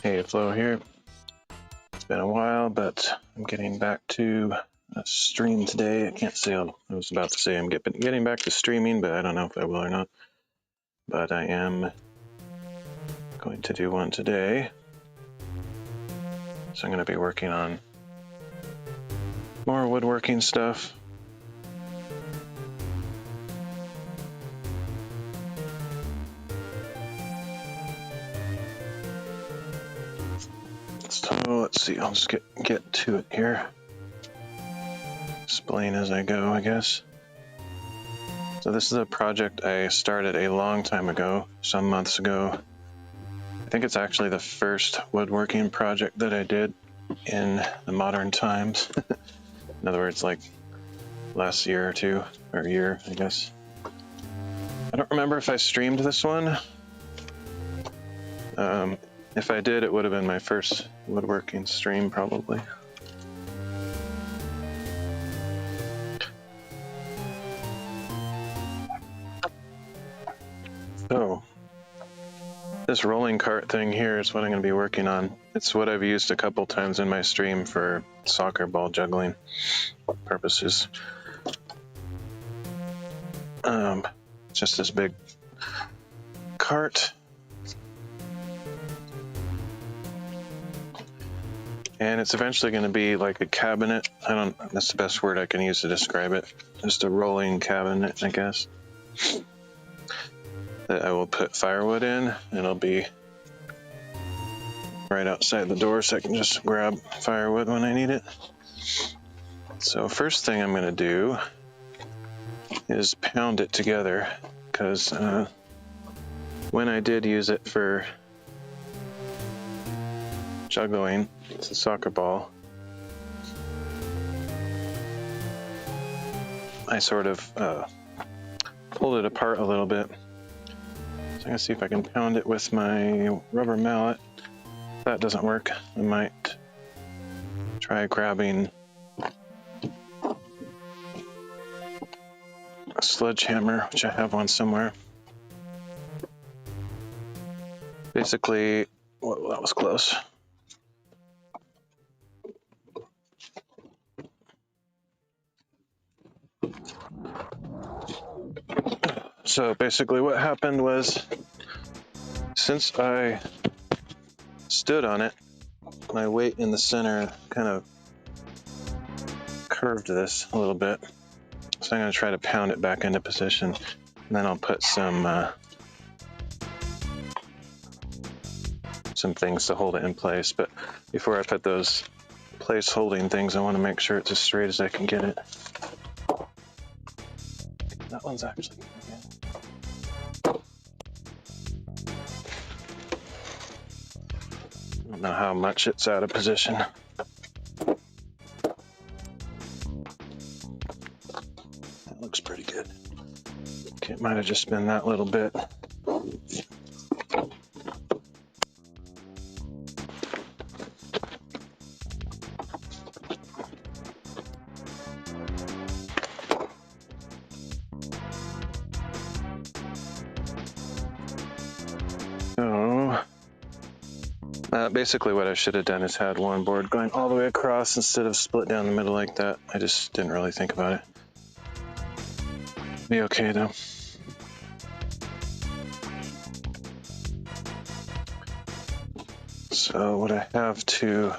PhLo here. It's been a while, but I'm getting back to a stream today. I can't say I was about to say I'm getting back to streaming, but I don't know if I will or not. But I am going to do one today. So I'm going to be working on more woodworking stuff. So let's see, I'll just get to it here. Explain as I go, I guess. So this is a project I started a long time ago, some months ago. I think it's actually the first woodworking project that I did in the modern times. In other words, like last year or two, or year, I guess. I don't remember if I streamed this one. If I did, it would have been my first woodworking stream, probably. So, this rolling cart thing here is what I'm going to be working on. It's what I've used a couple times in my stream for soccer ball juggling purposes. Just this big cart. And it's eventually going to be like a cabinet. That's the best word I can use to describe it. Just a rolling cabinet, I guess. That I will put firewood in, and it'll be right outside the door so I can just grab firewood when I need it. So first thing I'm going to do is pound it together, because when I did use it for juggling, it's a soccer ball, I sort of pulled it apart a little bit. So I'm going to see if I can pound it with my rubber mallet. If that doesn't work, I might try grabbing a sledgehammer, which I have one somewhere. Basically, well, that was close. So basically what happened was, since I stood on it, my weight in the center kind of curved this a little bit. So I'm going to try to pound it back into position, and then I'll put some things to hold it in place. But before I put those place holding things, I want to make sure it's as straight as I can get it. That one's actually good. I don't know how much it's out of position. That looks pretty good. Okay, it might have just been that little bit. Basically what I should have done is had one board going all the way across instead of split down the middle like that. I just didn't really think about it. Be okay though. So what I have to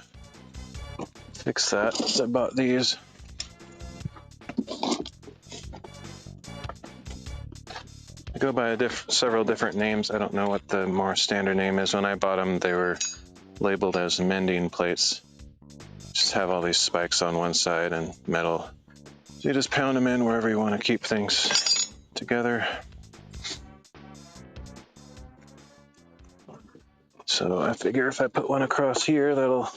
fix that is I bought these. I go by several different names. I don't know what the more standard name is. When I bought them, they were labeled as mending plates. Just have all these spikes on one side and metal. So you just pound them in wherever you want to keep things together. So I figure if I put one across here, that'll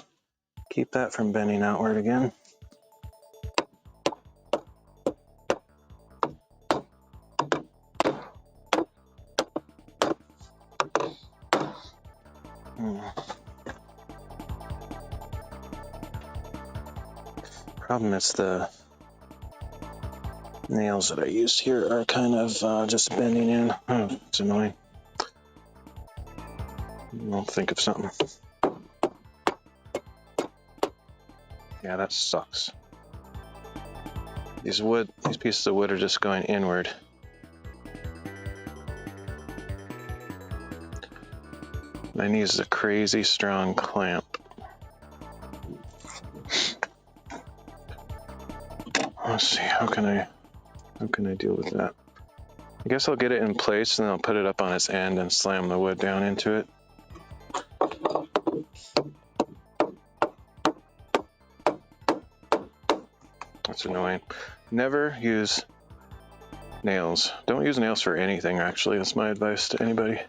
keep that from bending outward again. Problem is the nails that I used here are kind of just bending in. Oh, it's annoying. I'll think of something. Yeah, that sucks. These pieces of wood are just going inward. I need a crazy strong clamp. Let's see, how can I deal with that? I guess I'll get it in place and then I'll put it up on its end and slam the wood down into it. That's annoying. Never use nails. Don't use nails for anything, actually. That's my advice to anybody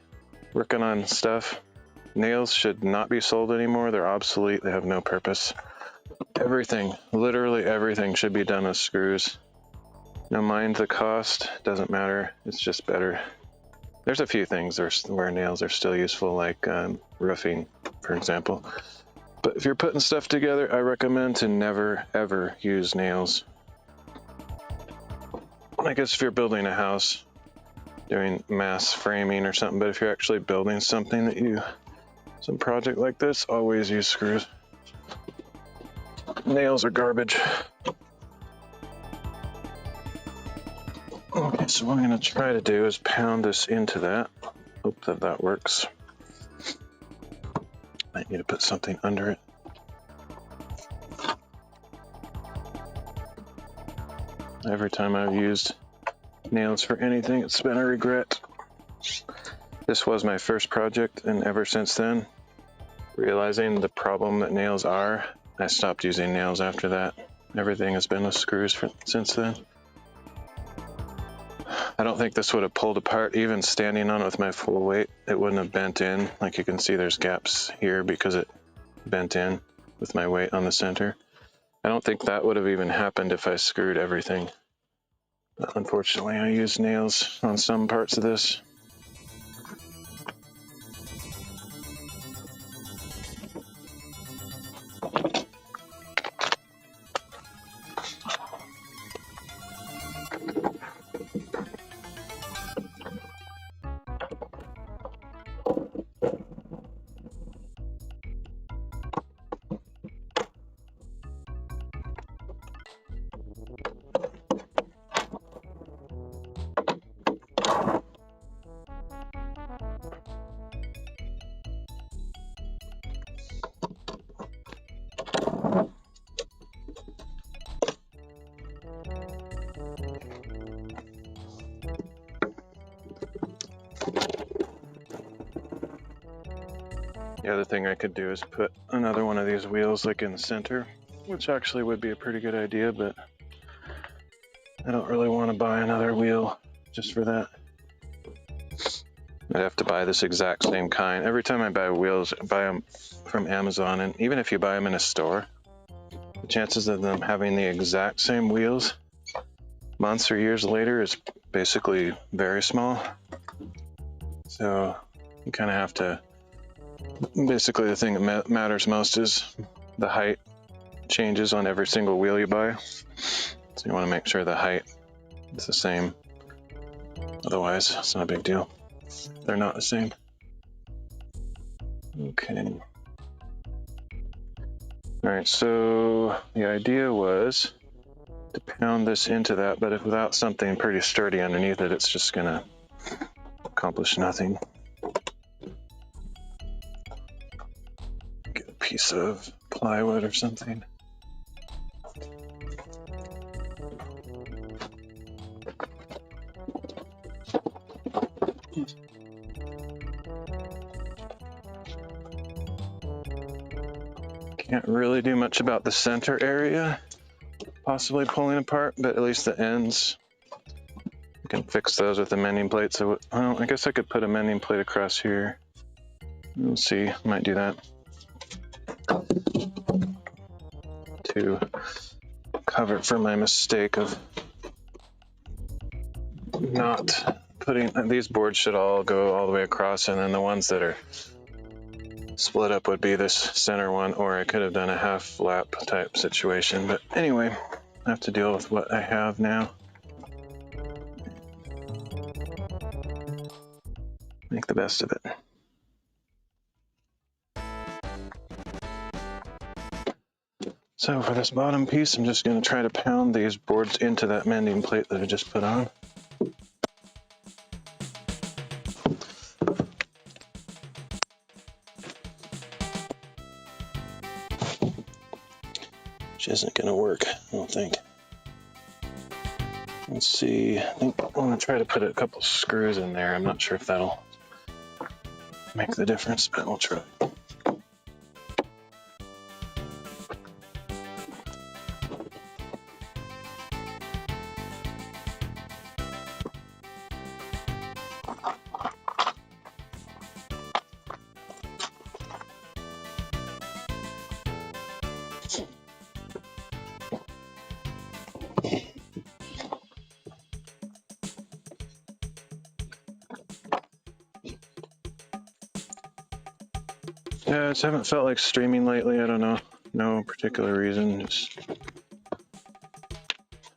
working on stuff. Nails should not be sold anymore. They're obsolete. They have no purpose. Everything, literally everything, should be done with screws. Now, mind the cost. Doesn't matter. It's just better. There's a few things where nails are still useful, like roofing, for example. But if you're putting stuff together, I recommend to never, ever use nails. I guess if you're building a house, doing mass framing or something, but if you're actually building something some project like this, always use screws. Nails are garbage. Okay, so what I'm going to try to do is pound this into that. Hope that works. Might need to put something under it. Every time I've used nails for anything, it's been a regret. This was my first project, and ever since then, realizing the problem that nails are, I stopped using nails after that. Everything has been with screws since then. I don't think this would have pulled apart, even standing on it with my full weight. It wouldn't have bent in. Like you can see, there's gaps here because it bent in with my weight on the center. I don't think that would have even happened if I screwed everything. But unfortunately, I used nails on some parts of this. The other thing I could do is put another one of these wheels like in the center, which actually would be a pretty good idea, but I don't really want to buy another wheel just for that. I'd have to buy this exact same kind. Every time I buy wheels, I buy them from Amazon, and even if you buy them in a store, the chances of them having the exact same wheels months or years later is basically very small. So you kind of have to, basically the thing that matters most is the height changes on every single wheel you buy. So you want to make sure the height is the same. Otherwise, it's not a big deal. They're not the same. Okay. All right, so the idea was to pound this into that, but if without something pretty sturdy underneath it, it's just gonna accomplish nothing. Get a piece of plywood or something. Can't really do much about the center area possibly pulling apart, but at least the ends, you can fix those with a mending plate. So well, I guess I could put a mending plate across here. We'll see, might do that to cover for my mistake of not putting, these boards should all go all the way across, and then the ones that are split up would be this center one, or I could have done a half lap type situation. But anyway, I have to deal with what I have now. Make the best of it. So for this bottom piece, I'm just going to try to pound these boards into that mending plate that I just put on. Which isn't going to work, I don't think. Let's see, I think I'm going to try to put a couple screws in there. I'm not sure if that'll make the difference, but we'll try. Yeah, I just haven't felt like streaming lately. I don't know. No particular reason. Just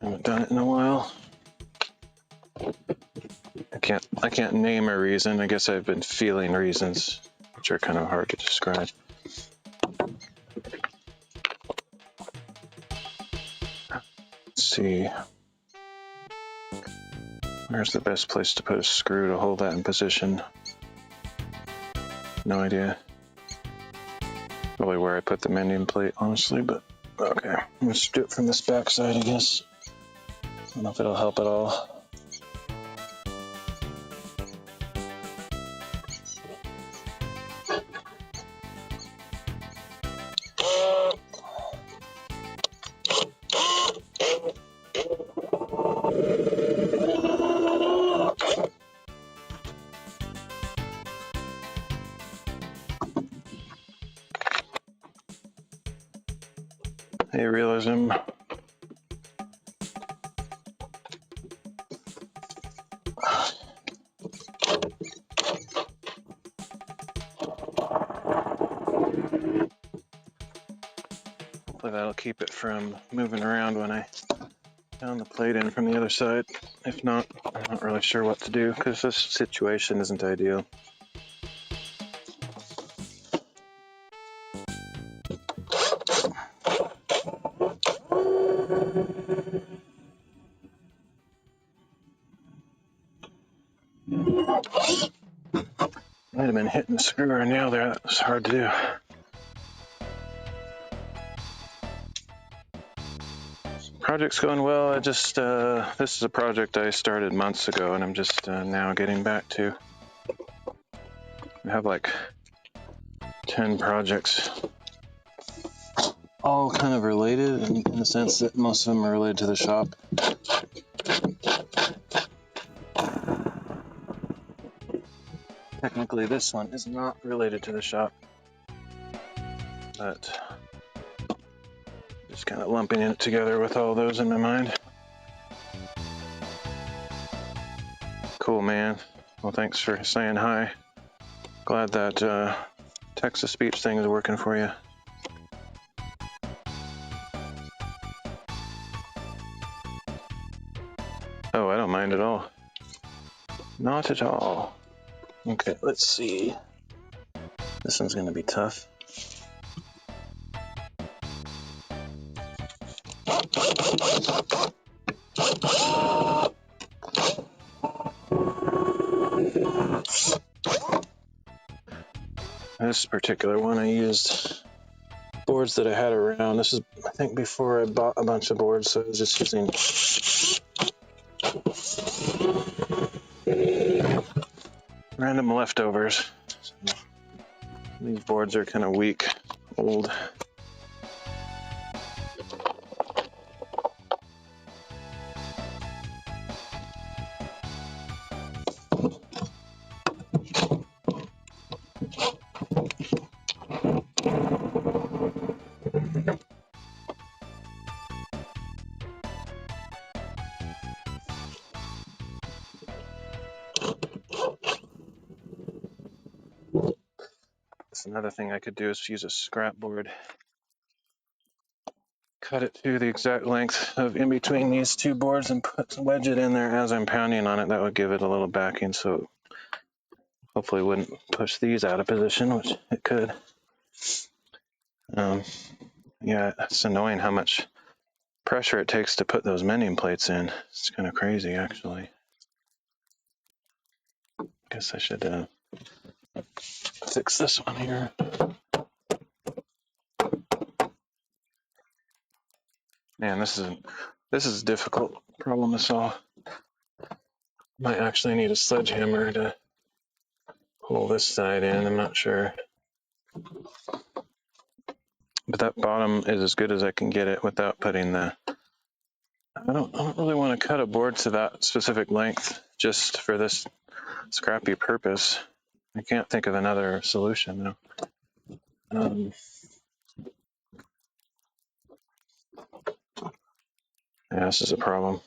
haven't done it in a while. I can't name a reason. I guess I've been feeling reasons, which are kind of hard to describe. Let's see. Where's the best place to put a screw to hold that in position? No idea. Probably where I put the mending plate, honestly, but okay. Let's do it from this back side, I guess. I don't know if it'll help at all. Hey, realism. Hopefully that'll keep it from moving around when I pound the plate in from the other side. If not, I'm not really sure what to do because this situation isn't ideal. Might have been hitting the screw or a nail there. That was hard to do. Project's going well. I just this is a project I started months ago, and I'm just now getting back to. I have like 10 projects, all kind of related, in the sense that most of them are related to the shop. Technically, this one is not related to the shop, but just kind of lumping it together with all those in my mind. Cool, man. Well, thanks for saying hi. Glad that text-to-speech thing is working for you. Oh, I don't mind at all. Not at all. Okay, let's see. This one's gonna be tough. This particular one, I used boards that I had around. This is, I think, before I bought a bunch of boards, so I was just using random leftovers. So these boards are kind of weak, old. Another thing I could do is use a scrap board. Cut it to the exact length of in between these two boards and wedge it in there as I'm pounding on it. That would give it a little backing, so hopefully it wouldn't push these out of position, which it could. Yeah, it's annoying how much pressure it takes to put those mending plates in. It's kind of crazy, actually. Guess I should fix this one here. Man, this is a difficult problem to solve. Might actually need a sledgehammer to pull this side in. I'm not sure. But that bottom is as good as I can get it without putting the... I don't really want to cut a board to that specific length just for this scrappy purpose. I can't think of another solution though. Yeah, this is a problem.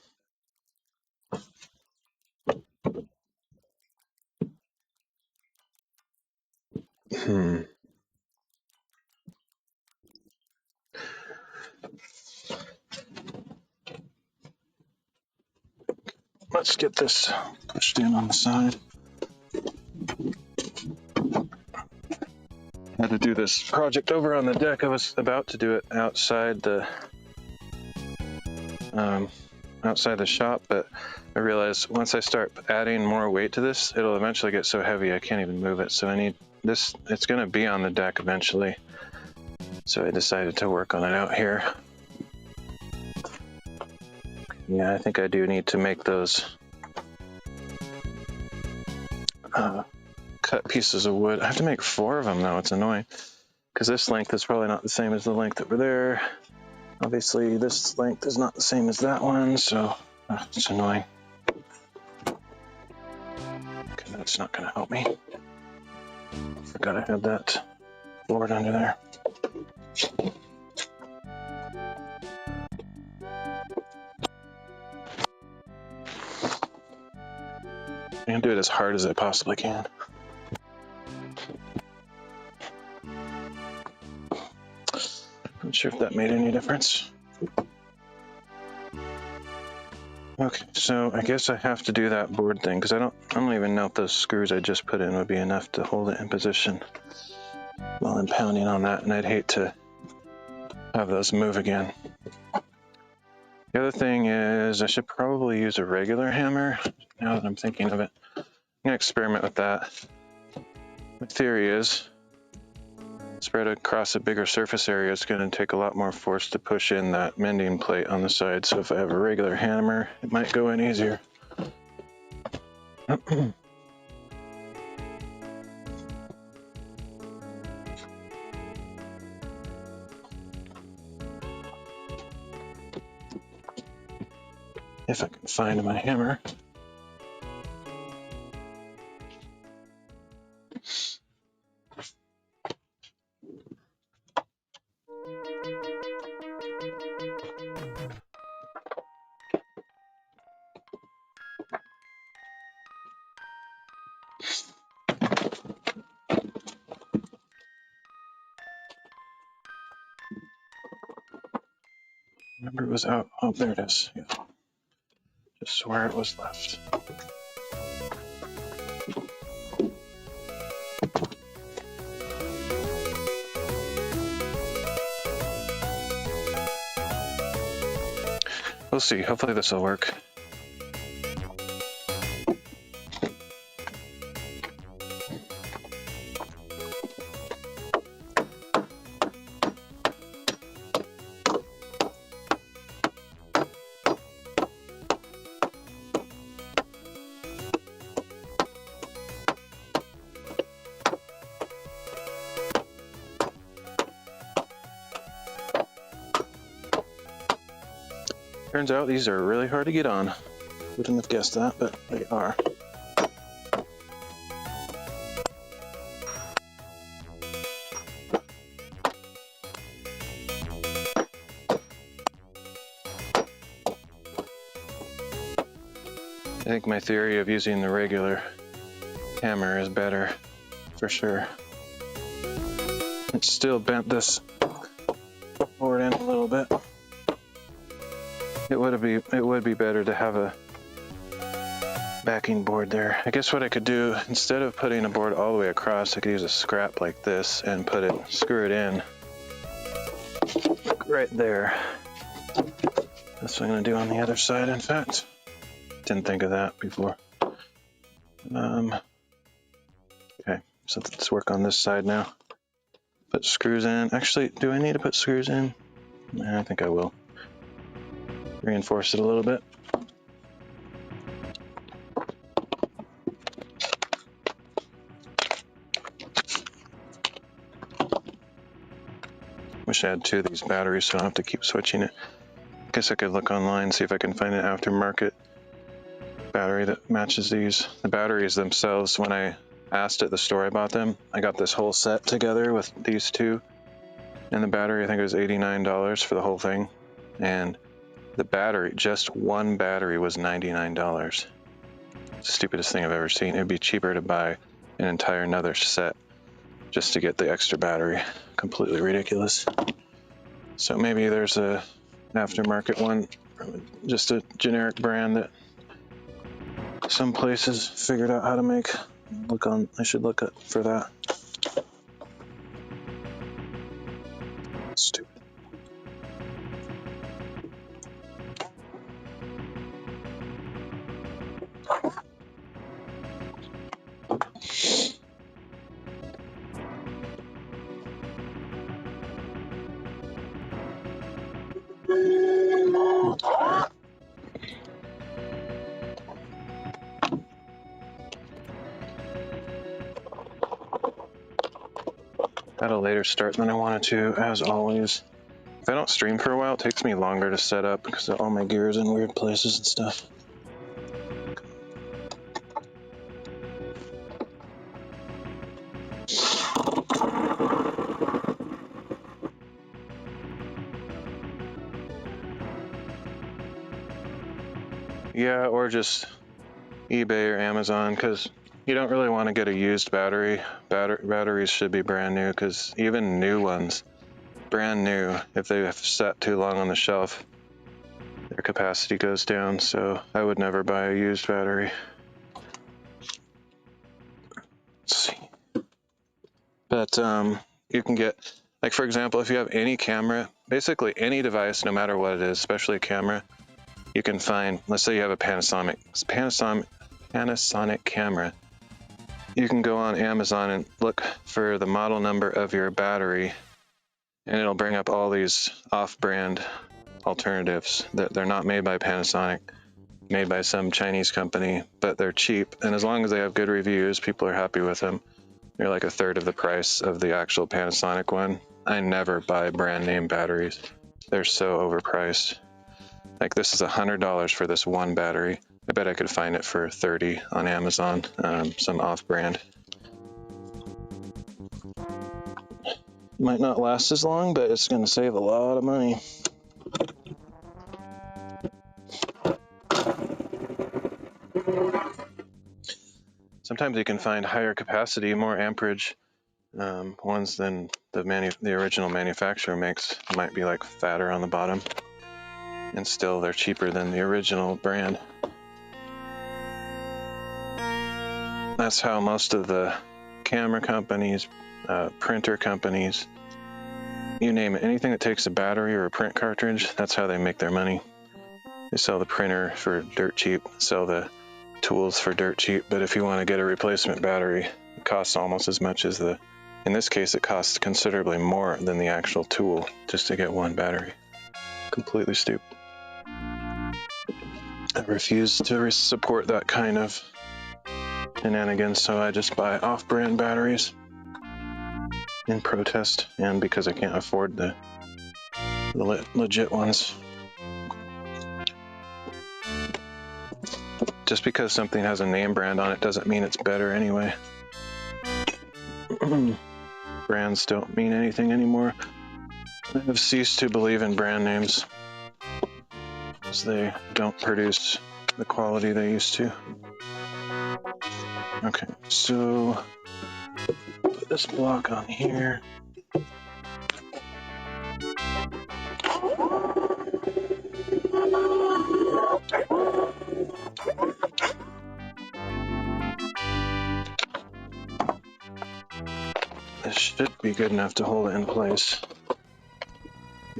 Let's get this pushed in on the side. I had to do this project over on the deck. I was about to do it outside the shop, but I realized once I start adding more weight to this, it'll eventually get so heavy I can't even move it. So I need this. It's going to be on the deck eventually. So I decided to work on it out here. Yeah, I think I do need to make those cut pieces of wood. I have to make 4 of them though. It's annoying because this length is probably not the same as the length over there. Obviously, this length is not the same as that one, so it's annoying. Okay, that's not going to help me. Forgot I had that board under there. I'm going to do it as hard as I possibly can. Not sure if that made any difference. Okay, so I guess I have to do that board thing because I don't even know if those screws I just put in would be enough to hold it in position while I'm pounding on that, and I'd hate to have those move again. The other thing is I should probably use a regular hammer now that I'm thinking of it. I'm going to experiment with that. My theory is spread across a bigger surface area, it's going to take a lot more force to push in that mending plate on the side. So if I have a regular hammer, it might go in easier. If I can find my hammer. Remember it was out. Oh, there it is. Yeah. Just where it was left. We'll see. Hopefully this will work. Turns out these are really hard to get on. Wouldn't have guessed that, but they are. I think my theory of using the regular hammer is better, for sure. It still bent this board in a little bit. It would be better to have a backing board there. I guess what I could do, instead of putting a board all the way across, I could use a scrap like this and screw it in right there. That's what I'm gonna do on the other side, in fact. Didn't think of that before. Okay, so let's work on this side now. Put screws in. Actually, do I need to put screws in? Nah, I think I will. Reinforce it a little bit. Wish I had 2 of these batteries so I don't have to keep switching it. Guess I could look online, see if I can find an aftermarket battery that matches these. The batteries themselves, when I asked at the store I bought them, I got this whole set together with these 2. And the battery, I think it was $89 for the whole thing. And the battery, just one battery, was $99. It's the stupidest thing I've ever seen. It'd be cheaper to buy an entire another set just to get the extra battery. Completely ridiculous. So maybe there's a aftermarket one, just a generic brand that some places figured out how to make. I should look up for that. Stupid. Had a later start than I wanted to, as always. If I don't stream for a while, it takes me longer to set up because all my gear is in weird places and stuff. Yeah, or just eBay or Amazon, because you don't really want to get a used battery. Batteries should be brand new, because even new ones, brand new, if they have sat too long on the shelf, their capacity goes down, so I would never buy a used battery. Let's see. But you can get, like for example, if you have any camera, basically any device, no matter what it is, especially a camera, you can find, let's say you have a Panasonic camera. You can go on Amazon and look for the model number of your battery, and it'll bring up all these off-brand alternatives. They're not made by Panasonic, made by some Chinese company, but they're cheap. And as long as they have good reviews, people are happy with them. They're like 1/3 of the price of the actual Panasonic one. I never buy brand name batteries. They're so overpriced. Like this is $100 for this one battery. I bet I could find it for $30 on Amazon, some off-brand. Might not last as long, but it's going to save a lot of money. Sometimes you can find higher capacity, more amperage ones than the original manufacturer makes. Might be like fatter on the bottom, and still they're cheaper than the original brand. That's how most of the camera companies, printer companies, you name it, anything that takes a battery or a print cartridge, that's how they make their money. They sell the printer for dirt cheap, sell the tools for dirt cheap, but if you want to get a replacement battery, it costs almost as much as in this case, it costs considerably more than the actual tool just to get one battery. Completely stupid. I refuse to support that kind of shenanigans, so I just buy off-brand batteries in protest, and because I can't afford the legit ones. Just because something has a name brand on it doesn't mean it's better anyway. Brands don't mean anything anymore. I have ceased to believe in brand names, because they don't produce the quality they used to. Okay, so put this block on here. This should be good enough to hold it in place.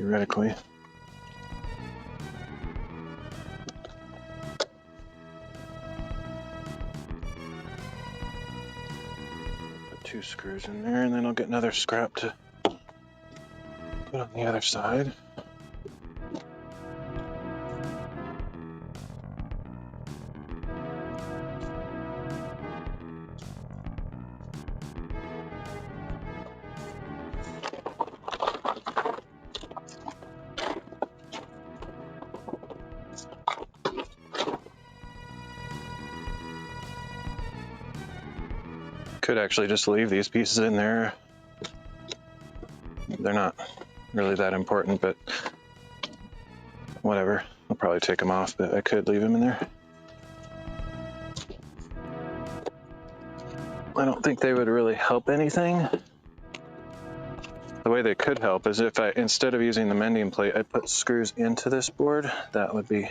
theoretically. Put 2 screws in there, and then I'll get another scrap to put on the other side. Could actually just leave these pieces in there. They're not really that important, but whatever. I'll probably take them off, but I could leave them in there. I don't think they would really help anything. The way they could help is if I, instead of using the mending plate, I put screws into this board. That would be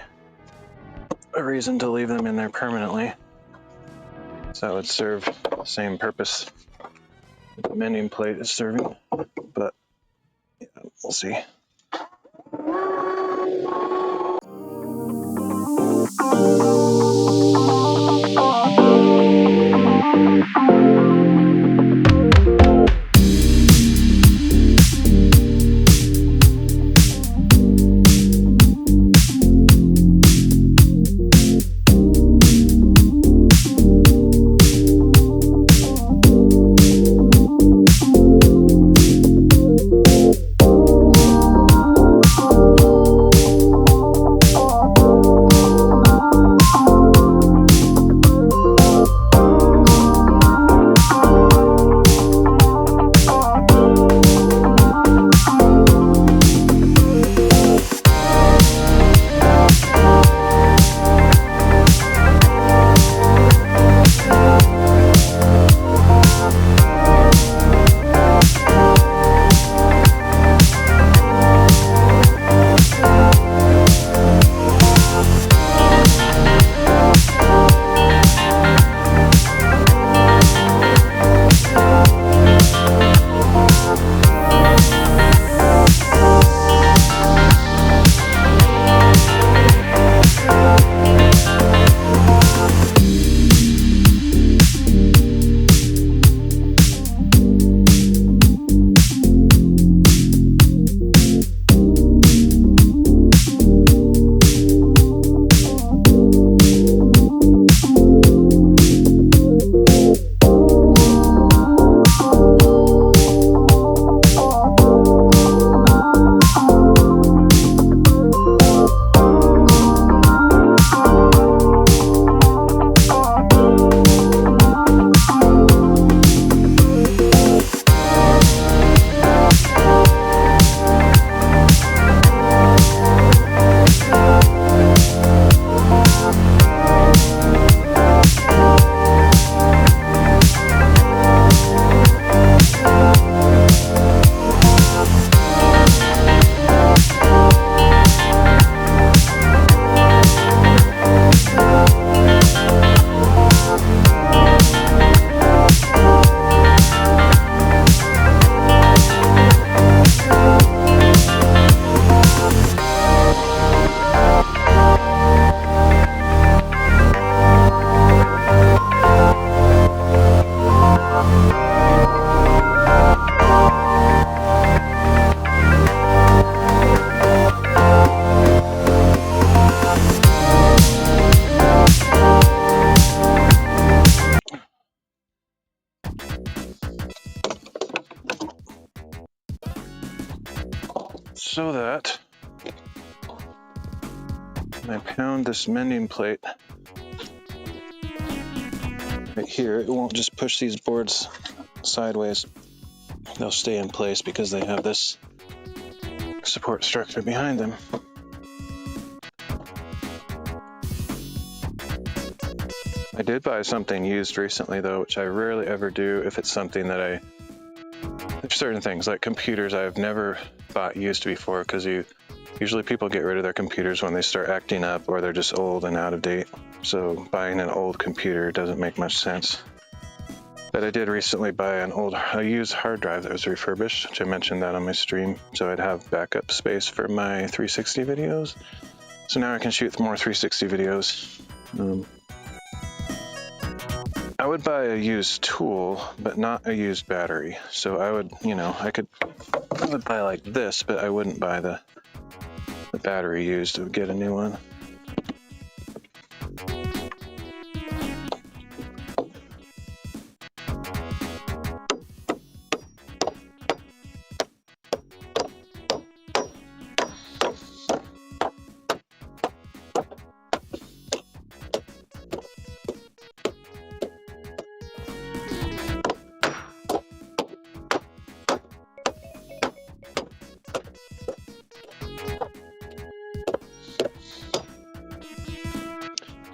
a reason to leave them in there permanently. So that would serve the same purpose the mending plate is serving, but yeah, we'll see. So that when I pound this mending plate right here, it won't just push these boards sideways. They'll stay in place because they have this support structure behind them. I did buy something used recently though, which I rarely ever do if it's something that there's certain things like computers I've never bought used before, because usually people get rid of their computers when they start acting up or they're just old and out of date. So buying an old computer doesn't make much sense. But But I did recently buy a used hard drive that was refurbished, which I mentioned that on my stream. So I'd have backup space for my 360 videos. So now I can shoot more 360 videos. I would buy a used tool, but not a used battery. So I would, I would buy like this, but I wouldn't buy the battery used. I would get a new one.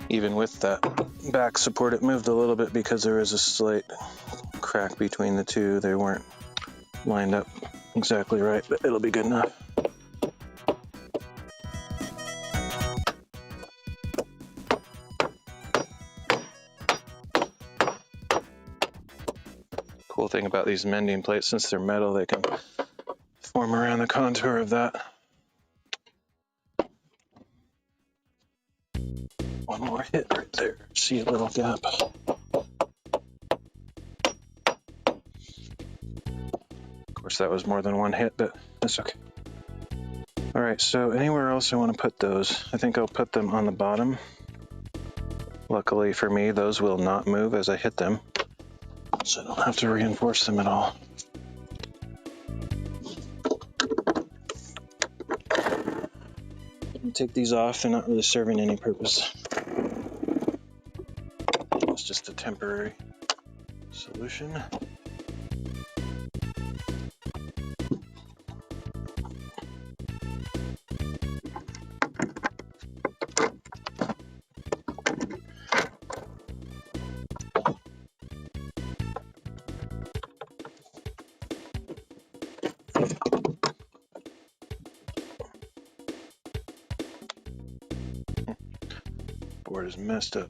Even with that back support, it moved a little bit because there was a slight crack between the two. They weren't lined up exactly right, but it'll be good enough. Cool thing about these mending plates, since they're metal, they can form around the contour of that. One more hit right there. See a little gap. Of course, that was more than one hit, but that's okay. All right, so anywhere else I want to put those, I think I'll put them on the bottom. Luckily for me, those will not move as I hit them, so I don't have to reinforce them at all. Take these off, they're not really serving any purpose. It's just a temporary solution. Board is messed up.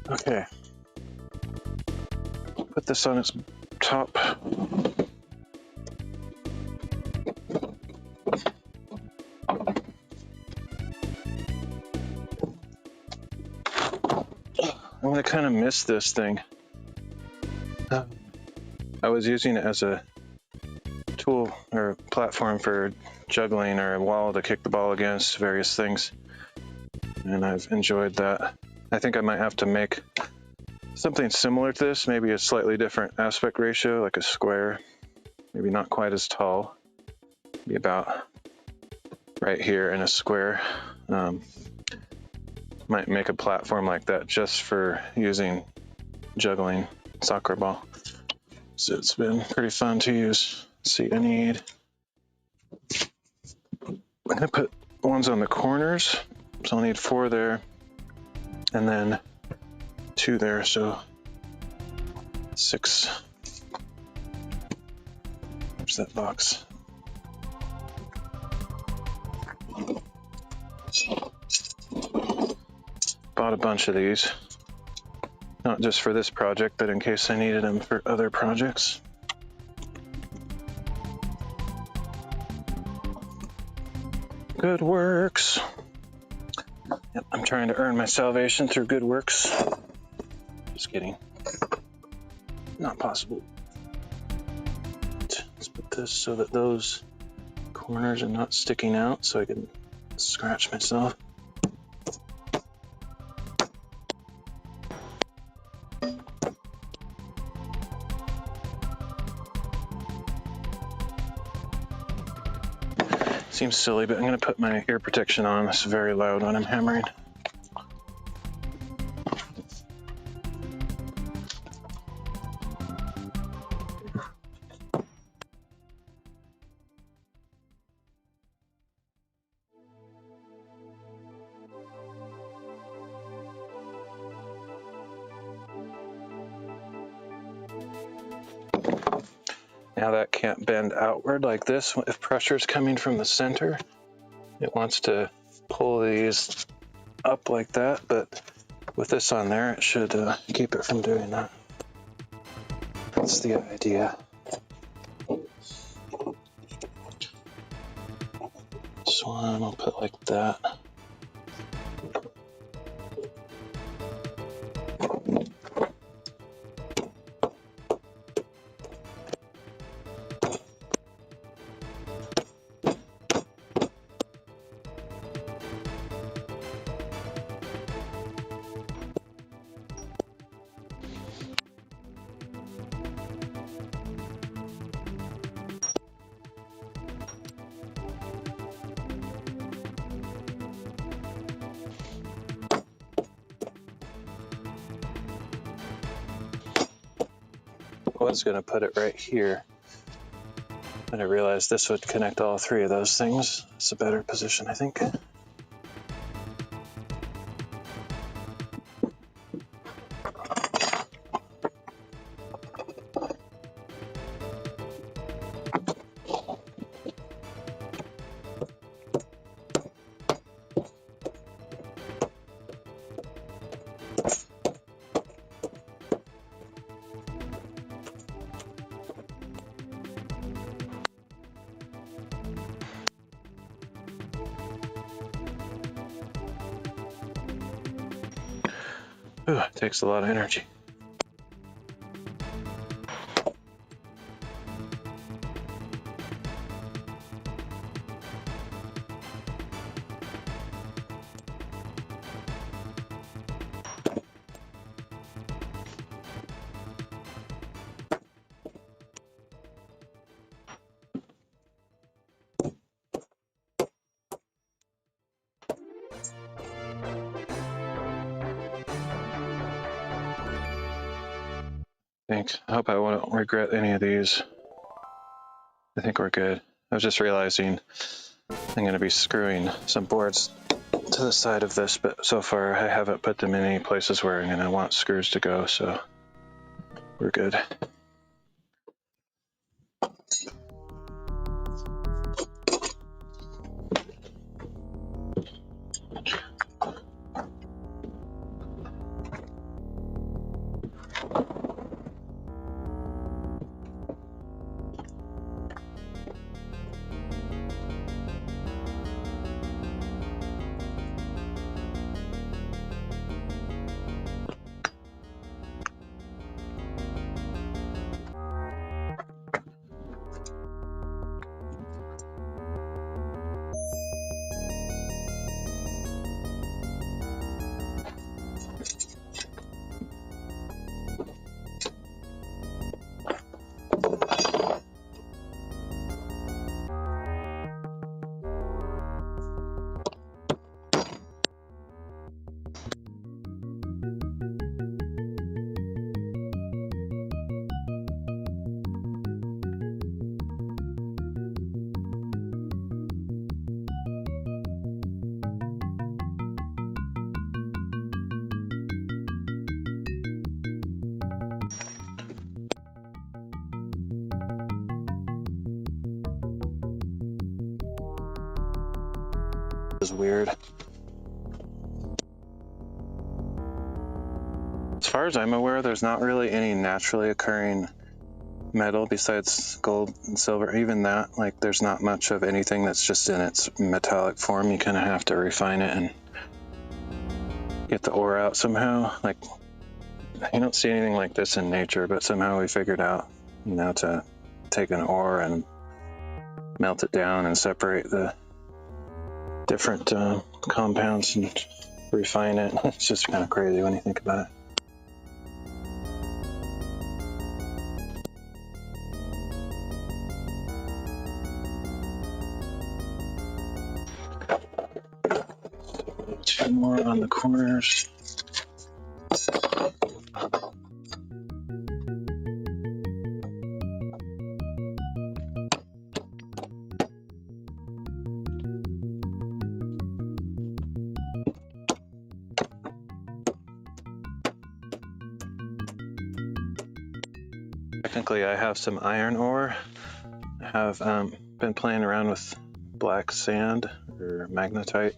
Okay. Put this on its top. I'm gonna kind of miss this thing. I was using it as a tool or platform for juggling or a wall to kick the ball against various things, and I've enjoyed that. I think I might have to make something similar to this, maybe a slightly different aspect ratio, like a square, maybe not quite as tall, be about right here in a square. Might make a platform like that just for using juggling soccer ball. So it's been pretty fun to use. Let's see, I need, I'm gonna put ones on the corners. So I'll need 4 there and then 2 there, so 6. Where's that box? Bought a bunch of these, not just for this project, but in case I needed them for other projects. Good works. Yep, I'm trying to earn my salvation through good works. Just kidding. Not possible. Let's put this so that those corners are not sticking out so I can scratch myself. Seems silly, but I'm going to put my ear protection on. It's very loud when I'm hammering. Now that can't bend outward like this. If pressure is coming from the center, it wants to pull these up like that, but with this on there, it should keep it from doing that. That's the idea. This one I'll put like that. I was going to put it right here, and I realized this would connect all three of those things. It's a better position, I think. Ooh, it takes a lot of energy. Thanks. I hope I won't regret any of these. I think we're good. I was just realizing I'm going to be screwing some boards to the side of this, but so far I haven't put them in any places where I'm going to want screws to go, so we're good. Is weird. As far as I'm aware, there's not really any naturally occurring metal besides gold and silver. Even that, like, there's not much of anything that's just in its metallic form. You kind of have to refine it and get the ore out somehow. Like, you don't see anything like this in nature, but somehow we figured out, you know, to take an ore and melt it down and separate the different compounds and refine it. It's just kind of crazy when you think about it. Two more on the corners. Technically, I have some iron ore. I have been playing around with black sand or magnetite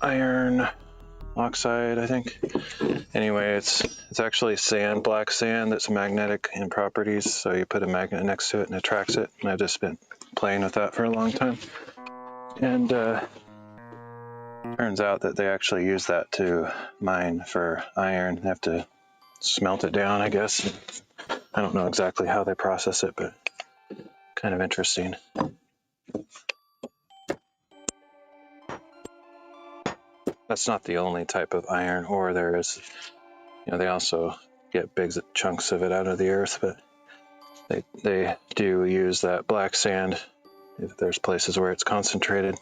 iron oxide, I think. Anyway, it's actually sand, black sand that's magnetic in properties. So you put a magnet next to it and attracts it. And I've just been playing with that for a long time. And turns out that they actually use that to mine for iron. They have to smelt it down, I guess. I don't know exactly how they process it, but kind of interesting. That's not the only type of iron ore there is. You know, they also get big chunks of it out of the earth, but they do use that black sand if there's places where it's concentrated.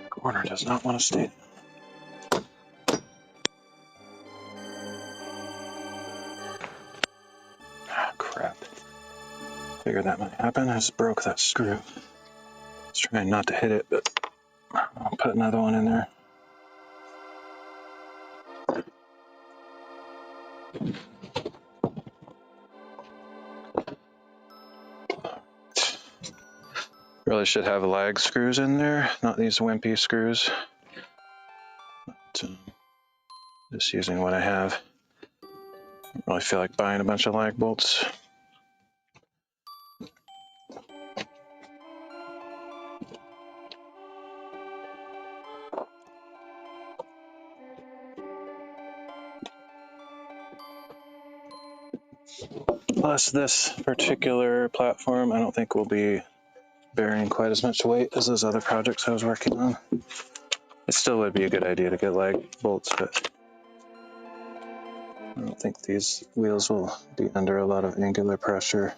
Corner does not want to stay. Ah, crap. Figured that might happen. I just broke that screw. I was trying not to hit it, but I'll put another one in there. Really should have lag screws in there, not these wimpy screws. But, just using what I have. I don't really feel like buying a bunch of lag bolts. Plus, this particular platform I don't think will be bearing quite as much weight as those other projects I was working on. It still would be a good idea to get lag bolts, but I don't think these wheels will be under a lot of angular pressure.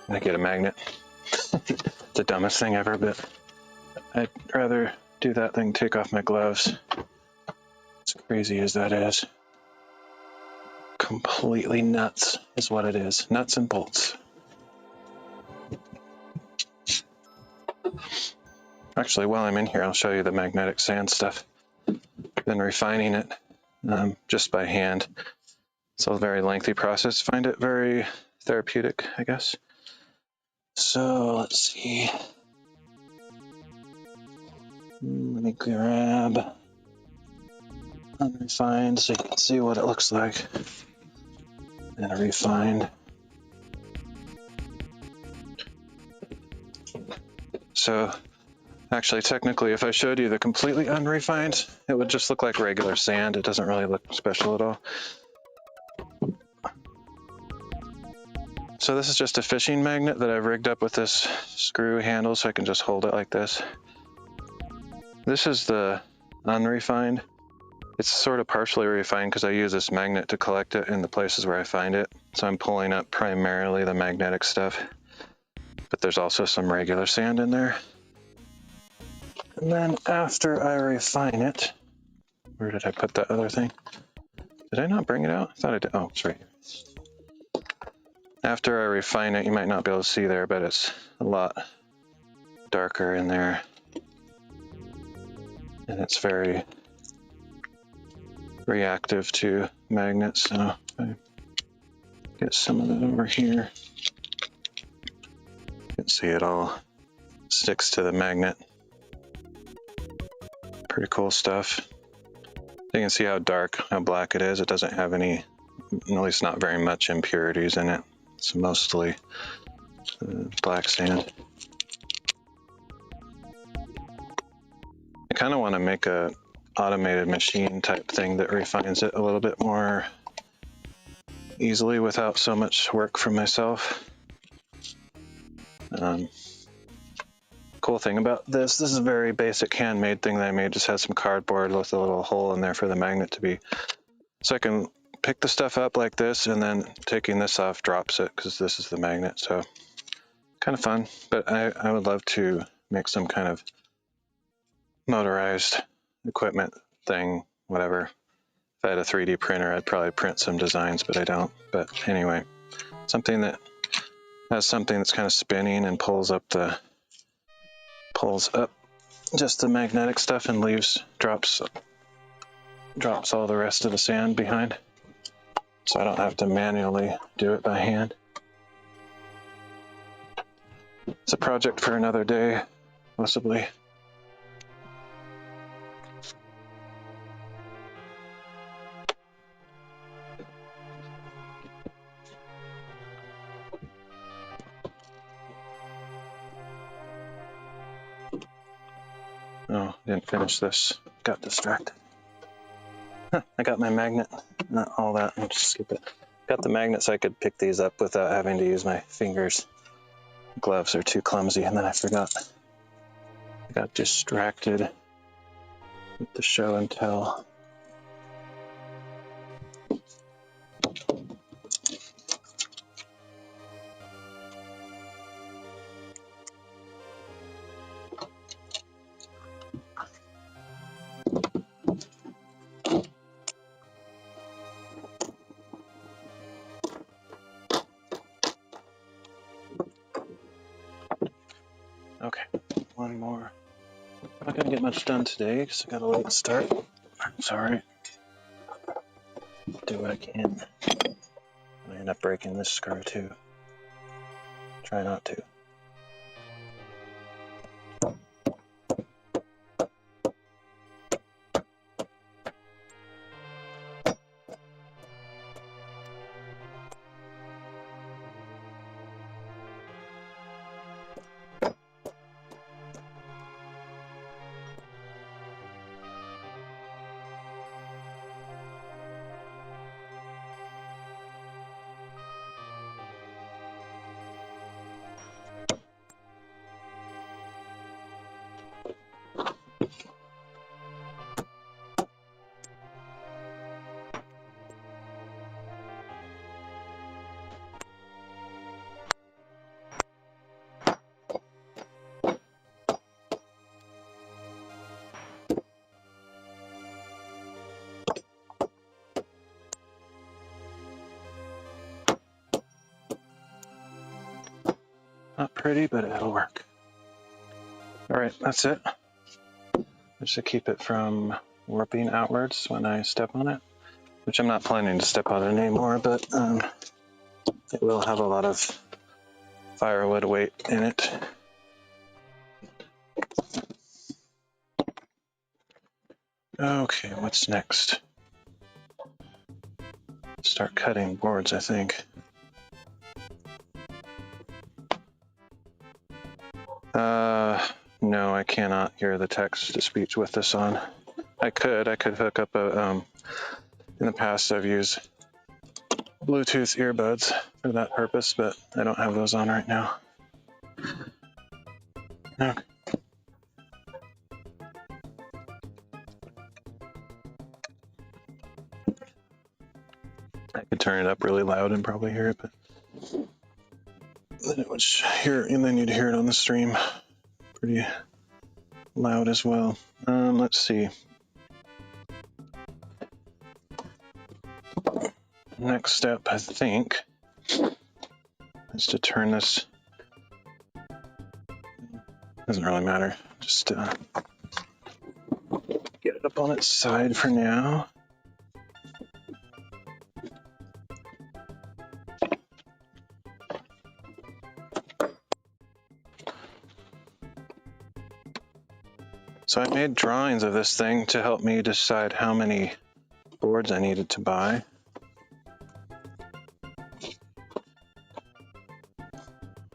I get a magnet. It's the dumbest thing ever, but I'd rather do that than take off my gloves. As crazy as that is. Completely nuts is what it is. Nuts and bolts. Actually, while I'm in here, I'll show you the magnetic sand stuff. I've been refining it just by hand. It's a very lengthy process. Find it very therapeutic, I guess. So let's see. Let me grab unrefined so you can see what it looks like. And a refined. So actually, technically, if I showed you the completely unrefined, it would just look like regular sand. It doesn't really look special at all. So this is just a fishing magnet that I've rigged up with this screw handle so I can just hold it like this. This is the unrefined. It's sort of partially refined because I use this magnet to collect it in the places where I find it. So I'm pulling up primarily the magnetic stuff, but there's also some regular sand in there. And then after I refine it, where did I put that other thing? Did I not bring it out? I thought I did. Oh, it's right here. After I refine it, you might not be able to see there, but it's a lot darker in there. And it's very reactive to magnets. So I get some of that over here. You can see it all sticks to the magnet. Pretty cool stuff. You can see how dark, how black it is. It doesn't have any, at least not very much impurities in it. It's mostly black sand. kind of want to make a automated machine type thing that refines it a little bit more easily without so much work from myself. Cool thing about this is a very basic handmade thing that I made. Just has some cardboard with a little hole in there for the magnet to be. So I can pick the stuff up like this, and then taking this off drops it because this is the magnet. So kind of fun, but I would love to make some kind of motorized equipment thing, whatever. If I had a 3D printer, I'd probably print some designs, but I don't. But anyway, something that has something that's kind of spinning and pulls up just the magnetic stuff and drops all the rest of the sand behind. So I don't have to manually do it by hand. It's a project for another day, possibly. Oh, didn't finish this. Got distracted. I got my magnet. Not all that. I'll just skip it. Got the magnet so I could pick these up without having to use my fingers. Gloves are too clumsy, and then I forgot. I got distracted with the show and tell. Okay, one more. I'm not gonna get much done today because I got a late start. Sorry. Do what I can. I end up breaking this screw too. Try not to. Not pretty, but it'll work. All right, that's it. Just to keep it from warping outwards when I step on it, which I'm not planning to step on it anymore, but it will have a lot of firewood weight in it. Okay, what's next? Start cutting boards, I think. No, I cannot hear the text-to-speech with this on. I could hook up a, in the past I've used Bluetooth earbuds for that purpose, but I don't have those on right now. Okay. I could turn it up really loud and probably hear it, but then it would and then you'd hear it on the stream pretty loud as well. Let's see. Next step, I think, is to turn this. Doesn't really matter. Just get it up on its side for now. So I made drawings of this thing to help me decide how many boards I needed to buy.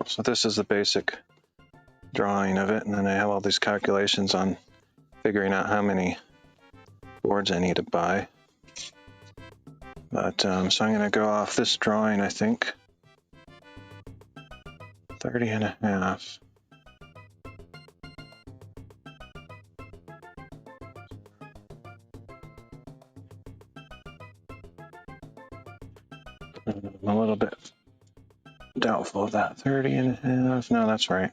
So this is the basic drawing of it, and then I have all these calculations on figuring out how many boards I need to buy. But so I'm going to go off this drawing, I think. 30.5. I'm a little bit doubtful of that. 30.5. No, that's right.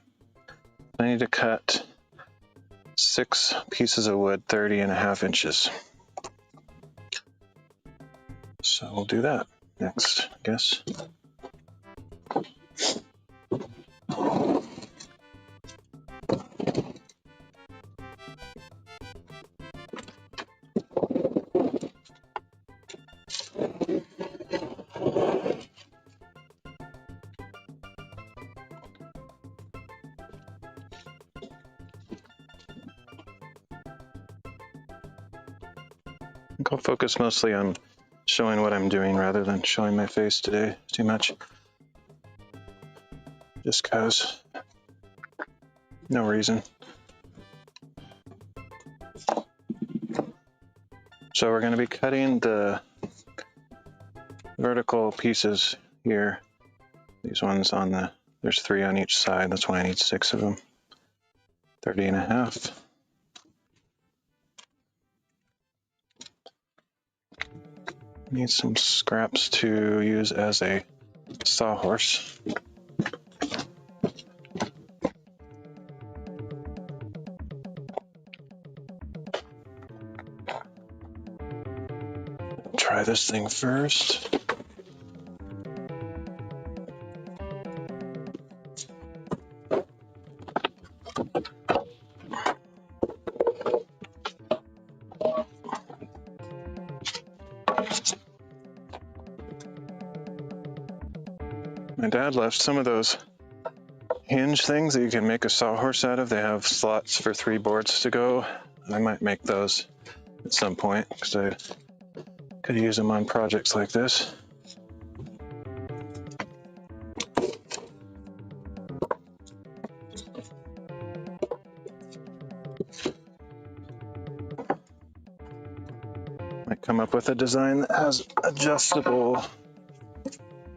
I need to cut 6 pieces of wood 30.5 inches. So we'll do that next, I guess. I think I'll focus mostly on showing what I'm doing rather than showing my face today too much. Just cause. No reason. So we're going to be cutting the vertical pieces here. These ones on the, there's 3 on each side. That's why I need 6 of them. 30.5. Need some scraps to use as a sawhorse. Try this thing first. My dad left some of those hinge things that you can make a sawhorse out of. They have slots for 3 boards to go. I might make those at some point because I could use them on projects like this. Might come up with a design that has adjustable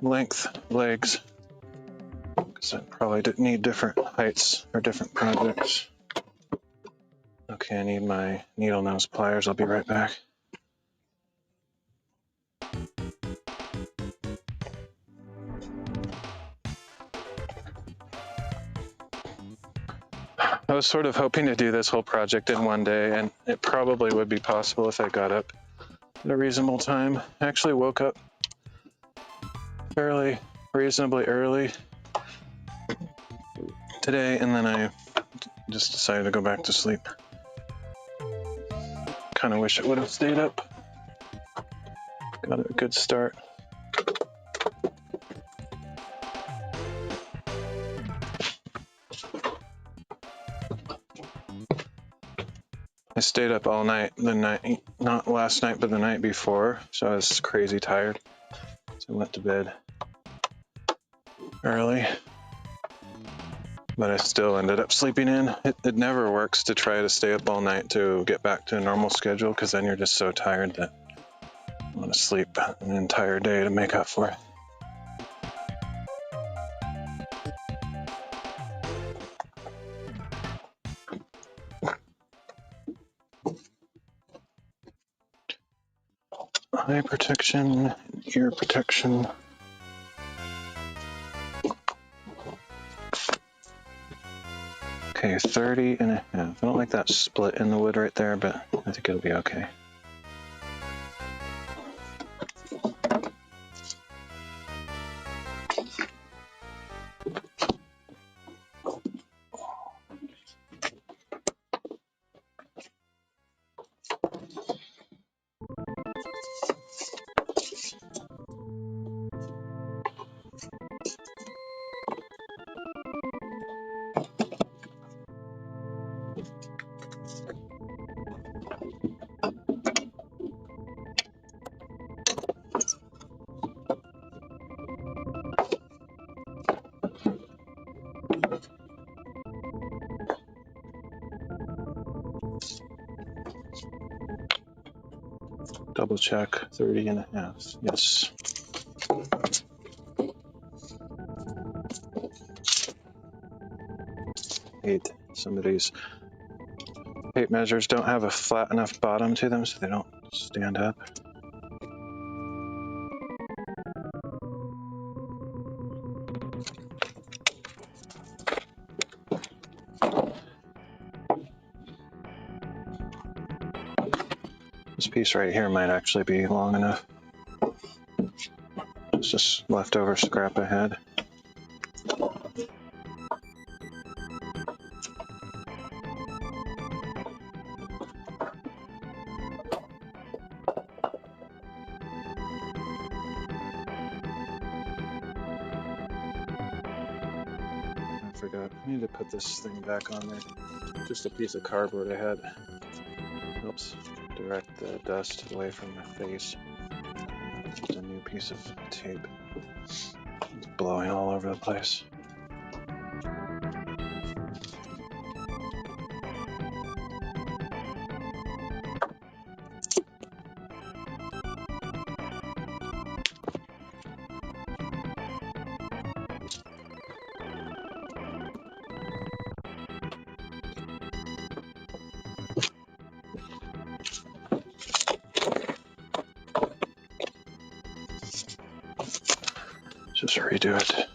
length legs, because I probably need different heights for different projects. Okay, I need my needle nose pliers. I'll be right back. I was sort of hoping to do this whole project in one day, and it probably would be possible if I got up at a reasonable time. I actually woke up fairly reasonably early today, and then I just decided to go back to sleep. Kind of wish it would have stayed up. Got a good start. I stayed up all night, not last night, but the night before, so I was crazy tired. So I went to bed early, but I still ended up sleeping in. It never works to try to stay up all night to get back to a normal schedule, because then you're just so tired that you want to sleep an entire day to make up for it. Eye protection, ear protection. Okay, 30.5. I don't like that split in the wood right there, but I think it'll be okay. Double check, 30.5, yes. Hate some of these tape measures don't have a flat enough bottom to them, so they don't stand up. This piece right here might actually be long enough. It's just leftover scrap ahead. I forgot. I need to put this thing back on there. Just a piece of cardboard I had. Helps direct the dust away from my face. It's a new piece of tape. It's blowing all over the place. Just redo it.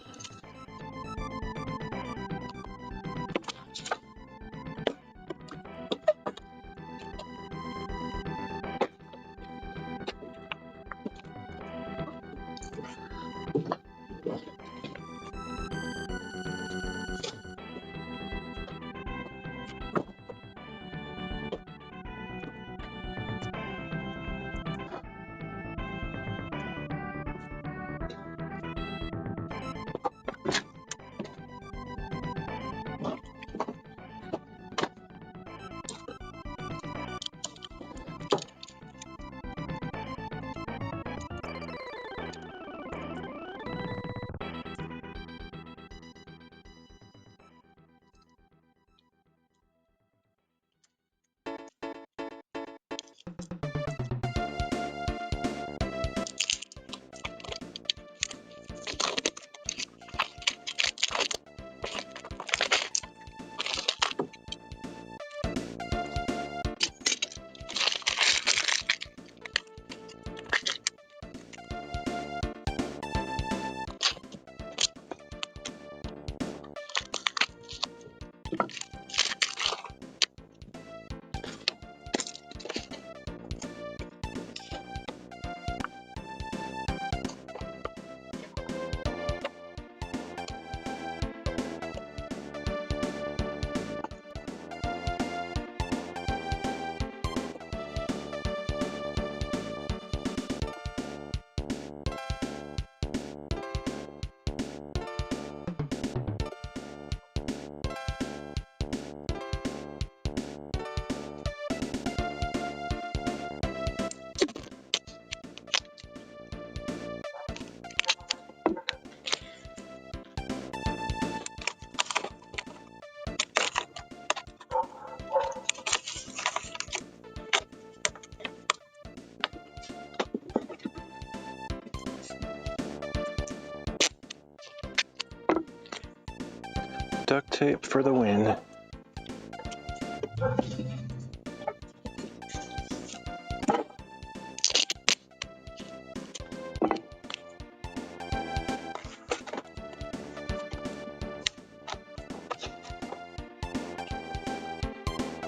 Duct tape for the win.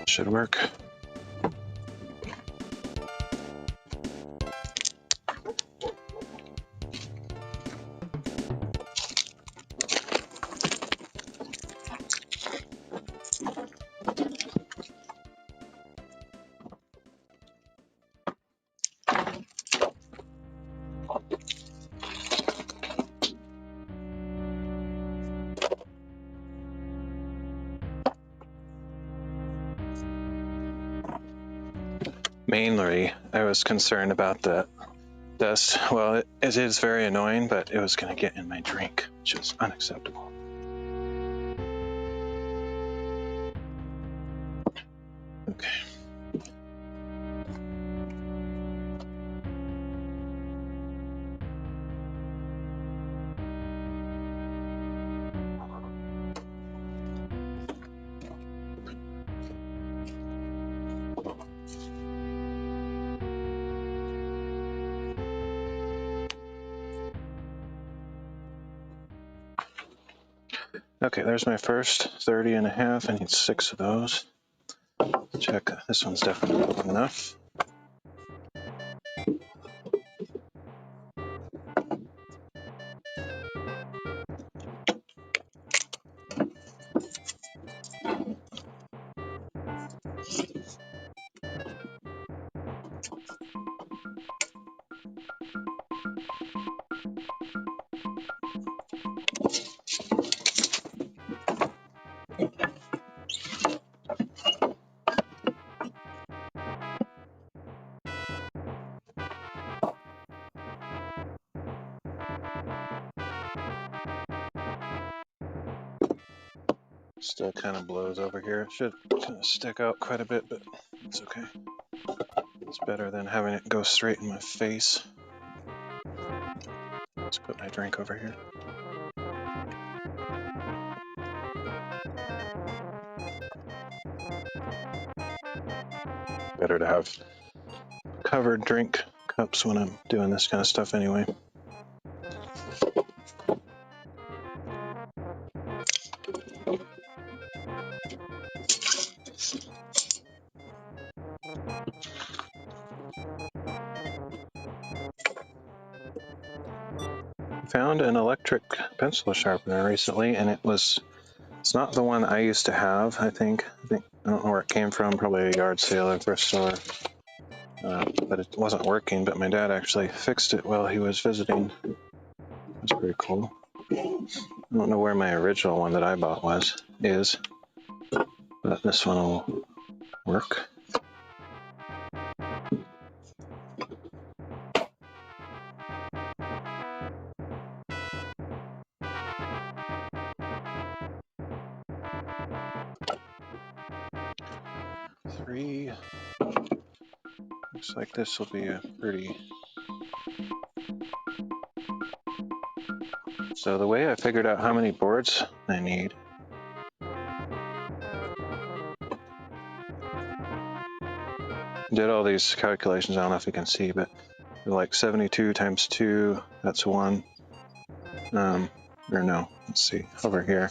Should work. Mainly, I was concerned about the dust. Well, it is very annoying, but it was going to get in my drink, which is unacceptable. Okay. Okay, there's my first 30.5. I need 6 of those. Check, this one's definitely enough. Still kind of blows over here. It should kind of stick out quite a bit, but it's okay. It's better than having it go straight in my face. Let's put my drink over here. Better to have covered drink cups when I'm doing this kind of stuff anyway. Found an electric pencil sharpener recently, and it's not the one I used to have. I think I don't know where it came from, probably a yard sale or thrift store. But it wasn't working, but my dad actually fixed it while he was visiting. That's pretty cool. I don't know where my original one that I bought is, but this one will work. Three. Looks like this will be a pretty. So the way I figured out how many boards I need did all these calculations. I don't know if you can see, but like 72 times 2, that's 1. Or no, let's see, over here.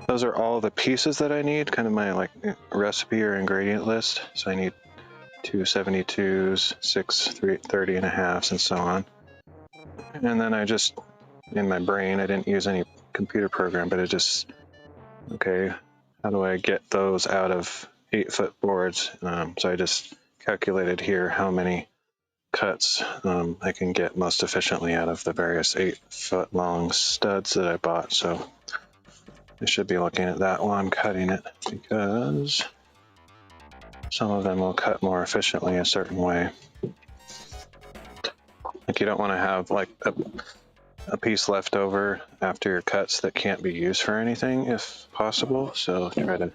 Those are all the pieces that I need, kind of my like recipe or ingredient list. So I need 2 72s, 6 30.5s, and so on. And then I just, in my brain, I didn't use any computer program, but it just, okay, how do I get those out of 8-foot boards? So I just calculated here how many cuts I can get most efficiently out of the various 8-foot long studs that I bought. So I should be looking at that while I'm cutting it, because some of them will cut more efficiently a certain way. Like you don't want to have like a piece left over after your cuts that can't be used for anything if possible. So try to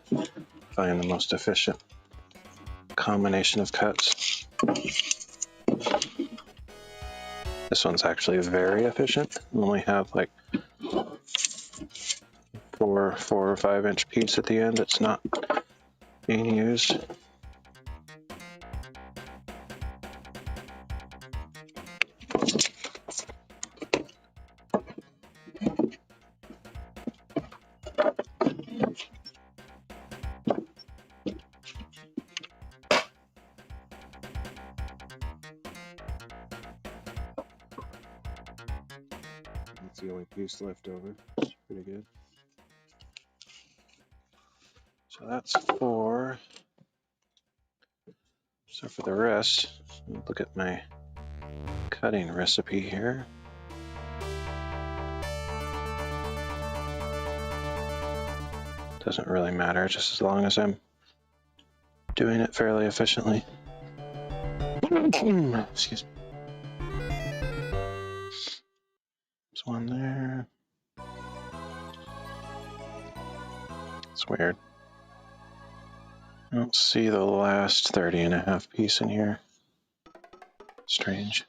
find the most efficient combination of cuts. This one's actually very efficient. We only have like 4 or 5 inch piece at the end that's not being used. That's the only piece left over. It's pretty good. So that's 4. So for the rest, look at my cutting recipe here. Doesn't really matter, just as long as I'm doing it fairly efficiently. Excuse me. There's one there. It's weird. I don't see the last 30.5 piece in here. Strange.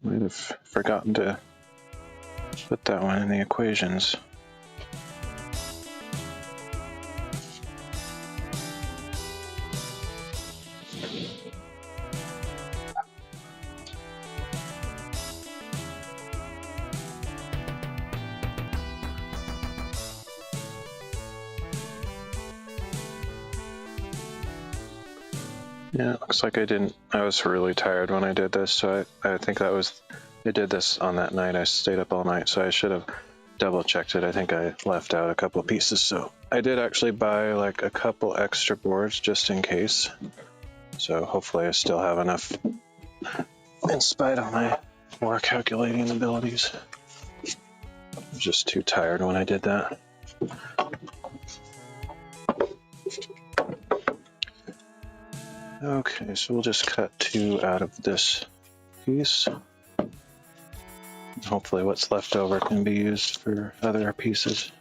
Might have forgotten to put that one in the equations. Yeah, it looks like I was really tired when I did this, so I think I did this on that night. I stayed up all night, so I should have double checked it. I think I left out a couple pieces, so I did actually buy like a couple extra boards just in case. So hopefully I still have enough in spite of my poor calculating abilities. I was just too tired when I did that. Okay, so we'll just cut 2 out of this piece. Hopefully what's left over can be used for other pieces.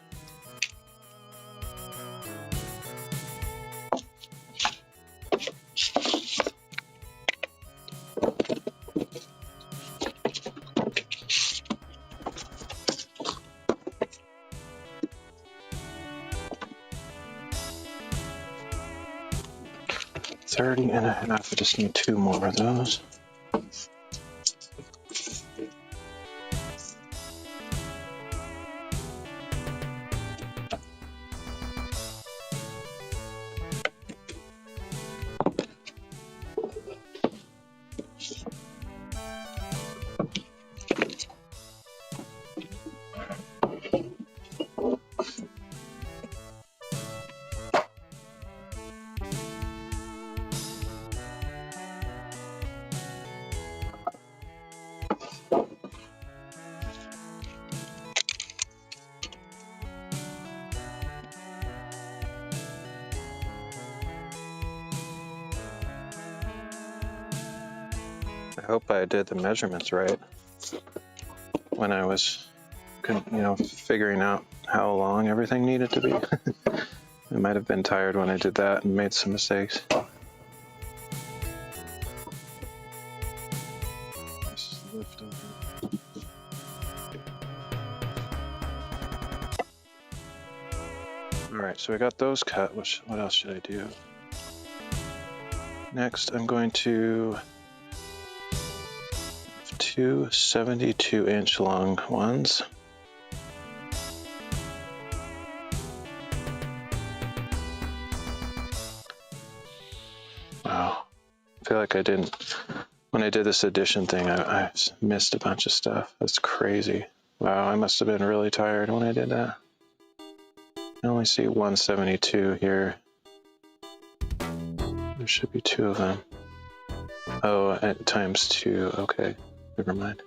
$30.5. I just need 2 more of those. I hope I did the measurements right when I was, figuring out how long everything needed to be. I might have been tired when I did that and made some mistakes. Alright, so I got those cut. What else should I do? Next, I'm going to have 2 72-inch long ones. Wow, I feel like when I did this addition thing, I missed a bunch of stuff. That's crazy. Wow, I must have been really tired when I did that. I only see 172 here. There should be 2 of them. Oh, at times 2. Okay, never mind.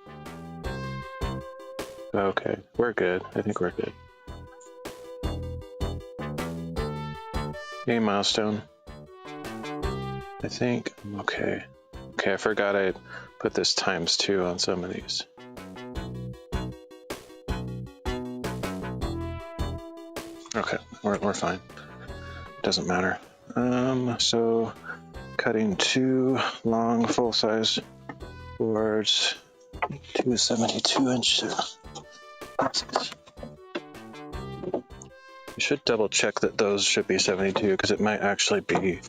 Okay, we're good. I think we're good. Game milestone. I think I'm okay. Okay, I forgot I put this times 2 on some of these. Okay, we're fine. Doesn't matter. So cutting 2 long full-size boards, 2 72-inch. You should double check that those should be 72 because it might actually be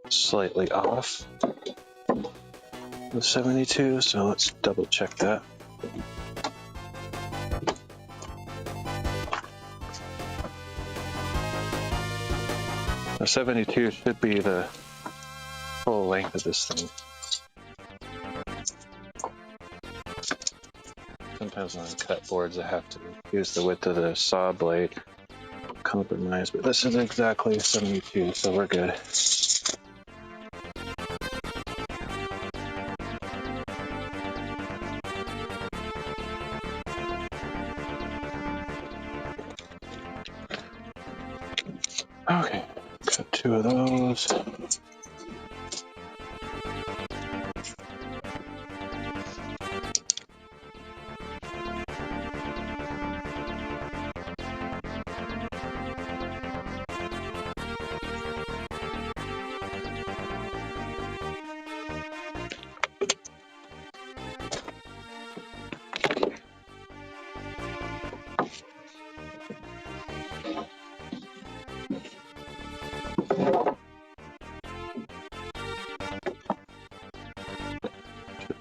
slightly off with 72. So let's double check that. The 72 should be the full length of this thing. Sometimes on cut boards I have to use the width of the saw blade, compromise, but this is exactly 72, so we're good. Okay, cut 2 of those.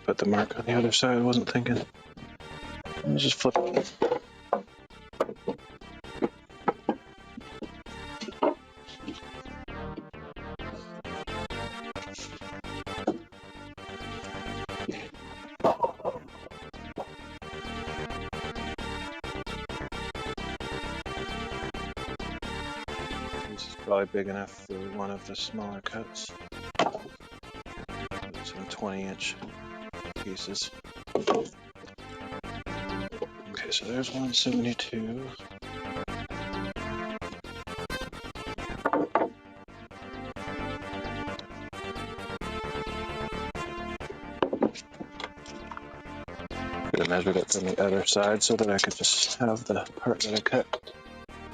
Put the mark on the other side. I wasn't thinking. Let's just flip it. probably big enough for one of the smaller cuts. Some 20-inch pieces. Okay, so there's 172. Could have measured it from the other side so that I could just have the part that I cut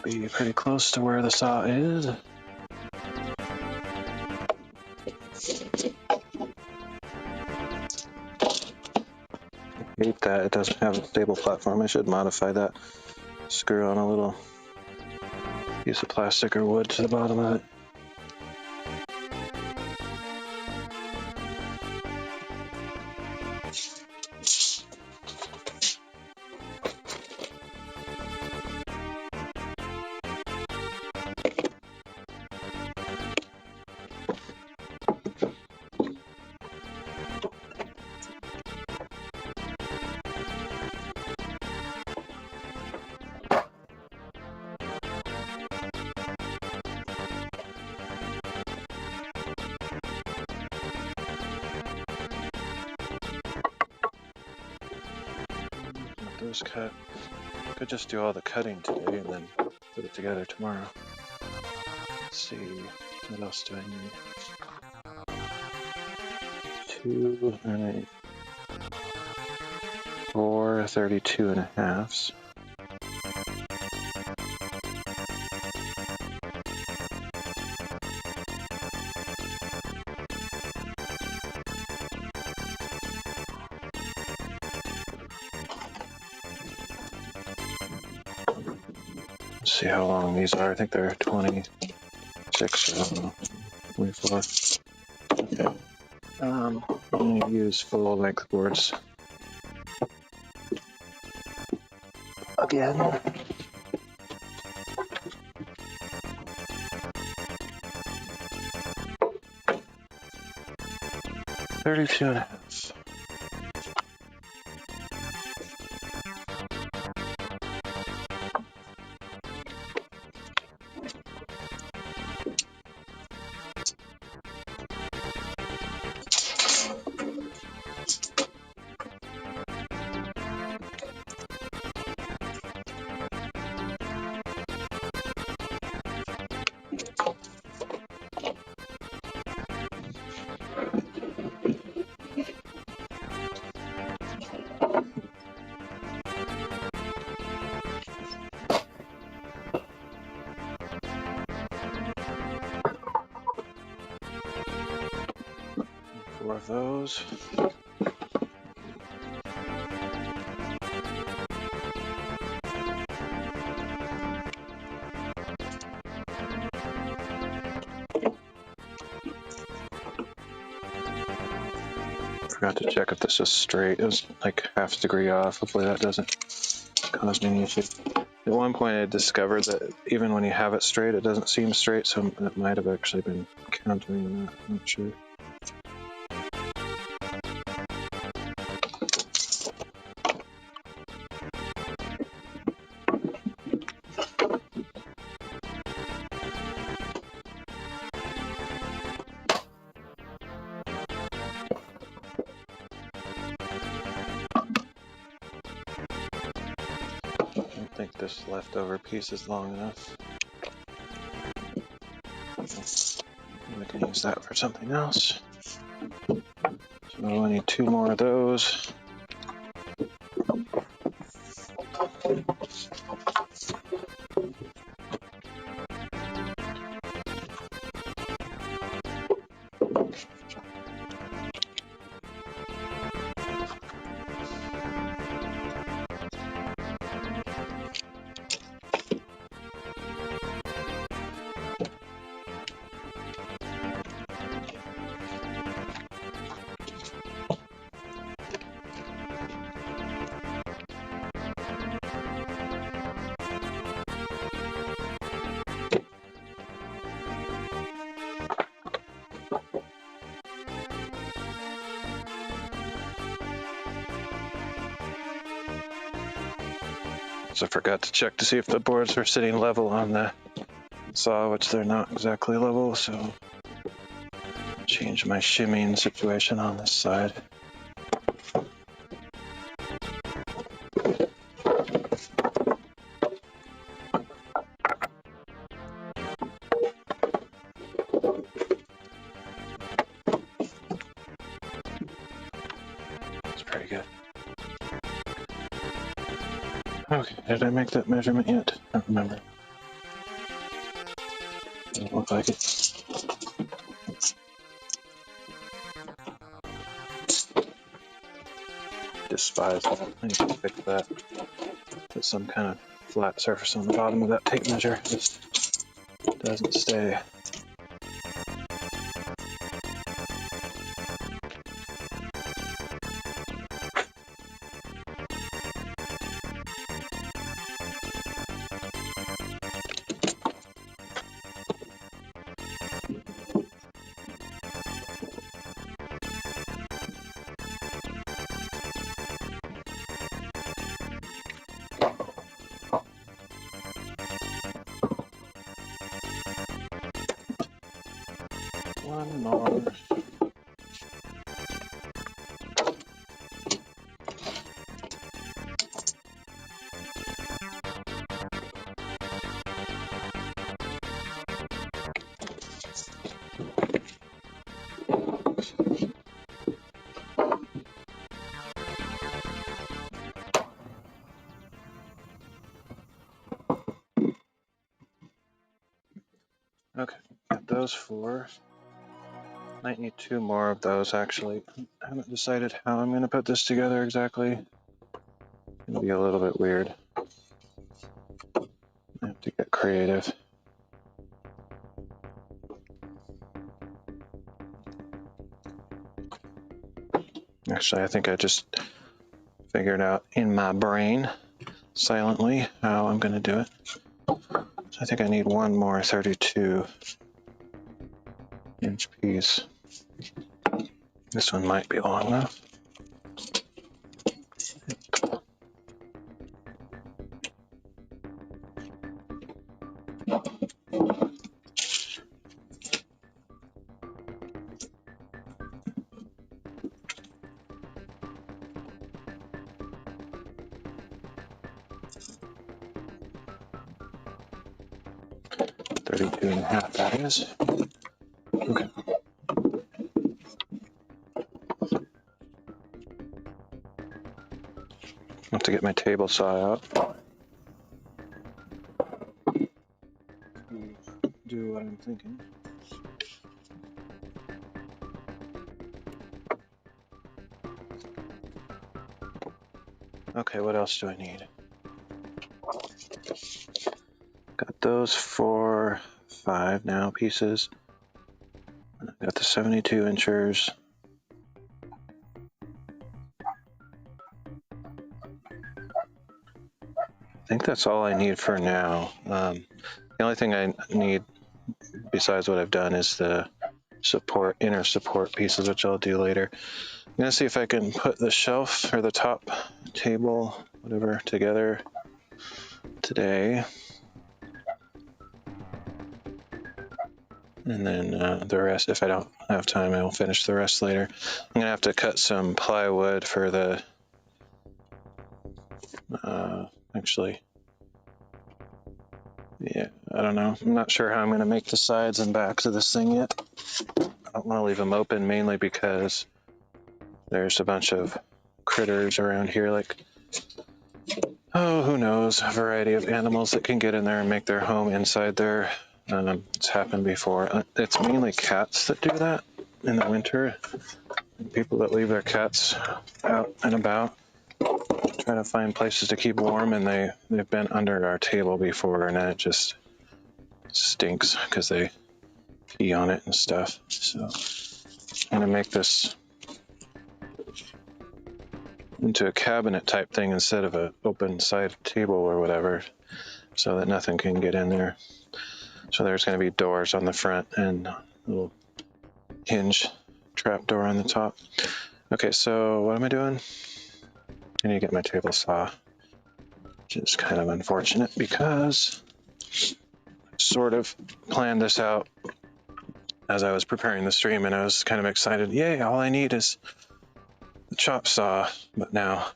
be pretty close to where the saw is. I hate that it doesn't have a stable platform. I should modify that. Screw on a little piece of plastic or wood to the bottom of it. Those cut. Could just do all the cutting today and then put it together tomorrow. Let's see, what else do I need? 2 and 4 32 and a halves. Let's see how long these are. I think they're 26 or 24. Okay. I'm going to use full length boards again. $32 and a half. Four of those. Forgot to check if this is straight. It was like half a degree off. Hopefully that doesn't cause me any issue. At one point I discovered that even when you have it straight, it doesn't seem straight, so it might have actually been countering that. I'm not sure. I think this leftover piece is long enough. We can use that for something else. So I need 2 more of those. So I forgot to check to see if the boards were sitting level on the saw, which they're not exactly level, so change my shimming situation on this side. That's pretty good. Okay, did I make that measurement yet? I don't remember. Doesn't look like it. Despise that. I need to fix that. Put some kind of flat surface on the bottom of that tape measure. It just doesn't stay. One more. Okay, got those four. Might need two more of those actually. I haven't decided how I'm going to put this together exactly. It's going to be a little bit weird. I have to get creative. Actually, I think I just figured out in my brain silently how I'm going to do it. So I think I need one more 32-inch piece. This one might be long enough. Thirty-two and a half, that is. Okay. I have to get my table saw out. Do what I'm thinking. Okay, what else do I need? Got those 4, 5 now pieces. Got the 72 inchers. I think that's all I need for now. The only thing I need besides what I've done is the inner support pieces, which I'll do later. I'm gonna see if I can put the shelf or the top table, whatever, together today. And then the rest, if I don't have time, I will finish the rest later. I'm gonna have to cut some plywood for the, actually, yeah, I don't know. I'm not sure how I'm gonna make the sides and backs of this thing yet. I don't wanna leave them open, mainly because there's a bunch of critters around here, like, oh, who knows, a variety of animals that can get in there and make their home inside there. It's happened before. It's mainly cats that do that in the winter. People that leave their cats out and about, trying to find places to keep warm, and they've been under our table before, and it just stinks because they pee on it and stuff. So I'm gonna make this into a cabinet type thing instead of an open side table or whatever, so that nothing can get in there. So there's going to be doors on the front and a little hinge trap door on the top. Okay, so what am I doing? I need to get my table saw, which is kind of unfortunate because I sort of planned this out as I was preparing the stream, and I was kind of excited. Yay, all I need is the chop saw, but now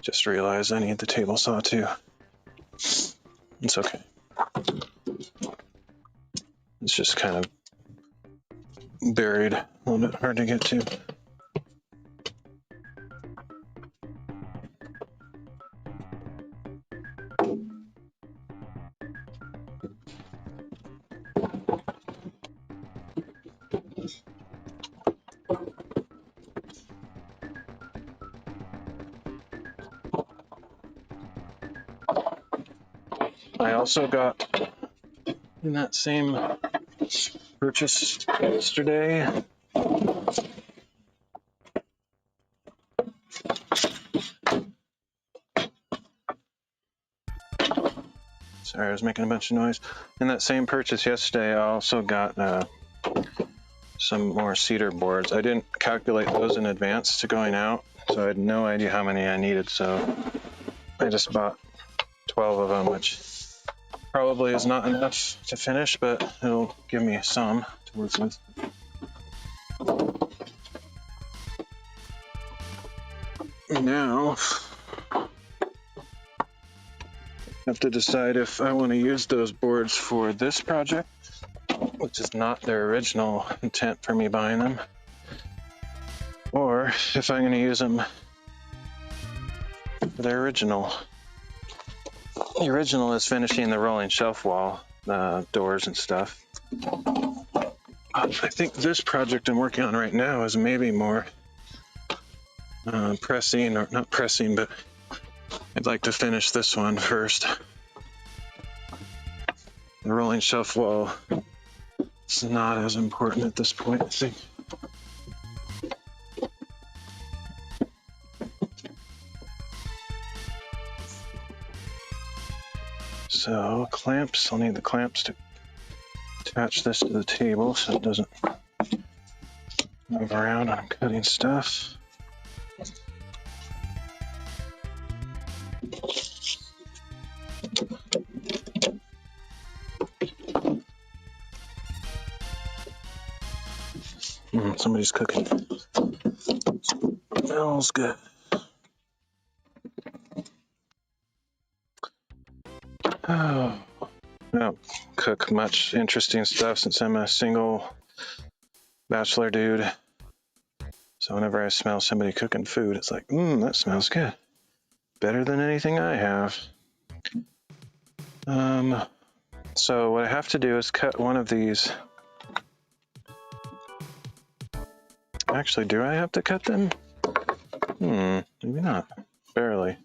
just realized I need the table saw too. It's okay. It's just kind of buried, a little bit hard to get to. I also got in that same purchase yesterday. Sorry, I was making a bunch of noise. In that same purchase yesterday, I also got some more cedar boards. I didn't calculate those in advance to going out, so I had no idea how many I needed, so I just bought 12 of them, which probably is not enough to finish, but it'll give me some to work with. Now, I have to decide if I want to use those boards for this project, which is not their original intent for me buying them, or if I'm going to use them for their original. The original is finishing the rolling shelf wall, doors and stuff. I think this project I'm working on right now is maybe more pressing, or not pressing, but I'd like to finish this one first. The rolling shelf wall is not as important at this point, I think. So clamps, I'll need the clamps to attach this to the table so it doesn't move around when I'm cutting stuff. Somebody's cooking. Smells good. Oh, I don't cook much interesting stuff since I'm a single bachelor dude. So whenever I smell somebody cooking food, it's like, that smells good. Better than anything I have. So what I have to do is cut one of these. Actually, do I have to cut them? Maybe not. Barely.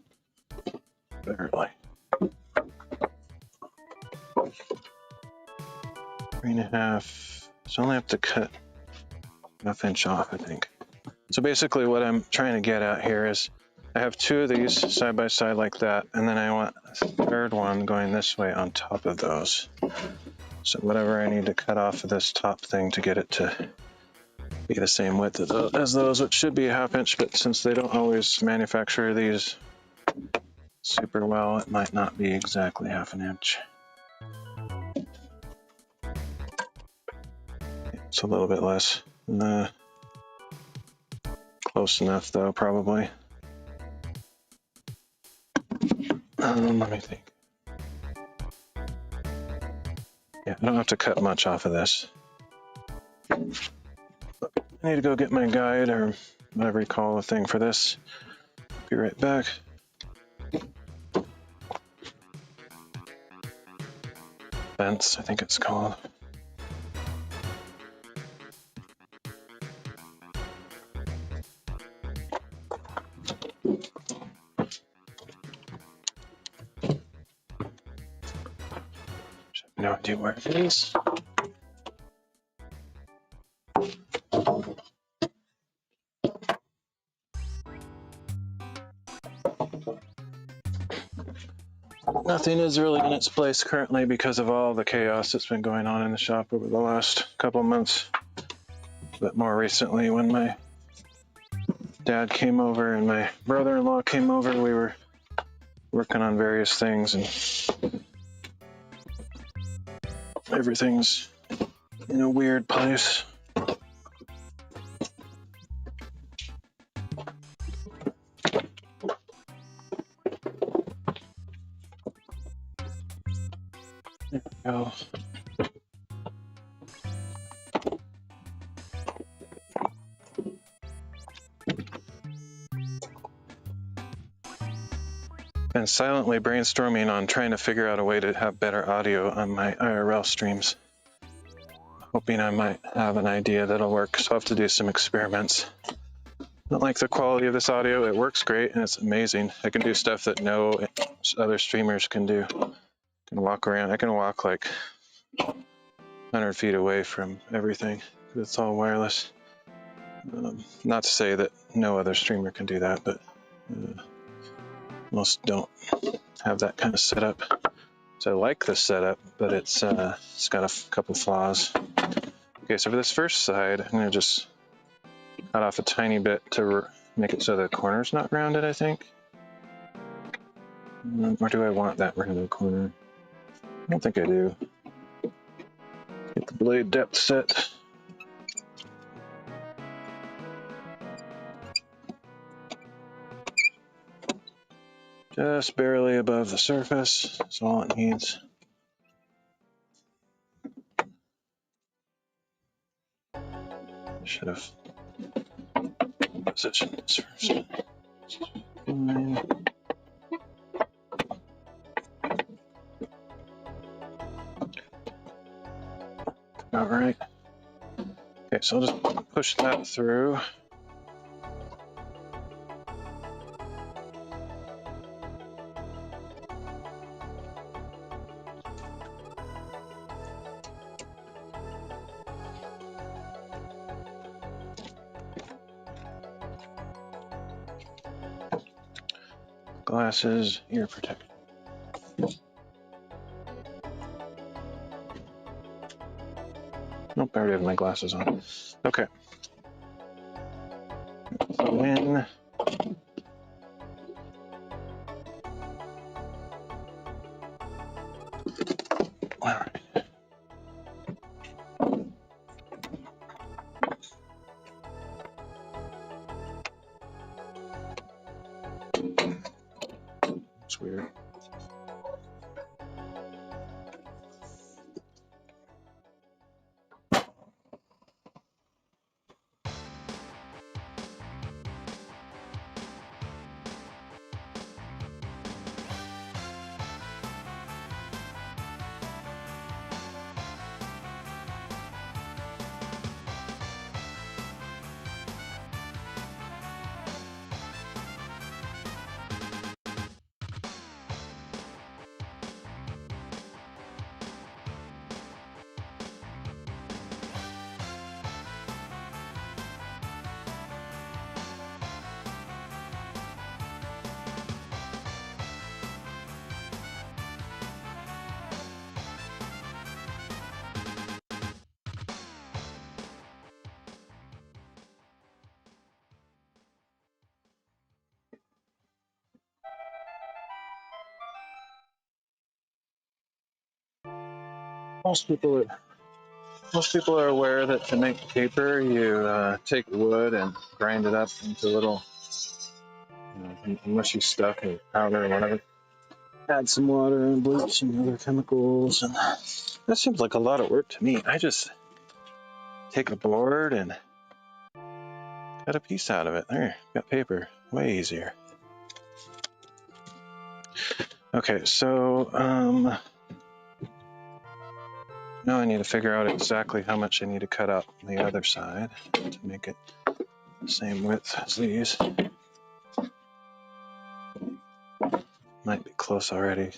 Barely. 3.5. So I only have to cut ½ inch off, I think. So basically what I'm trying to get at here is I have two of these side by side like that, and then I want a third one going this way on top of those. So whatever I need to cut off of this top thing to get it to be the same width as those, which should be ½ inch, but since they don't always manufacture these super well, it might not be exactly ½ inch. It's a little bit less. Close enough though, probably. Let me think. Yeah, I don't have to cut much off of this. I need to go get my guide, or whatever you call the thing for this. Be right back. Fence, I think it's called. No idea where it is. Nothing is really in its place currently because of all the chaos that's been going on in the shop over the last couple months. But more recently, when my dad came over and my brother-in-law came over, we were working on various things, and Everything's in a weird place. There we go. Been silently brainstorming on trying to figure out a way to have better audio on my IRL streams. Hoping I might have an idea that'll work, so I'll have to do some experiments. Don't like the quality of this audio. It works great and it's amazing. I can do stuff that no other streamers can do. I can walk around. I can walk like 100 feet away from everything because it's all wireless. Not to say that no other streamer can do that, but most don't have that kind of setup. So I like this setup, but it's got a couple flaws. Okay, so for this first side, I'm going to just cut off a tiny bit to make it so the corner's not rounded, I think. Or do I want that rounded corner? I don't think I do. Get the blade depth set. Just barely above the surface, that's all it needs. Should have positioned this first. Fine. All right. Okay, so I'll just push that through. Glasses, ear protection. Nope, I already have my glasses on. Okay. So in. All right. It's weird. Most people are aware that to make paper, you take wood and grind it up into little mushy stuff and powder or whatever. Add some water and bleach and other chemicals, and that seems like a lot of work to me. I just take a board and cut a piece out of it. There, got paper. Way easier. Okay, so now I need to figure out exactly how much I need to cut out on the other side to make it the same width as these. Might be close already.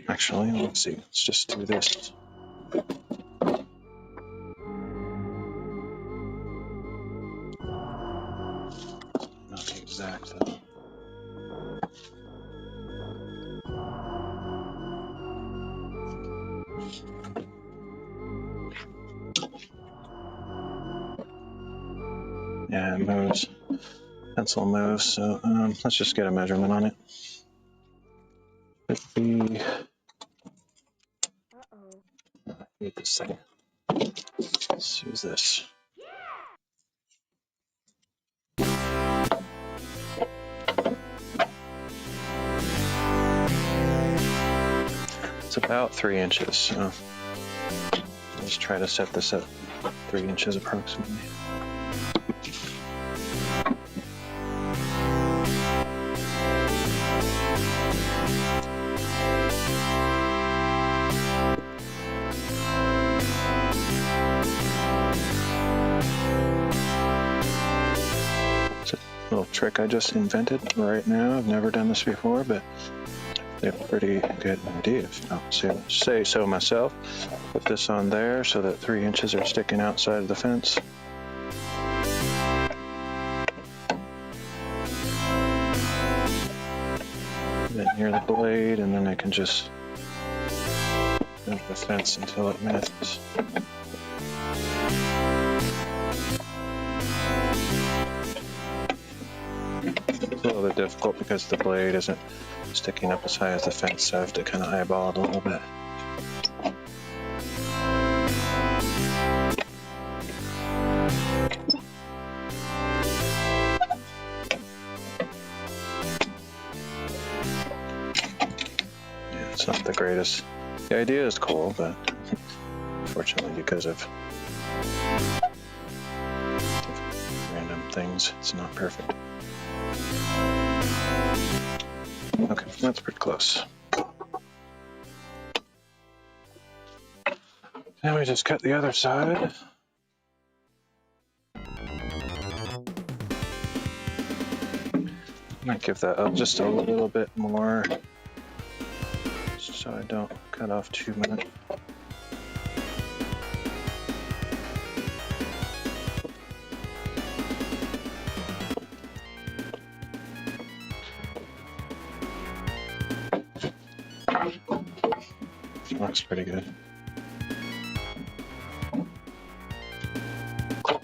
Actually, let's see. Let's just do this. Not the exact though. Yeah, it moves. pencil moves, so let's just get a measurement on it. It'd be... Wait a second. Let's use this. It's about 3 inches, so let's try to set this at 3 inches approximately. It's a little trick I just invented right now. I've never done this before, but they're a pretty good idea if you don't say so myself. Put this on there so that 3 inches are sticking outside of the fence. Then near the blade, and then I can just move the fence until it matches. It's a little bit difficult because the blade isn't sticking up as high as the fence, so I have to kind of eyeball it a little bit. Yeah, it's not the greatest. The idea is cool, but unfortunately, because of random things, it's not perfect. Okay, that's pretty close. Now we just cut the other side. Might give that up just a little bit more so I don't cut off too much. Looks pretty good.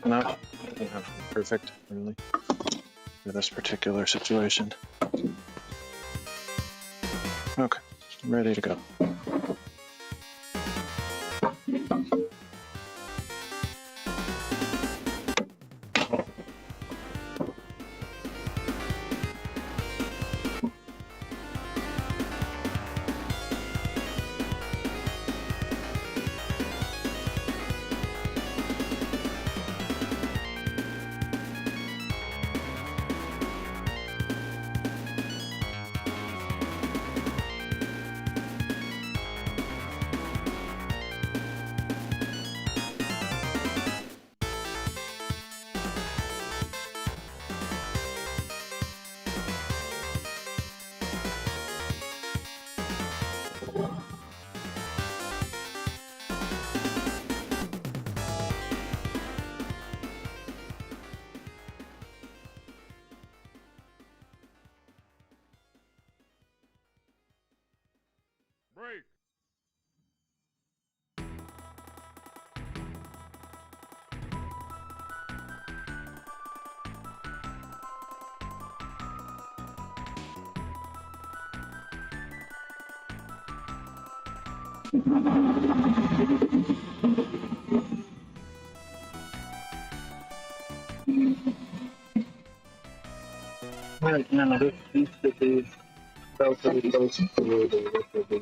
No, doesn't have to be perfect, really, for this particular situation. Okay, ready to go. Break! Right now, this used to be relatively close to where they would be.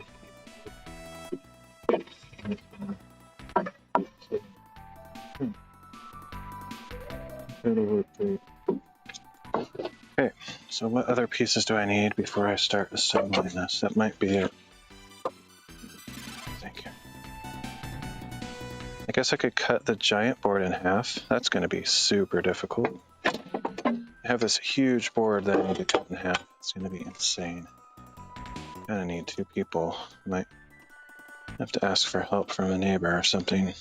Okay, so what other pieces do I need before I start assembling this? That might be it. Thank you. I guess I could cut the giant board in half. That's going to be super difficult. I have this huge board that I need to cut in half. It's going to be insane. Kind of need 2 people. Might have to ask for help from a neighbor or something.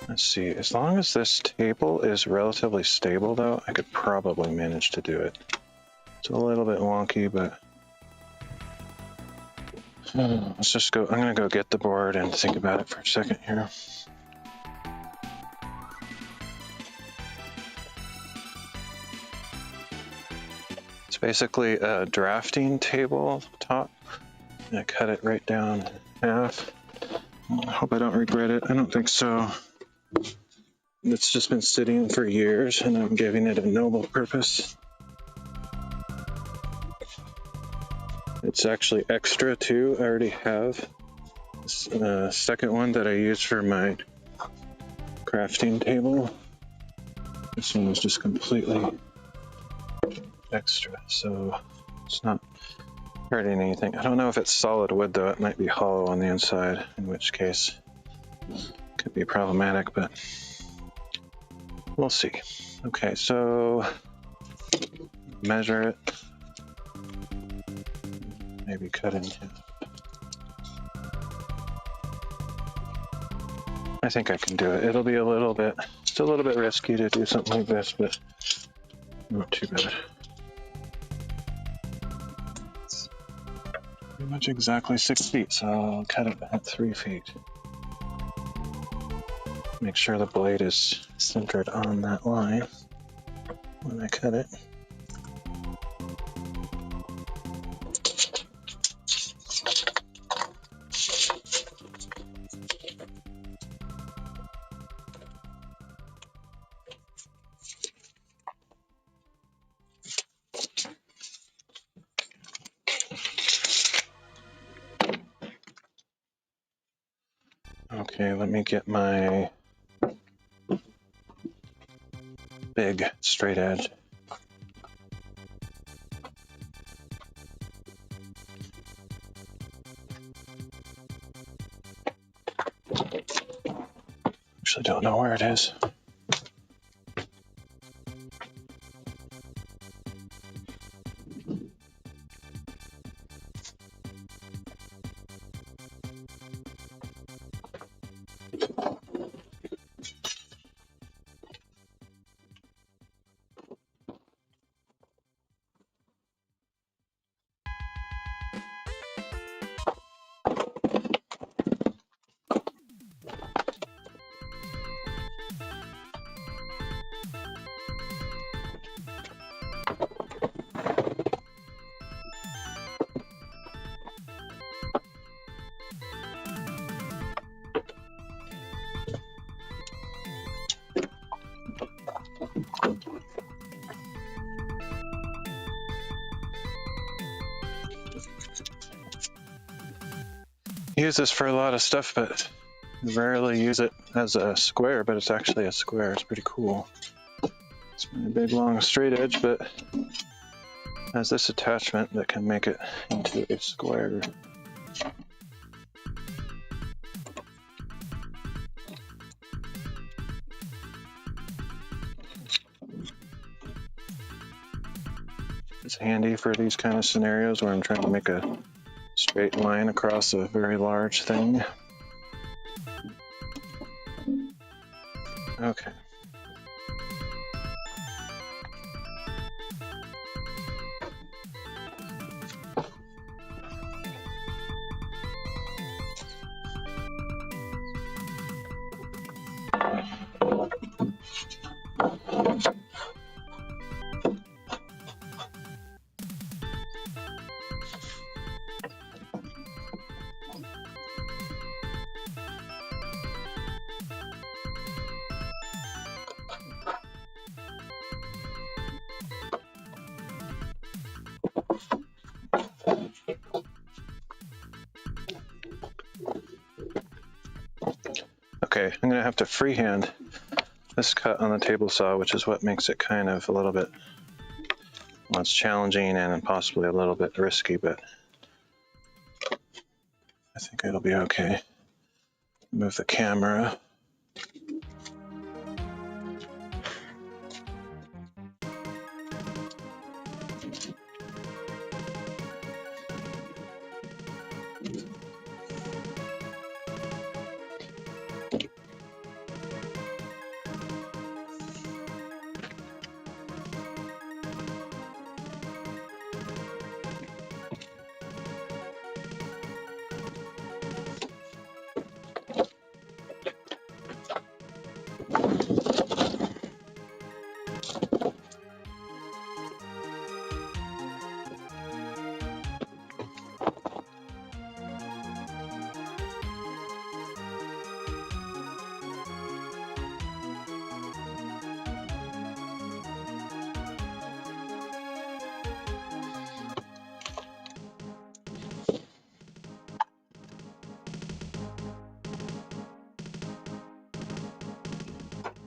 Let's see. As long as this table is relatively stable, though, I could probably manage to do it. It's a little bit wonky, but let's just go. I'm going to go get the board and think about it for a second here. basically a drafting table top. I cut it right down in half. I hope I don't regret it. I don't think so. It's just been sitting for years and I'm giving it a noble purpose. It's actually extra too. I already have a second one that I use for my crafting table. This one was just completely extra, so it's not hurting anything. I don't know if it's solid wood though. It might be hollow on the inside, in which case it could be problematic, but we'll see. Okay, so measure it. Maybe cut in half. I think I can do it. It'll be just a little bit risky to do something like this, but not too bad. It's pretty much exactly 6 feet, so I'll cut it at 3 feet. Make sure the blade is centered on that line when I cut it. Okay, let me get my big straight edge. Actually don't know where it is. Use this for a lot of stuff, but rarely use it as a square, but it's actually a square. It's pretty cool. It's my big long straight edge, but has this attachment that can make it into a square. It's handy for these kind of scenarios where I'm trying to make a straight line across a very large thing. Okay. Okay, I'm gonna have to freehand this cut on the table saw, which is what makes it kind of a little bit, well, it's challenging and possibly a little bit risky, but I think it'll be okay. Move the camera.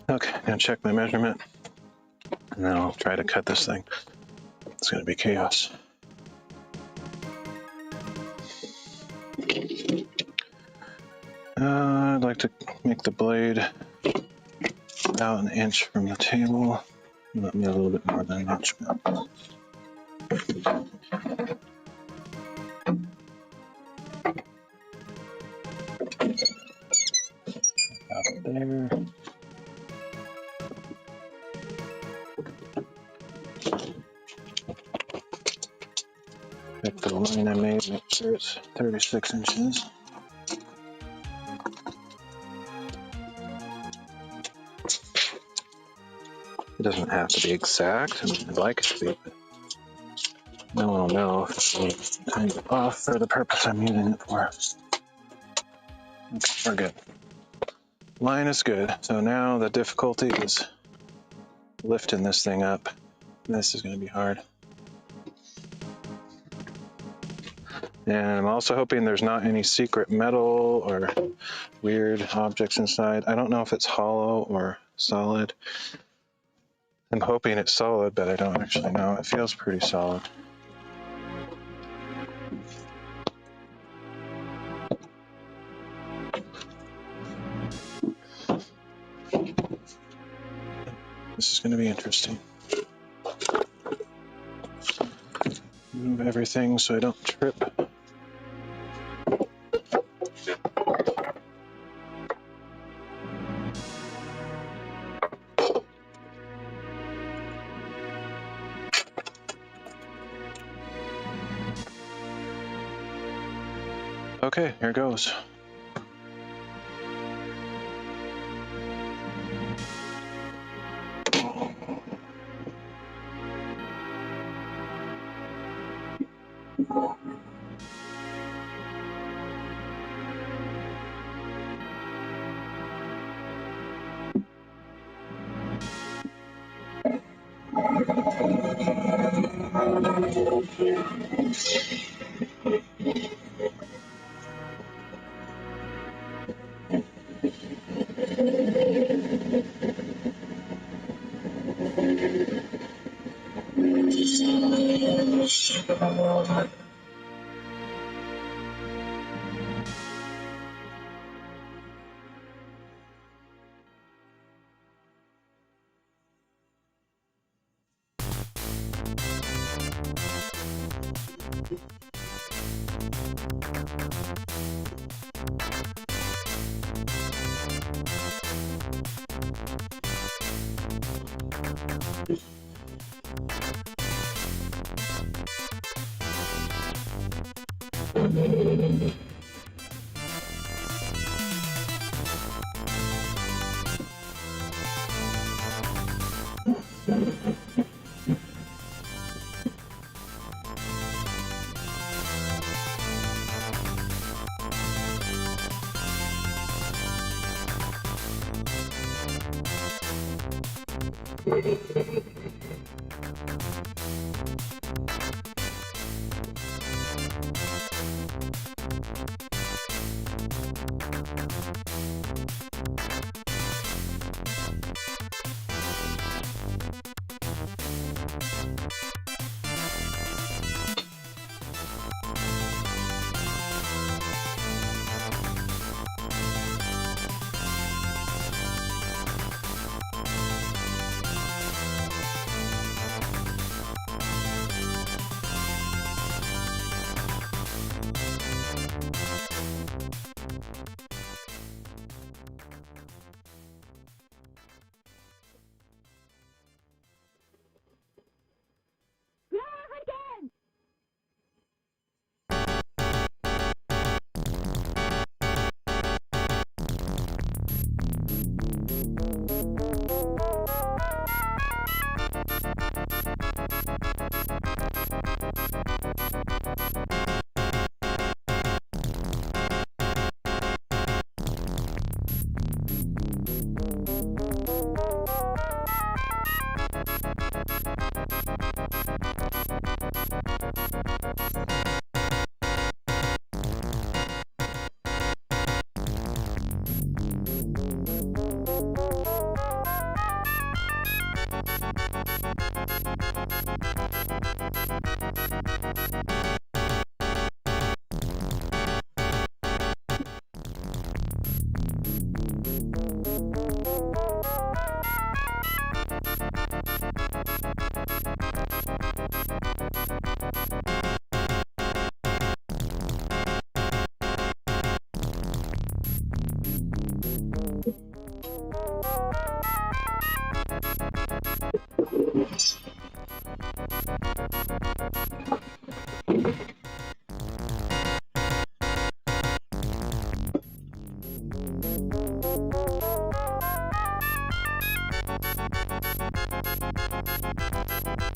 Okay, I'm gonna check my measurement, and then I'll try to cut this thing. It's gonna be chaos. I'd like to make the blade about an inch from the table. Let me a little bit more than an inch. About there. Check the line I made, make sure it's 36 inches. It doesn't have to be exact. I mean, I'd like it to be, but no one will know if it's kind of off for the purpose I'm using it for. Okay, we're good. Line is good. So now the difficulty is lifting this thing up. This is going to be hard. And I'm also hoping there's not any secret metal or weird objects inside. I don't know if it's hollow or solid. I'm hoping it's solid, but I don't actually know. It feels pretty solid. This is going to be interesting. Move everything so I don't trip. Okay, here goes.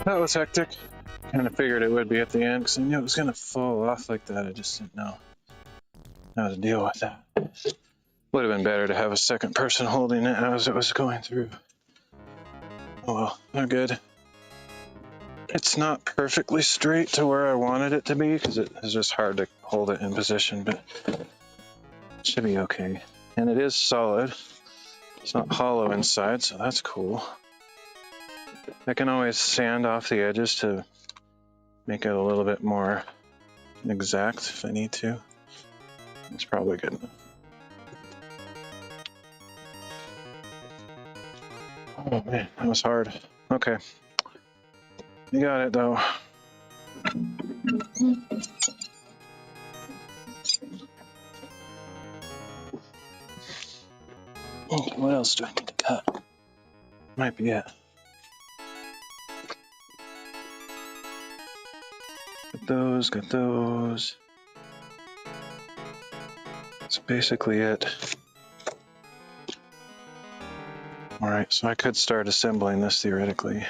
That was hectic. Kind of figured it would be at the end because I knew it was going to fall off like that. I just didn't know how to deal with that. Would have been better to have a second person holding it as it was going through. Oh well, they're good. It's not perfectly straight to where I wanted it to be because it is just hard to hold it in position, but it should be okay. And it is solid. It's not hollow inside, so that's cool. I can always sand off the edges to make it a little bit more exact if I need to. It's probably good enough. Oh man, that was hard. Okay. You got it though. What else do I need to cut? Might be it. Got those. That's basically it. Alright, so I could start assembling this theoretically.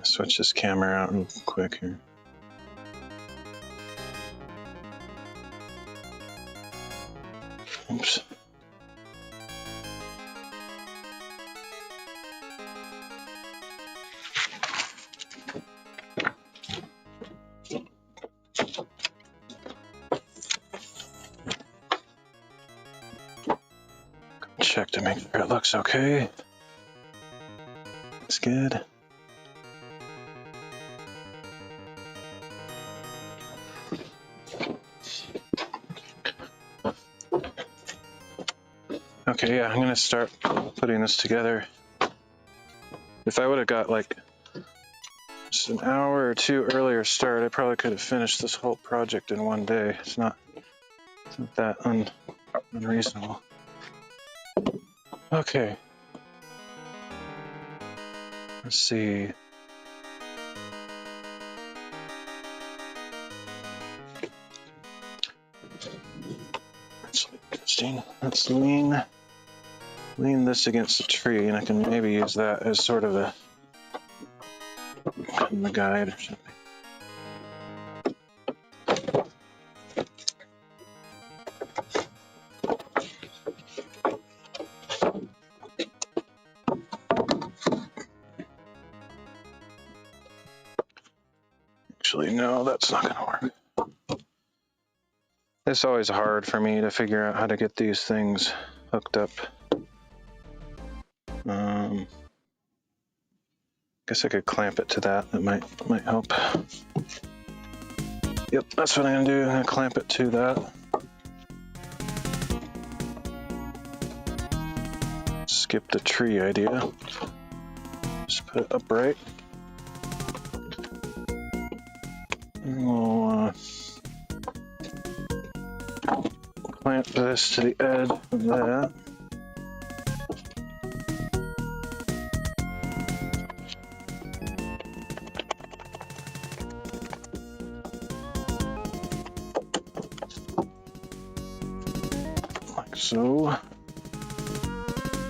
Switch this camera out real quick here. Oops. Check to make sure it looks okay. Looks good. Okay, yeah, I'm gonna start putting this together. If I would have got like just an hour or two earlier start, I probably could have finished this whole project in one day. It's not that unreasonable. Okay. Let's see. Interesting. Let's lean this against the tree, and I can maybe use that as sort of a guide or something. Actually, no, that's not gonna work. It's always hard for me to figure out how to get these things hooked up. Guess I could clamp it to that. That might help. Yep, that's what I'm gonna do. I'm gonna clamp it to that. Skip the tree idea. Just put it upright. And we'll clamp this to the edge of that.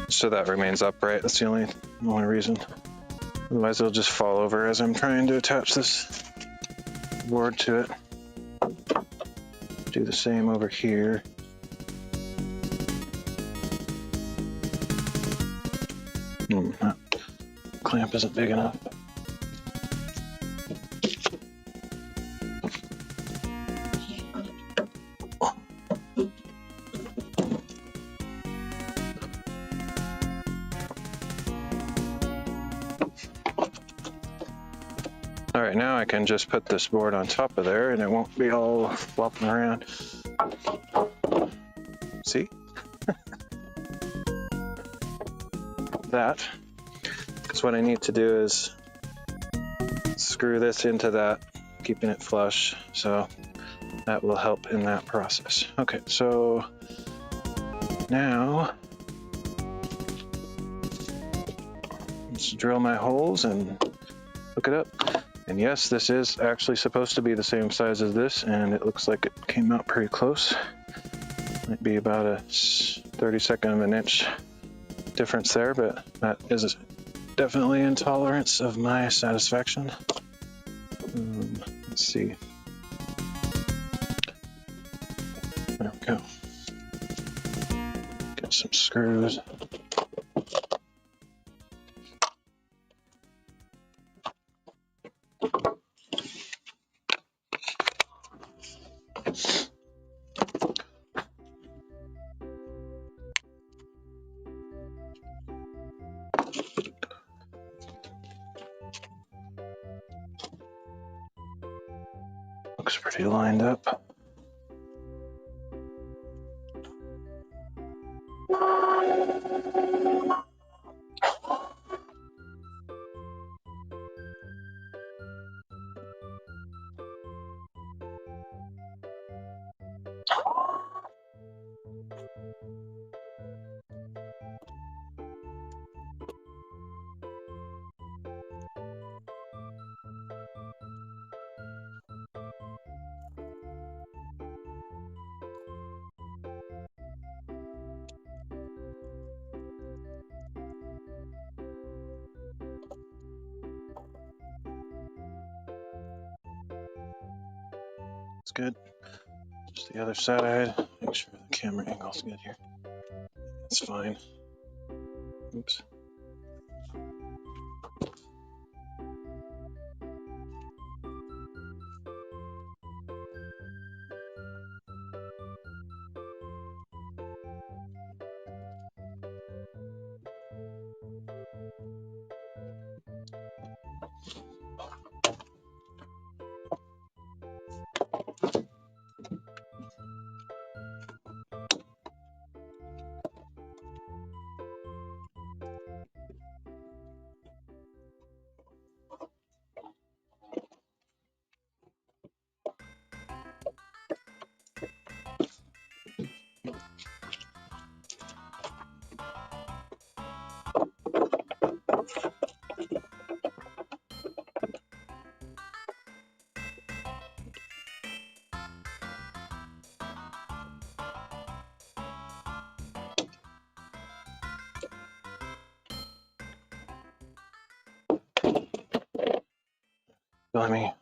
So that remains upright. That's the only reason. Otherwise it'll just fall over as I'm trying to attach this board to it. Do the same over here. That clamp isn't big enough. All right, now I can just put this board on top of there and it won't be all flopping around. See? That. Because what I need to do is screw this into that keeping it flush, so that will help in that process. Okay, so now let's drill my holes and hook it up. And yes, this is actually supposed to be the same size as this, and it looks like it came out pretty close. Might be about a 32nd of an inch difference there, but that is definitely in tolerance of my satisfaction. Let's see. There we go. Get some screws. Looks pretty lined up. It's good. Just the other side. Make sure the camera angle's good here. It's fine. Oops.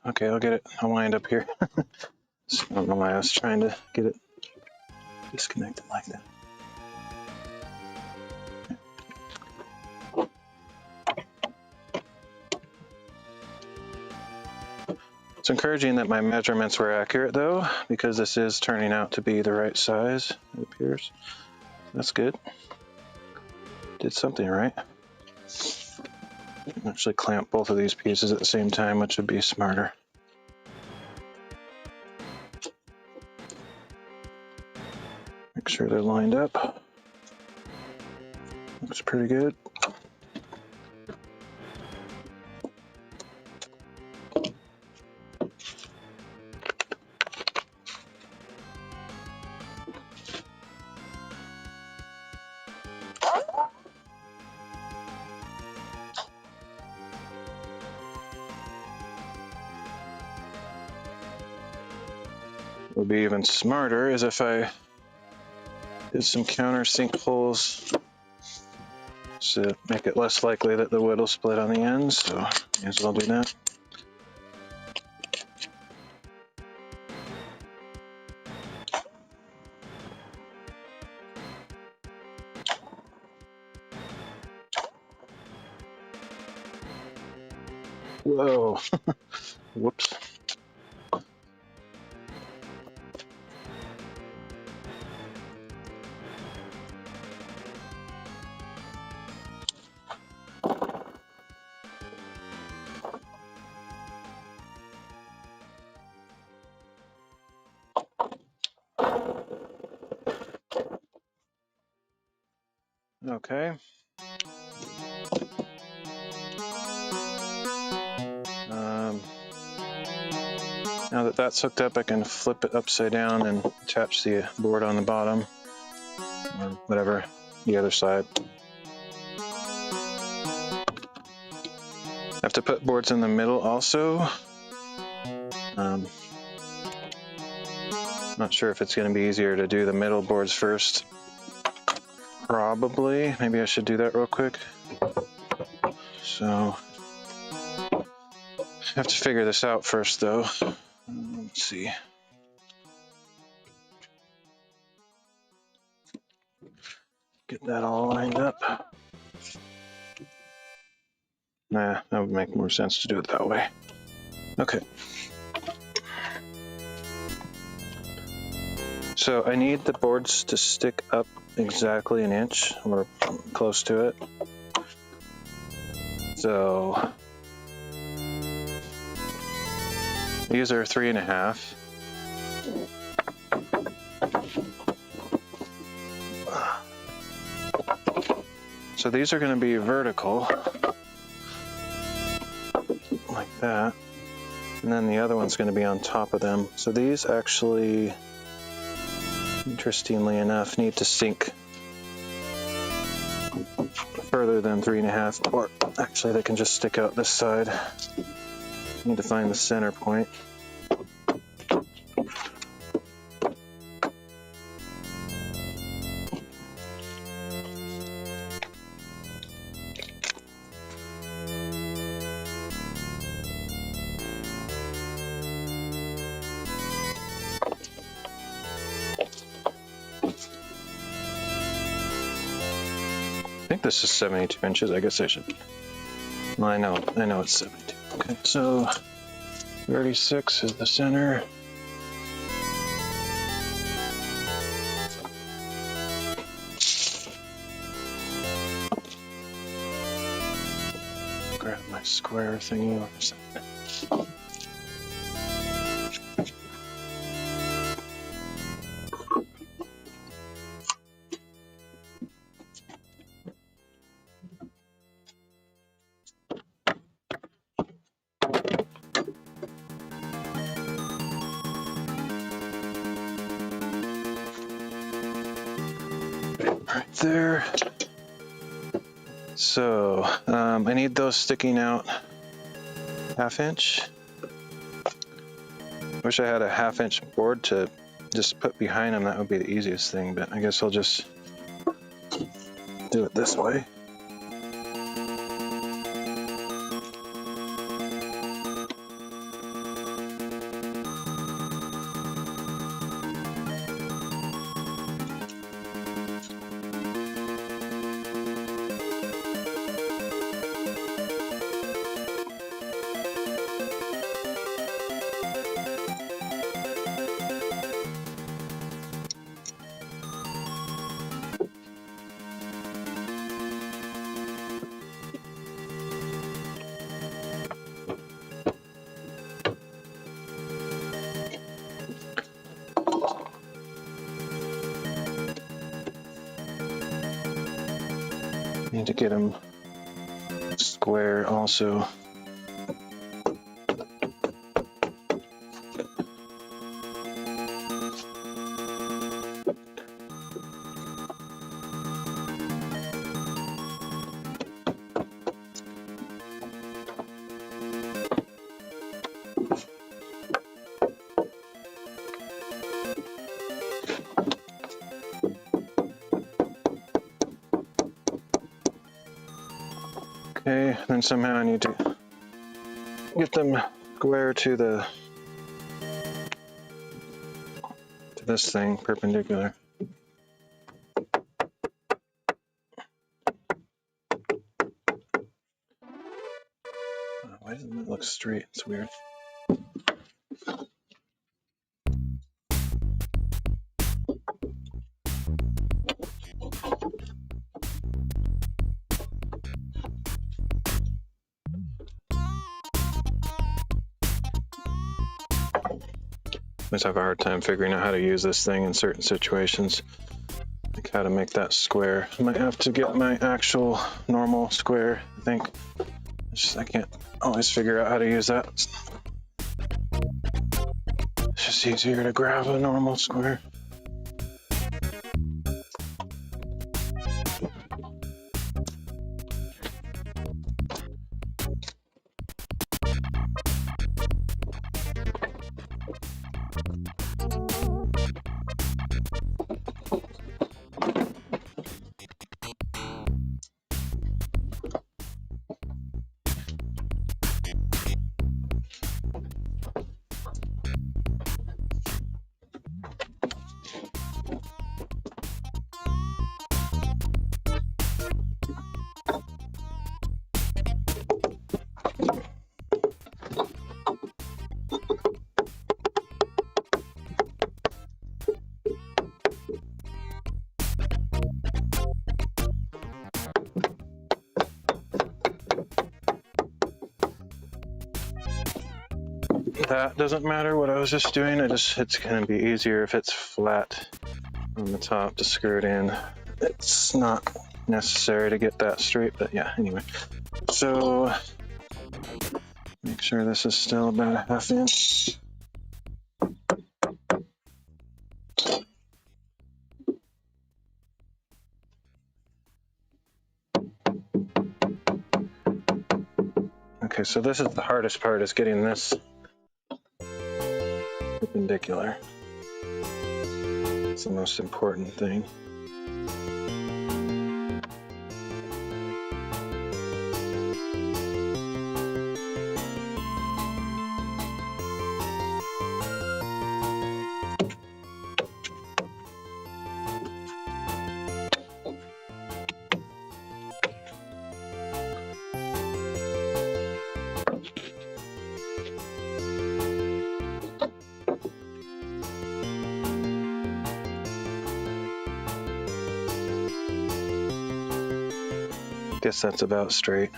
Okay, I'll get it. I'll wind up here. I don't know why I was trying to get it disconnected like that. It's encouraging that my measurements were accurate though, because this is turning out to be the right size, it appears. That's good. Did something right. Actually clamp both of these pieces at the same time, which would be smarter. Make sure they're lined up. Looks pretty good. What would be even smarter is if I did some countersink holes to make it less likely that the wood will split on the ends, so may as well do that. Whoa, whoops. Okay. Now that that's hooked up, I can flip it upside down and attach the board on the bottom, or whatever, the other side. I have to put boards in the middle also. Not sure if it's going to be easier to do the middle boards first. Probably. Maybe I should do that real quick. So, I have to figure this out first though. Let's see. Get that all lined up. Nah, that would make more sense to do it that way. Okay. So I need the boards to stick up exactly an inch or close to it. So these are 3.5. So these are going to be vertical, like that, and then the other one's going to be on top of them. So these actually, interestingly enough, need to sink further than 3.5, or actually they can just stick out this side. Need to find the center point. I think this is 72 inches. I guess I should. Well, I know it's 72. Okay, so 36 is the center. Grab my square thingy or something. Right there. So I need those sticking out 1/2 inch. Wish I had a 1/2 inch board to just put behind them. That would be the easiest thing, but I guess I'll just do it this way. Need to get them square also. Okay, then somehow I need to get them square to this thing, perpendicular. Why doesn't it look straight? It's weird. I just have a hard time figuring out how to use this thing in certain situations. Like how to make that square. I might have to get my actual normal square, I think. I can't always figure out how to use that. just easier to grab a normal square. That doesn't matter what I was just doing. It's going to be easier if it's flat on the top to screw it in. It's not necessary to get that straight, but yeah, anyway. So make sure this is still about a 1/2 inch. Okay, so this is the hardest part, is getting this perpendicular. It's the most important thing. Guess that's about straight.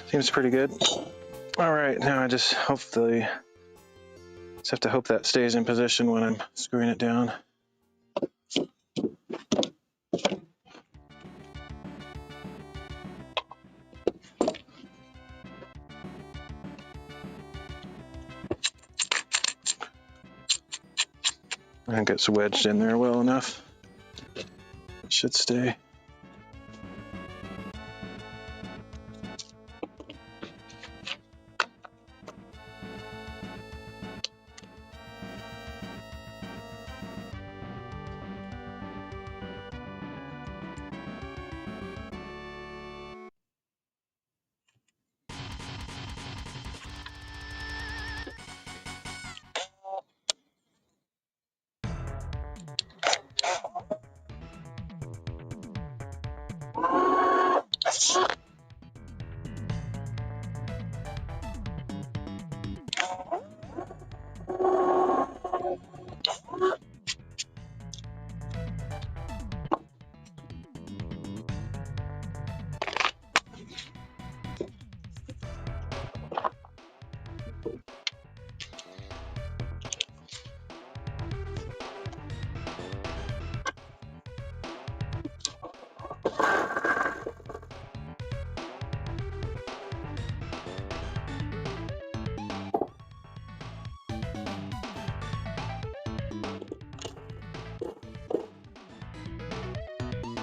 Seems pretty good. All right, now I just have to hope that stays in position when I'm screwing it down. I think it's wedged in there well enough. It should stay.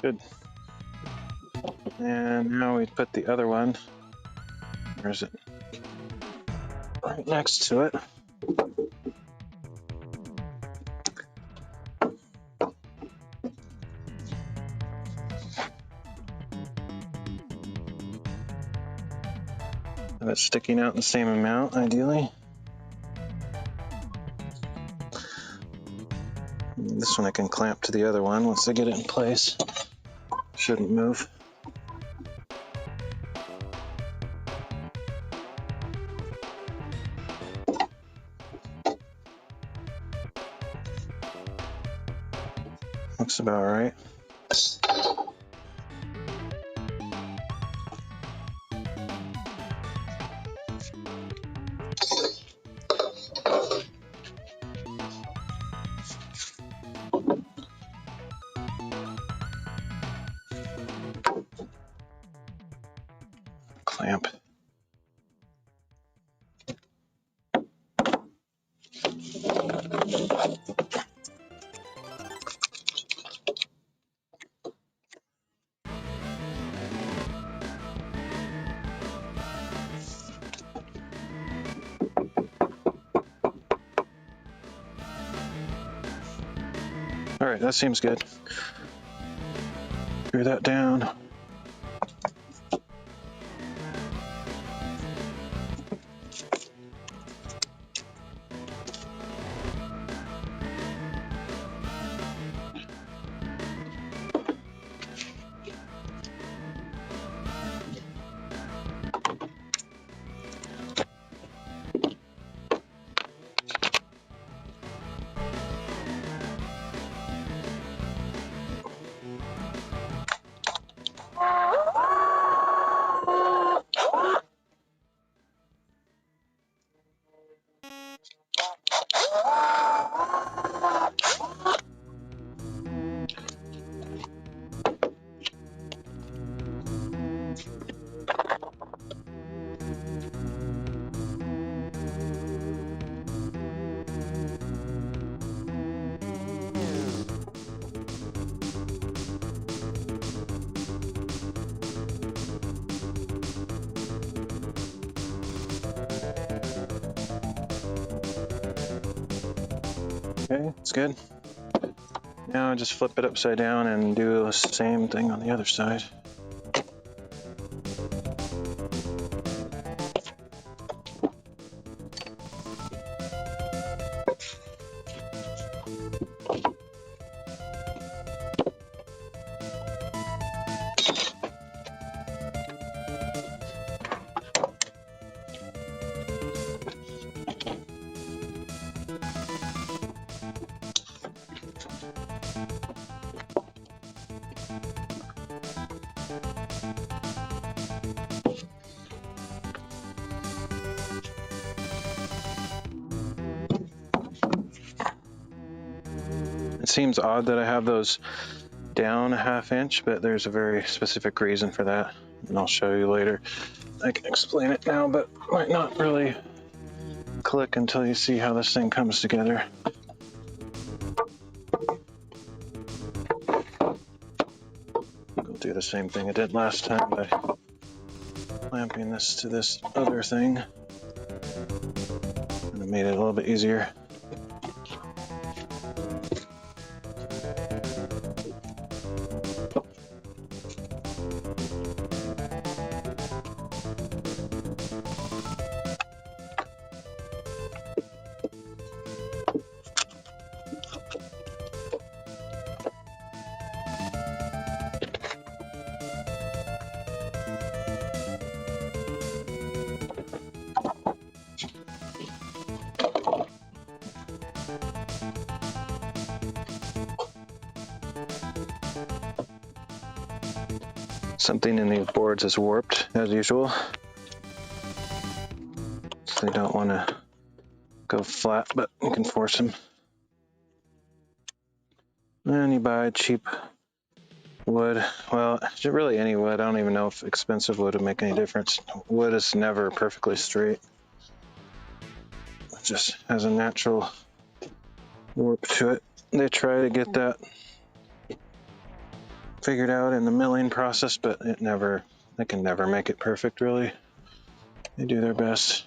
Good. And now we put the other one. Where is it? Right next to it. And it's sticking out the same amount, ideally. And this one I can clamp to the other one once I get it in place. Shouldn't move. Looks about right. clamp. All right, that seems good. Screw that down. Okay, it's good. Now just flip it upside down and do the same thing on the other side. It seems odd that I have those down a ½ inch, but there's a very specific reason for that, and I'll show you later. I can explain it now, but might not really click until you see how this thing comes together. I'll do the same thing I did last time by clamping this to this other thing, and it made it a little bit easier. Something in these boards is warped, as usual. So they don't want to go flat, but you can force them. And you buy cheap wood. Well, really any wood. I don't even know if expensive wood would make any difference. Wood is never perfectly straight. It just has a natural warp to it. They try to get that figured out in the milling process, but they can never make it perfect, really. They do their best.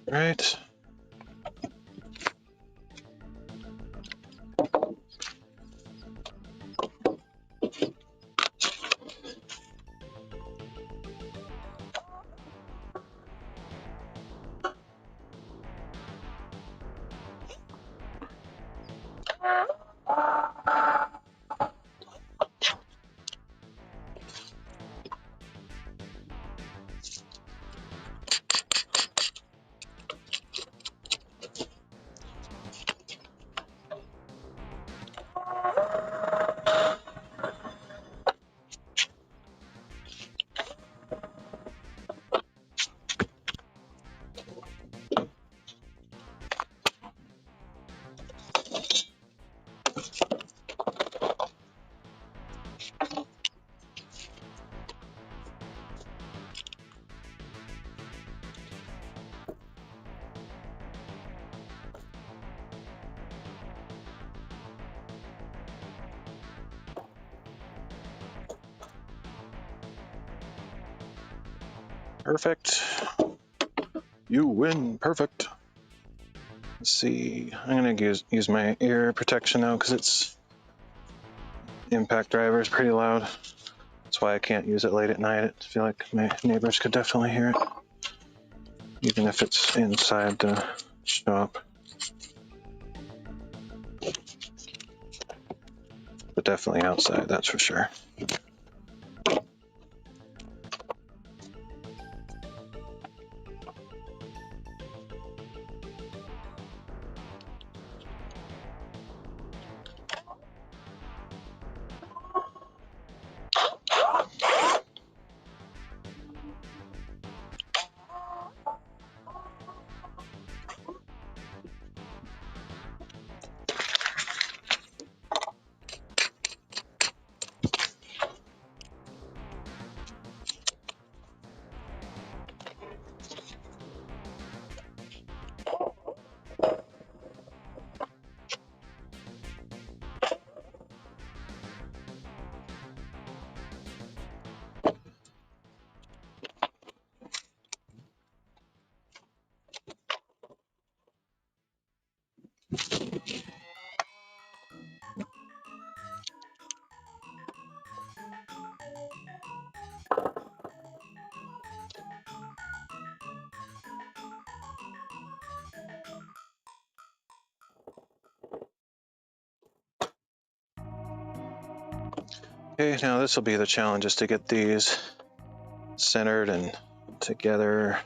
Right. Perfect. You win. Perfect. Let's see. I'm gonna use my ear protection now because it's impact driver is pretty loud. That's why I can't use it late at night. I feel like my neighbors could definitely hear it, even if it's inside the shop. But definitely outside, that's for sure. Okay, now this will be the challenge, is to get these centered and together.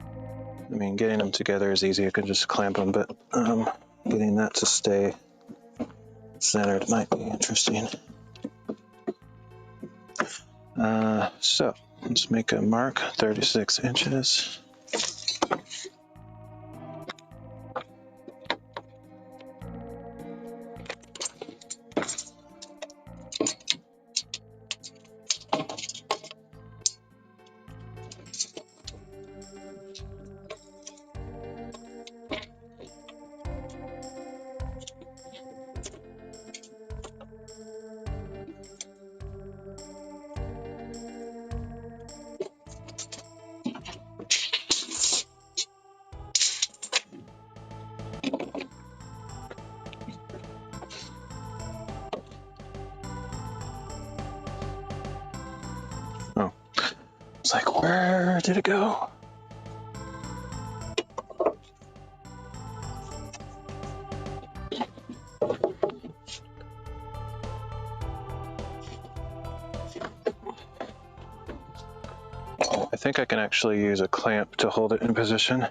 I mean, getting them together is easy. I can just clamp them, but getting that to stay centered might be interesting. So let's make a mark, 36 inches. Oh, it's like, where did it go? I think I can actually use a clamp to hold it in position. I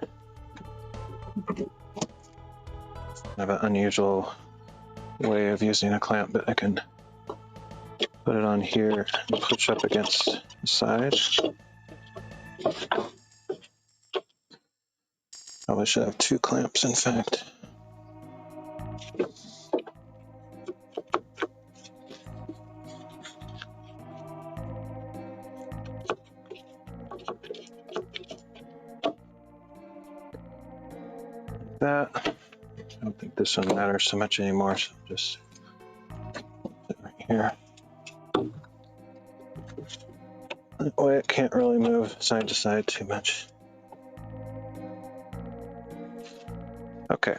have an unusual way of using a clamp, but I can put it on here and push up against the side. Probably should have two clamps, in fact. That. I don't think this one matters so much anymore, so just put it right here. That way it can't really move side to side too much. Okay.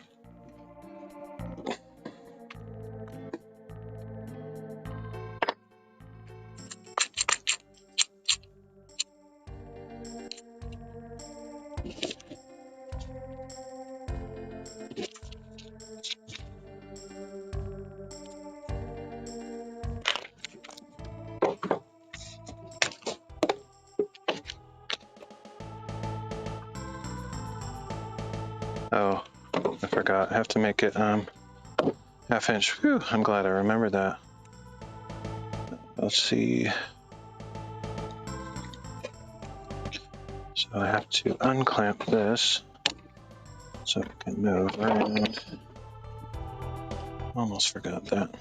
Oh, I forgot. I have to make it half inch. Whew, I'm glad I remembered that. Let's see. So I have to unclamp this so it can move around. Almost forgot that.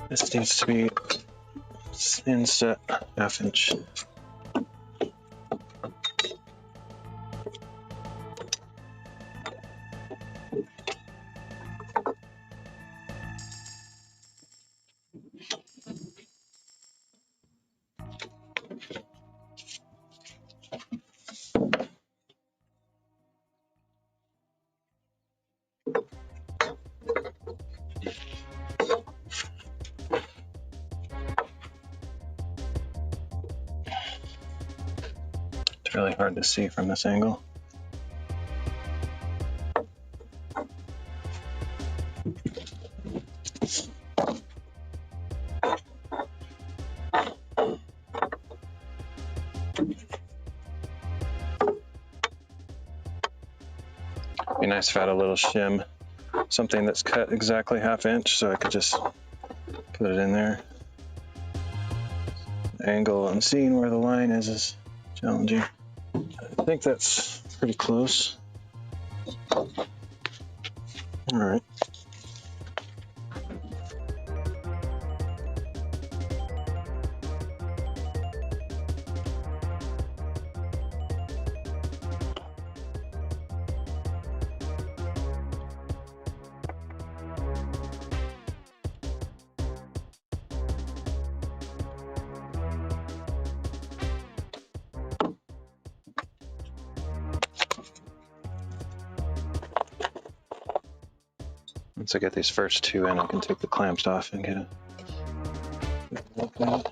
This needs to be inset half inch. really hard to see from this angle. Be nice if I had a little shim, something that's cut exactly 1/2 inch, so I could just put it in there. The angle and seeing where the line is challenging. I think that's pretty close. All right. Once I get these first 2 in, I can take the clamps off and get a look at it.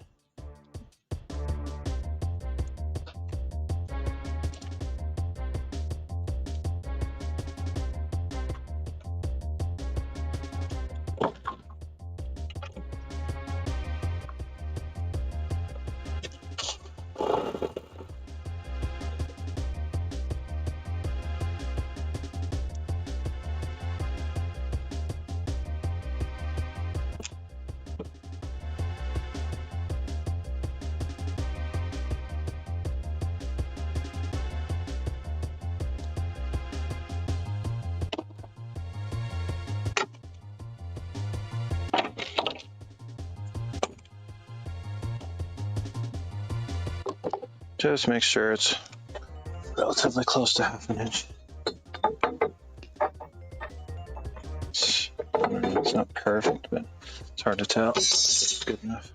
Just make sure it's relatively close to 1/2 inch. It's not perfect, but it's hard to tell. It's good enough.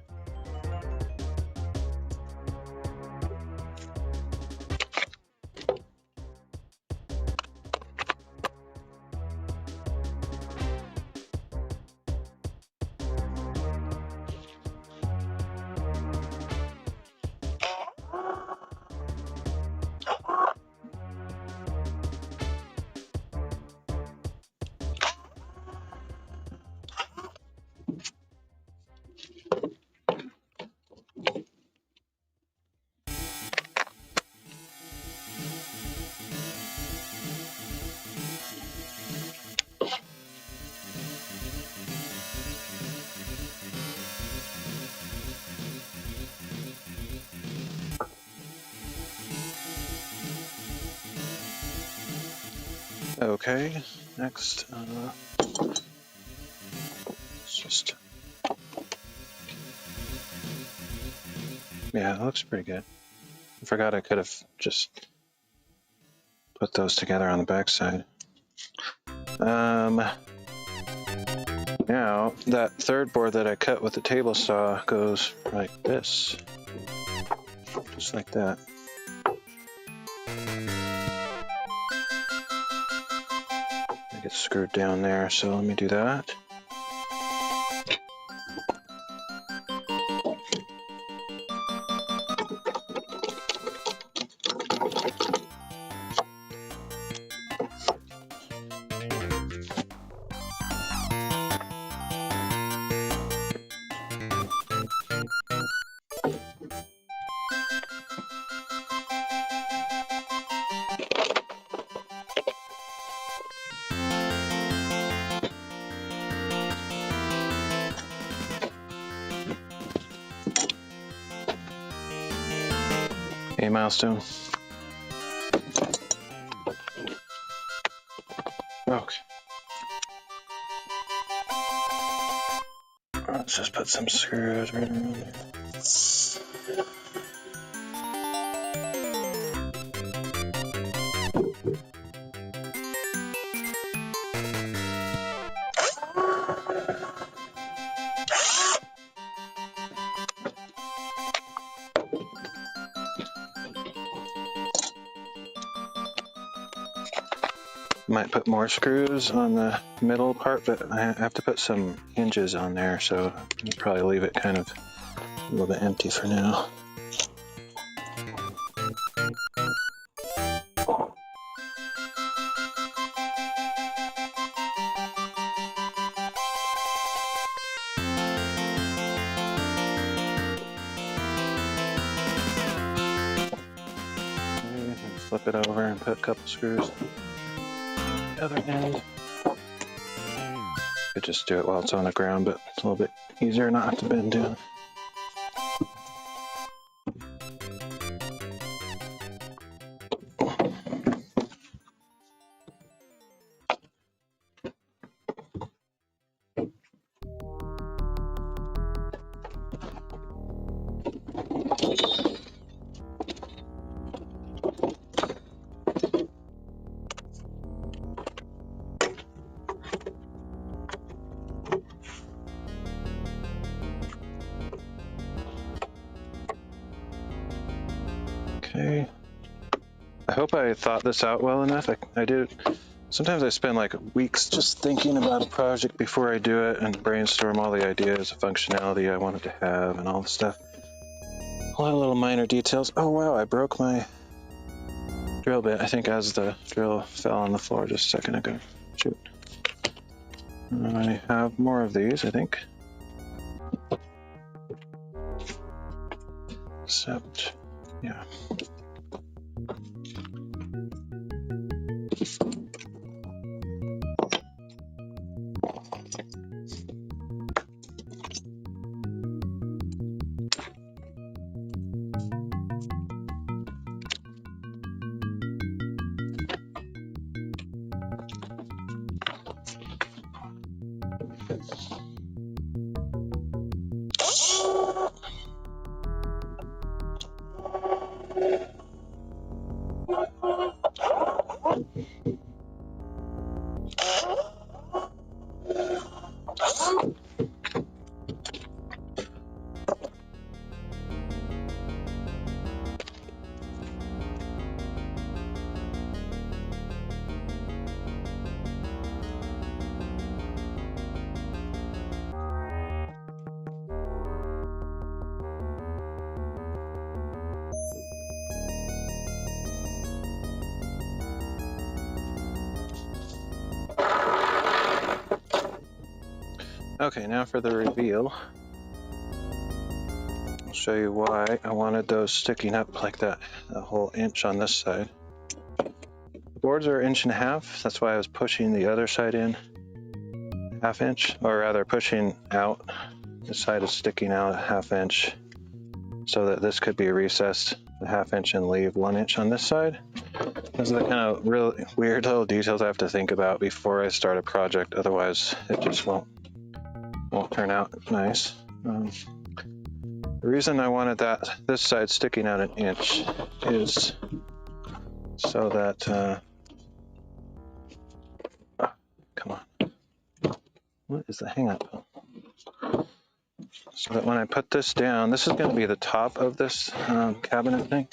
Okay, next, it's just, yeah, it looks pretty good. I forgot I could have just put those together on the backside. Now, that third board that I cut with the table saw goes like this, just like that. Get screwed down there, so let me do that. A milestone. Okay. Let's just put some screws right around there. Might put more screws on the middle part, but I have to put some hinges on there, so I'll probably leave it kind of a little bit empty for now. flip it over and put a couple screws. The other end. Could just do it while it's on the ground, but it's a little bit easier not have to bend down. Okay. I hope I thought this out well enough. I did. Sometimes I spend like weeks just thinking about a project before I do it and brainstorm all the ideas, the functionality I wanted to have, and all the stuff. A lot of little minor details. Oh wow, I broke my drill bit, I think, as the drill fell on the floor just a second ago. Shoot. I have more of these, I think. Except, yeah. Okay, now for the reveal. I'll show you why I wanted those sticking up like that, a whole inch on this side. The boards are 1.5 inches, that's why I was pushing the other side in 1/2 inch, or rather pushing out. This side is sticking out 1/2 inch so that this could be recessed 1/2 inch and leave 1 inch on this side. Those are the kind of really weird little details I have to think about before I start a project, otherwise it just won't turn out nice. The reason I wanted this side sticking out 1 inch is so that come on, what is the hang up? So that when I put this down, this is going to be the top of this cabinet thing.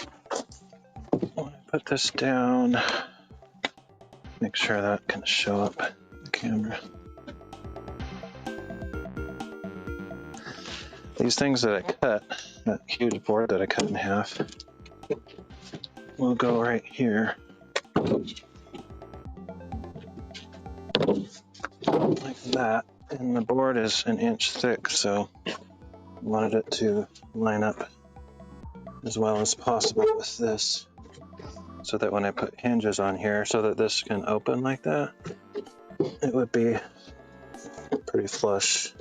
When I put this down, make sure that can show up in the camera. These things that I cut, that huge board that I cut in half, will go right here. Like that. And the board is 1 inch thick, so I wanted it to line up as well as possible with this, so that when I put hinges on here, so that this can open like that, it would be pretty flush.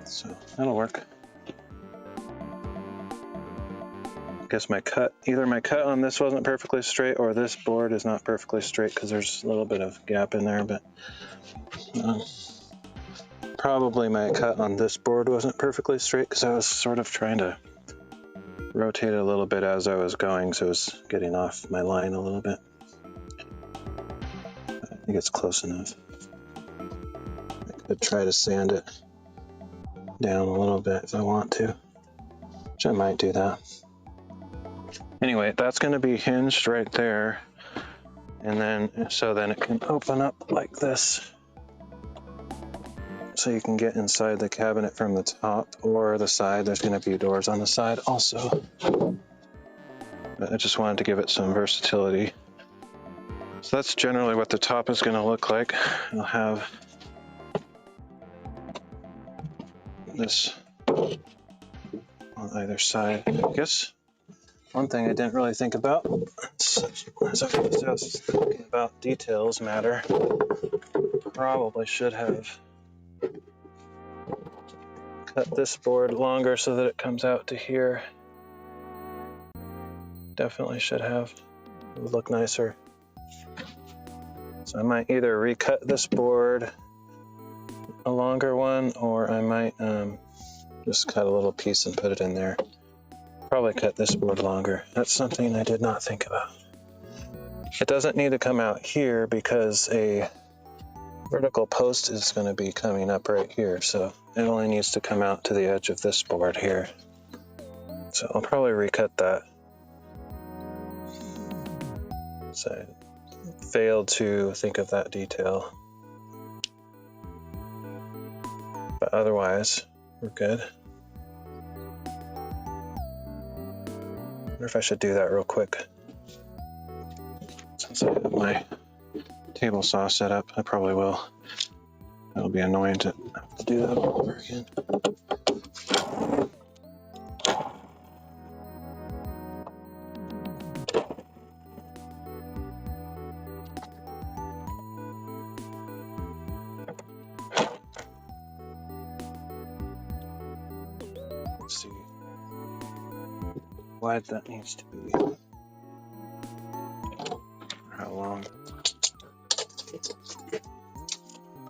So that'll work. I guess either my cut on this wasn't perfectly straight, or this board is not perfectly straight because there's a little bit of gap in there, but probably my cut on this board wasn't perfectly straight because I was sort of trying to rotate it a little bit as I was going, so it was getting off my line a little bit. I think it's close enough. I could try to sand it down a little bit if I want to, which I might do that. Anyway, that's going to be hinged right there, and then it can open up like this, so you can get inside the cabinet from the top or the side. There's going to be doors on the side also, but I just wanted to give it some versatility. So that's generally what the top is going to look like. It'll have this on either side. I guess One thing I didn't really think about, as I was thinking about details matter, probably should have cut this board longer so that it comes out to here. Definitely should have. It would look nicer. So I might either recut this board, a longer one, or I might just cut a little piece and put it in there. Probably cut this board longer. That's something I did not think about. It doesn't need to come out here because a vertical post is going to be coming up right here, so it only needs to come out to the edge of this board here. So I'll probably recut that. So I failed to think of that detail. But otherwise, we're good. I wonder if I should do that real quick. Since I have my table saw set up, I probably will. It'll be annoying to have to do that all over again. Let's see how wide that needs to be. How long?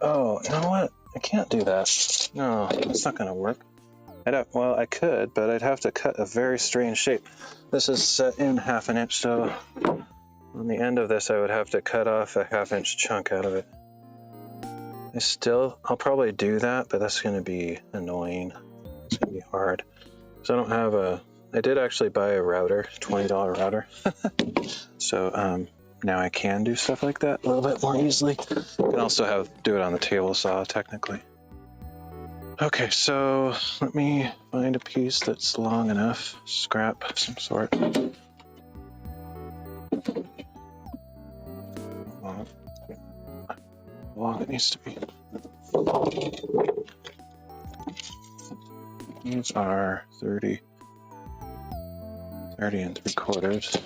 Oh, you know what? I can't do that. No, it's not going to work. Well, I could, but I'd have to cut a very strange shape. This is set in 1/2 inch, so on the end of this, I would have to cut off a 1/2 inch chunk out of it. I'll probably do that, but that's going to be annoying. It's going to be hard. So I don't have I did actually buy a router, $20 router. So now I can do stuff like that a little bit more easily. You can also do it on the table saw, technically. Okay, so let me find a piece that's long enough, scrap of some sort. How long it needs to be. These are 30 3/4.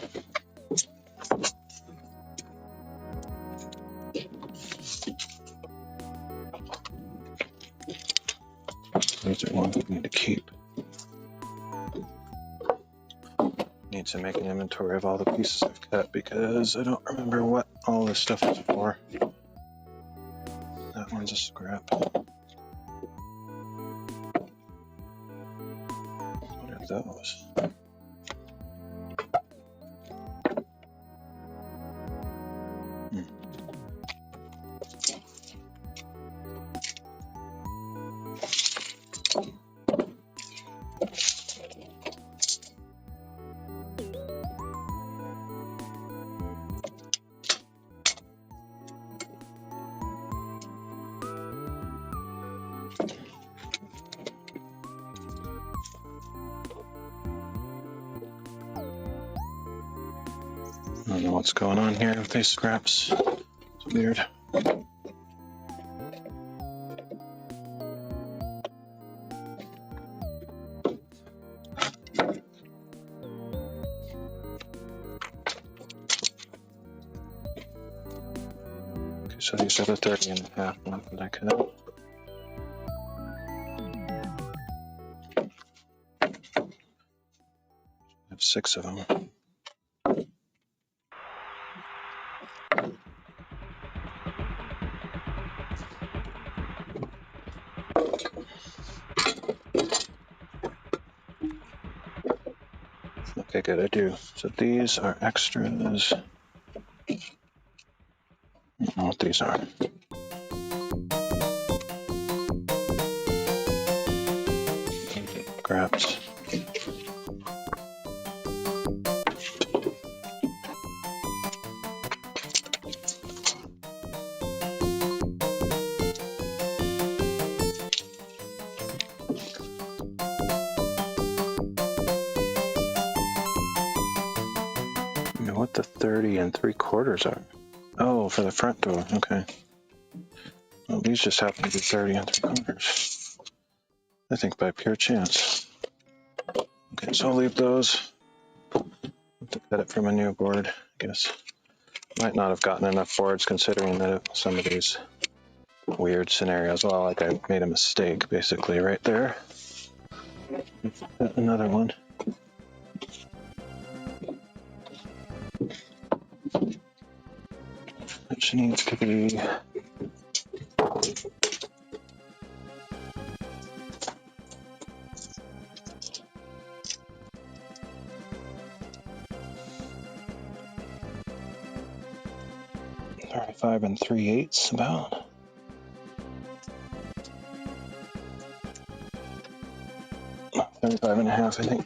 These are ones we need to keep. Need to make an inventory of all the pieces I've cut because I don't remember what all this stuff is for. That one's a scrap. What are those? I don't know what's going on here with these scraps. It's weird. Okay, so these are the 30.5 ones that I cut out. I have 6 of them. Okay, good, I do. So these are extras. I don't know what these are. Scraps. What the 30 3/4 are. Oh, for the front door, okay. Well, these just happen to be 30 3/4. I think by pure chance. Okay, so I'll leave those. to cut it from a new board, I guess. Might not have gotten enough boards considering that some of these weird scenarios. Well, like I made a mistake basically right there. Got another one. Which needs to be 35 3/8 about. Oh, 35 and a half, I think.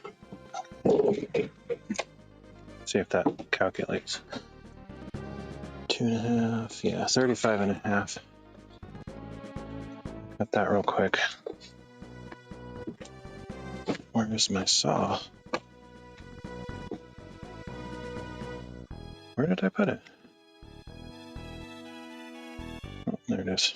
See if that calculates. 2.5, yeah, 35 and a half. Cut that real quick. Where is my saw? Where did I put it? Oh, there it is.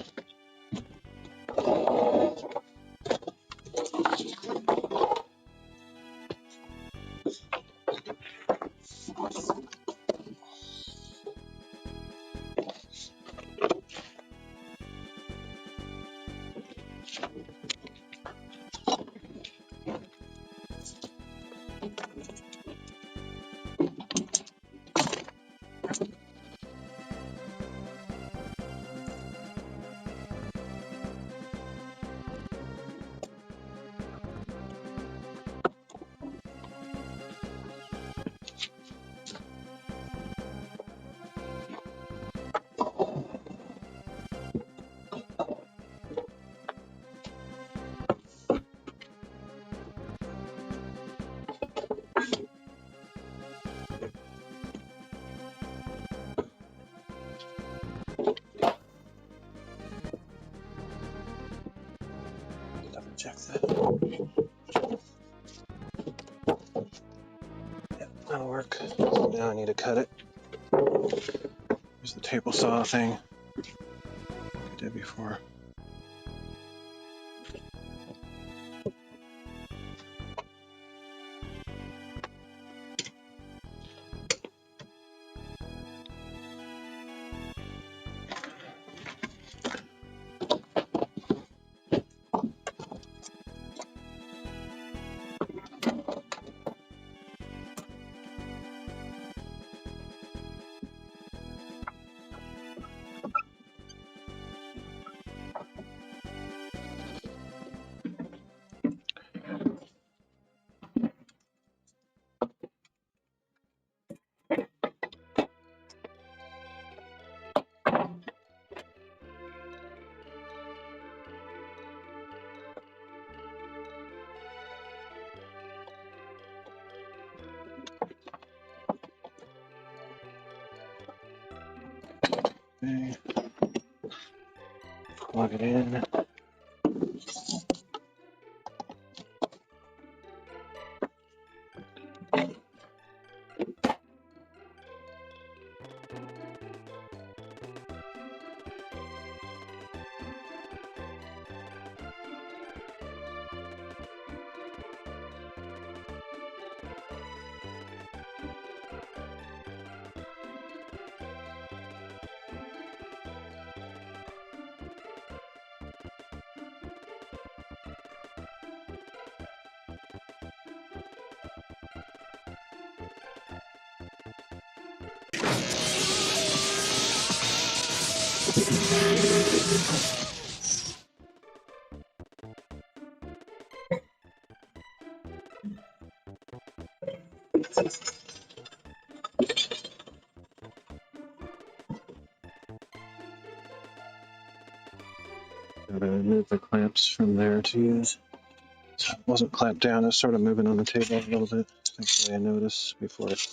Check that. Yeah, that'll work. Now I need to cut it. Here's the table saw thing I did before. Okay. Plug it in. Gotta move the clamps from there to use. So it wasn't clamped down, it was sort of moving on the table a little bit. Thankfully I noticed before it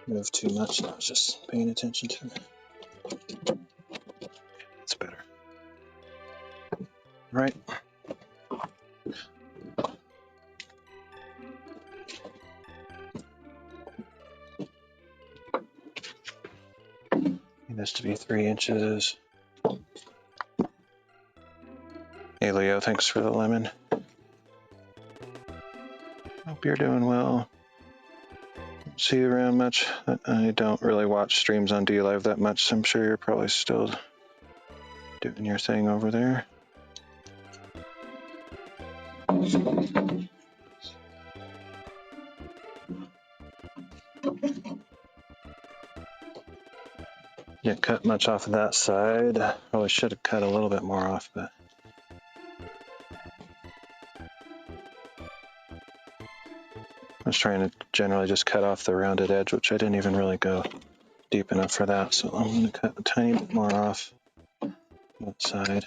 moved too much and I was just paying attention to it. It's better. Right. Need this to be 3 inches. Hey Leo, thanks for the lemon. Hope you're doing well. see you around much. I don't really watch streams on DLive that much, so I'm sure you're probably still doing your thing over there. Didn't cut much off of that side. Probably should have cut a little bit more off, but I was trying to generally just cut off the rounded edge, which I didn't even really go deep enough for that. So I'm going to cut a tiny bit more off that side.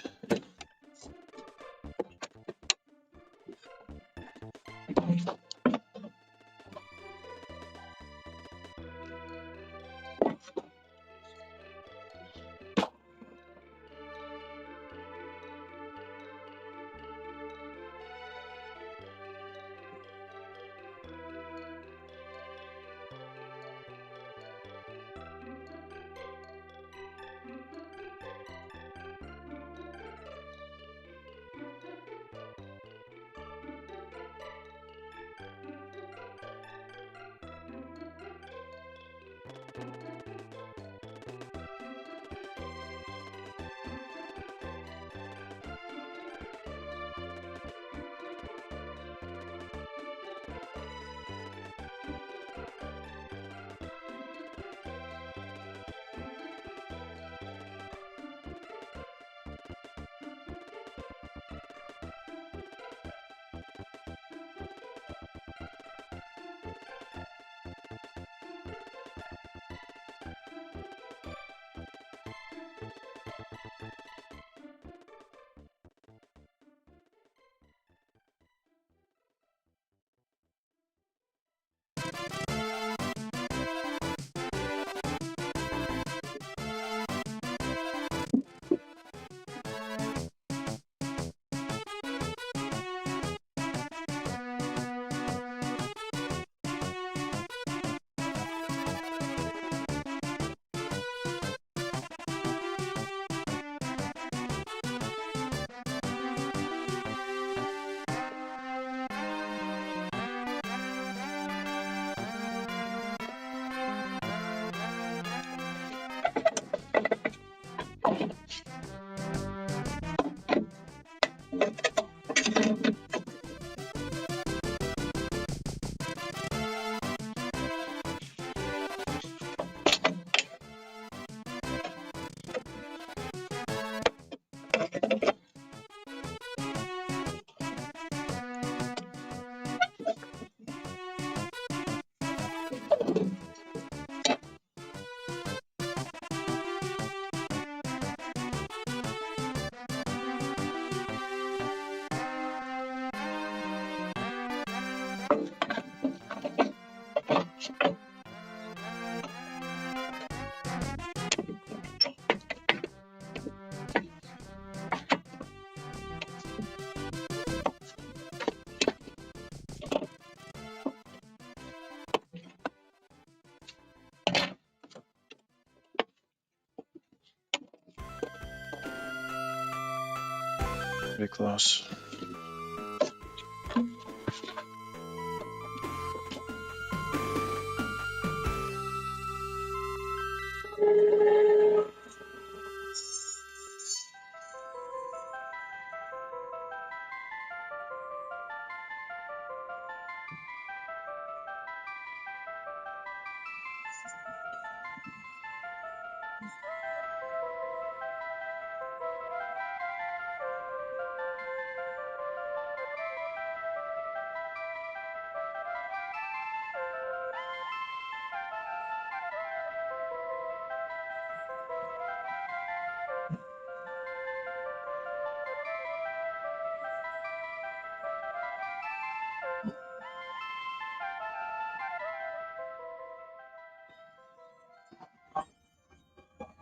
Pretty close.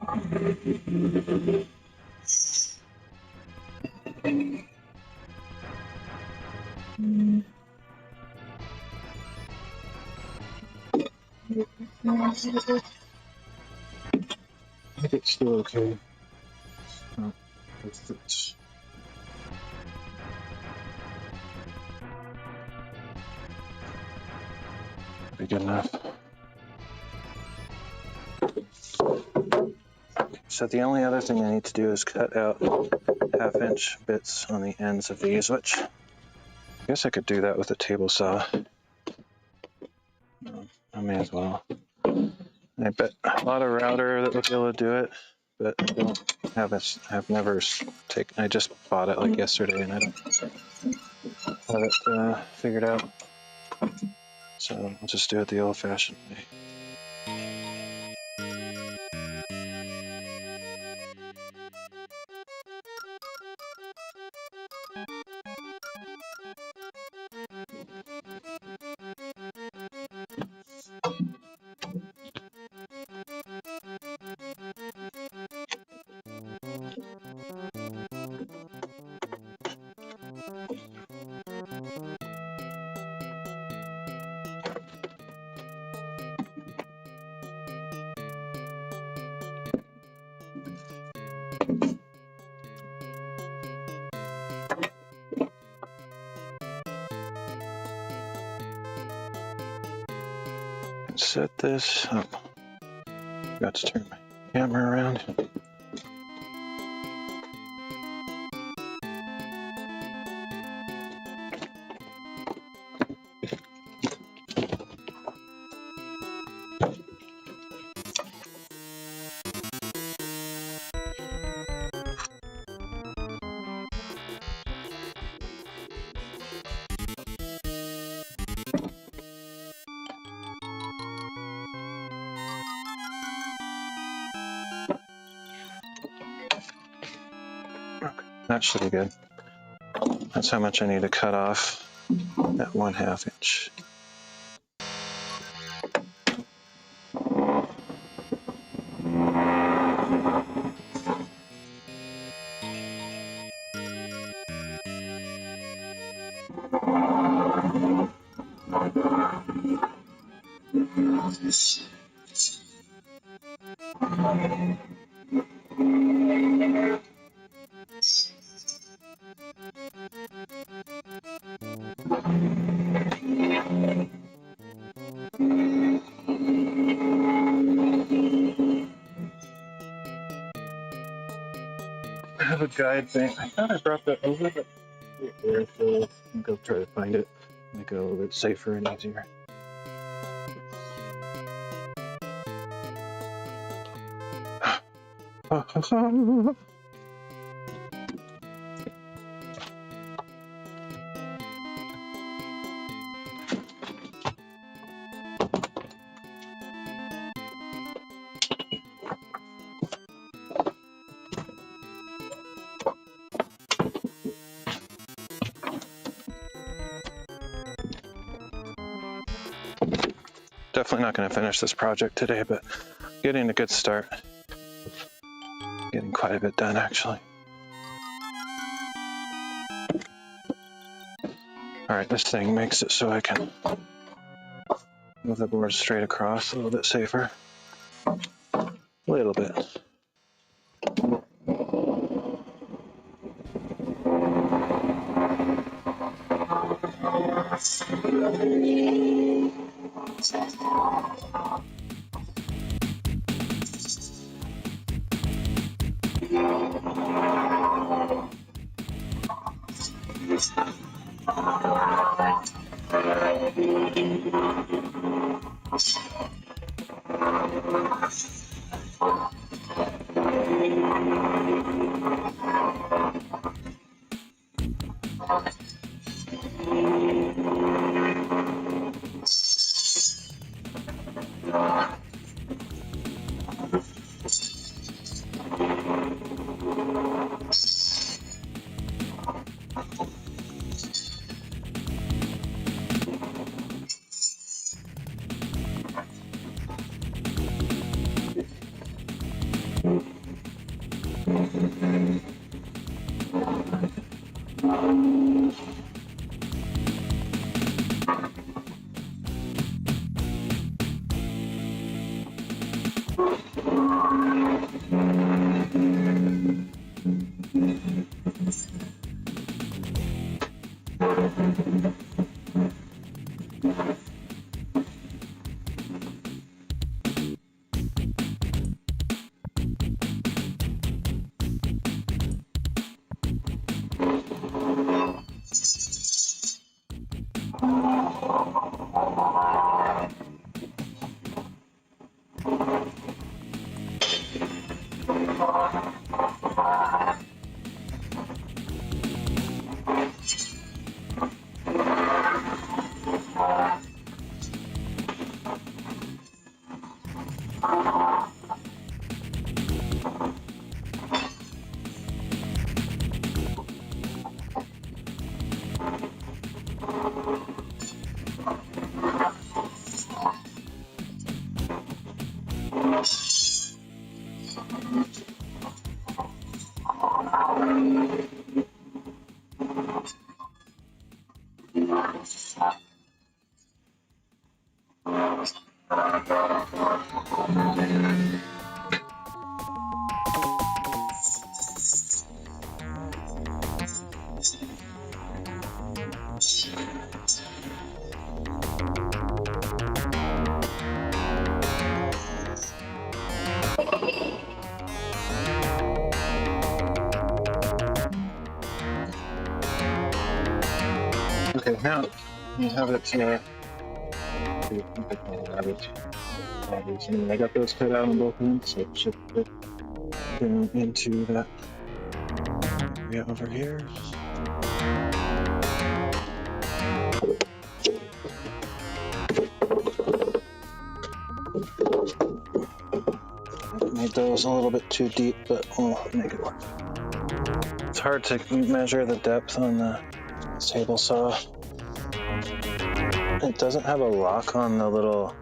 I think it's still okay. Oh, it's be good enough. So the only other thing I need to do is cut out 1/2-inch bits on the ends of these, which I guess I could do that with a table saw. I may as well. I bet a lot of router that would be able to do it, but I don't have this. I've never taken. I just bought it like yesterday, and I don't have it figured out. So I'll just do it the old-fashioned way. Set this up. Got to turn my camera around. That should be good. That's how much I need to cut off that 1/2 inch. I have a guide thing. I thought I brought that over, but there, so I'll go try to find it. Make it a little bit safer and easier. Definitely not going to finish this project today, but getting a good start. Getting quite a bit done, actually. All right, this thing makes it so I can move the board straight across a little bit safer. A little bit. Okay, now you have it. I got those cut out on both ends, so it should fit Down into that area over here. Made those a little bit too deep, but we'll make it work. It's hard to measure the depth on the table saw. It doesn't have a lock on the little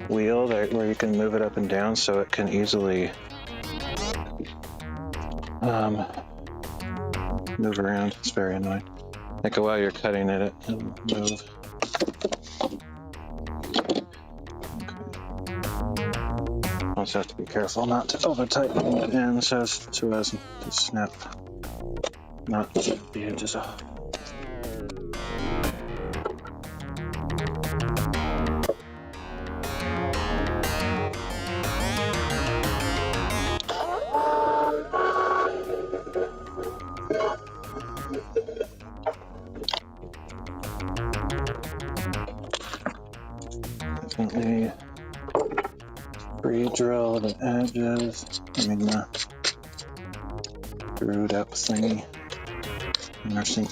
wheel there where you can move it up and down, so it can easily move around. It's very annoying. Like while you're cutting it, it'll move. Also have to be careful not to over tighten the ends so as to snap, not the edges off. Definitely pre-drill the edges. I mean the screw depth thingy in our sink.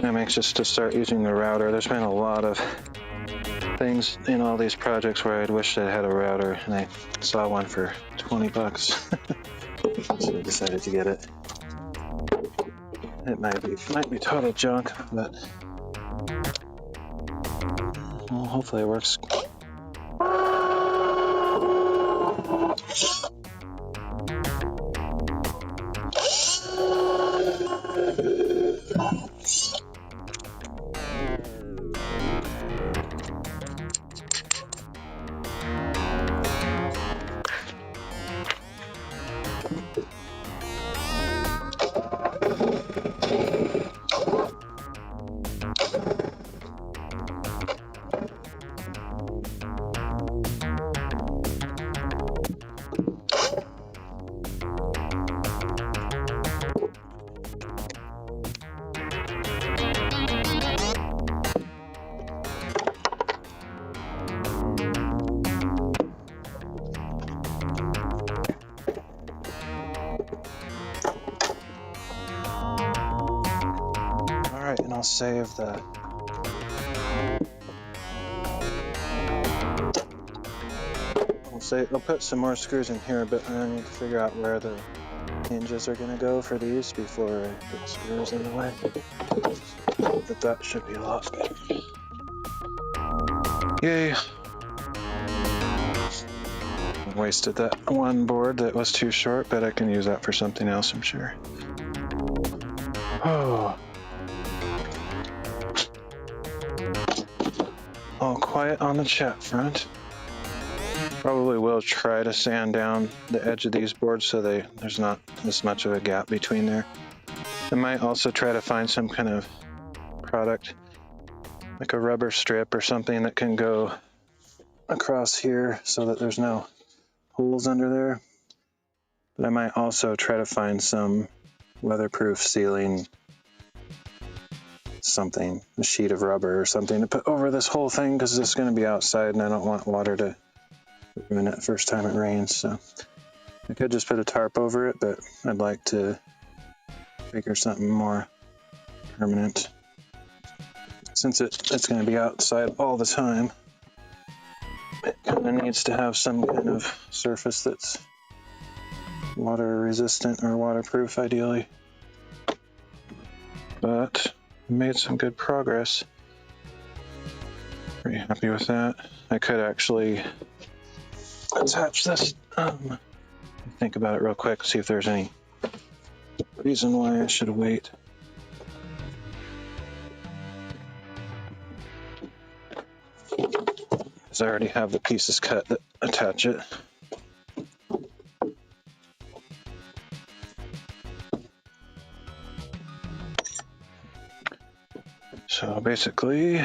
I'm anxious to start using the router. There's been a lot of things in all these projects where I'd wished I had a router, and I saw one for 20 bucks. So I decided to get it. It might be total junk, but well, hopefully it works. Alright, and I'll save the I'll put some more screws in here, but I need to figure out where the hinges are going to go for these before I put screws in the way. But that should be a lot better. Yay! Wasted that one board that was too short, but I can use that for something else, I'm sure. Oh. All quiet on the chat front. Probably will try to sand down the edge of these boards so there's not as much of a gap between there. I might also try to find some kind of product, like a rubber strip or something that can go across here so that there's no holes under there. But I might also try to find some weatherproof sealing, something, a sheet of rubber or something to put over this whole thing, because this is going to be outside and I don't want water to ruin it the first time it rains. So I could just put a tarp over it, but I'd like to figure something more permanent. Since it's going to be outside all the time, it kind of needs to have some kind of surface that's water resistant or waterproof, ideally. But I made some good progress. Pretty happy with that. I could actually attach this. Think about it real quick, see if there's any reason why I should wait. Because I already have the pieces cut that attach it. So basically,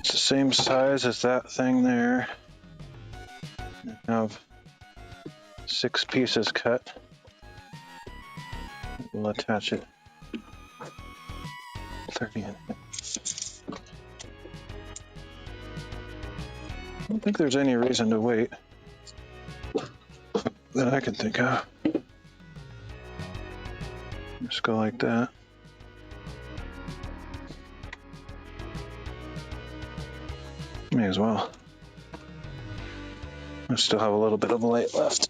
it's the same size as that thing there. I have 6 pieces cut. We'll attach it 30 in. I don't think there's any reason to wait that I can think of. Just go like that. May as well. I still have a little bit of light left.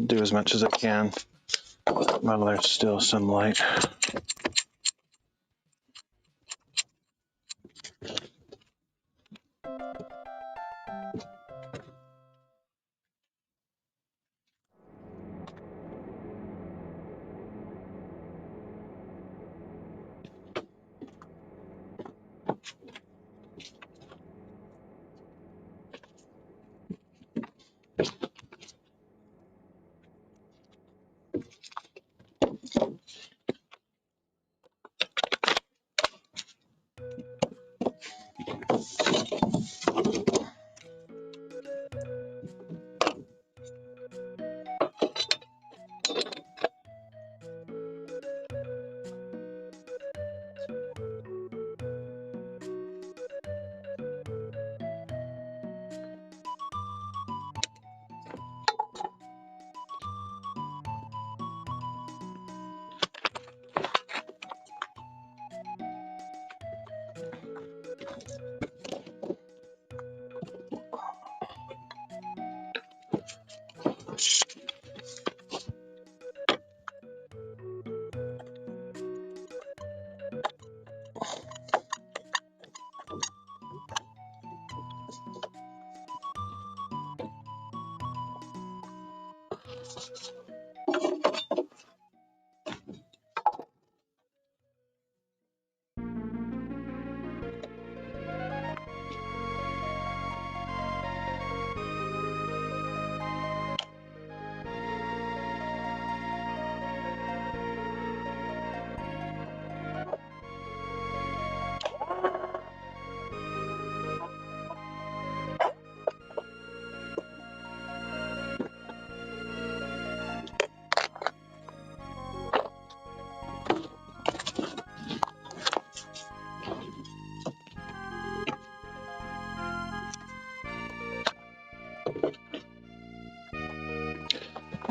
Do as much as I can while there's still some light.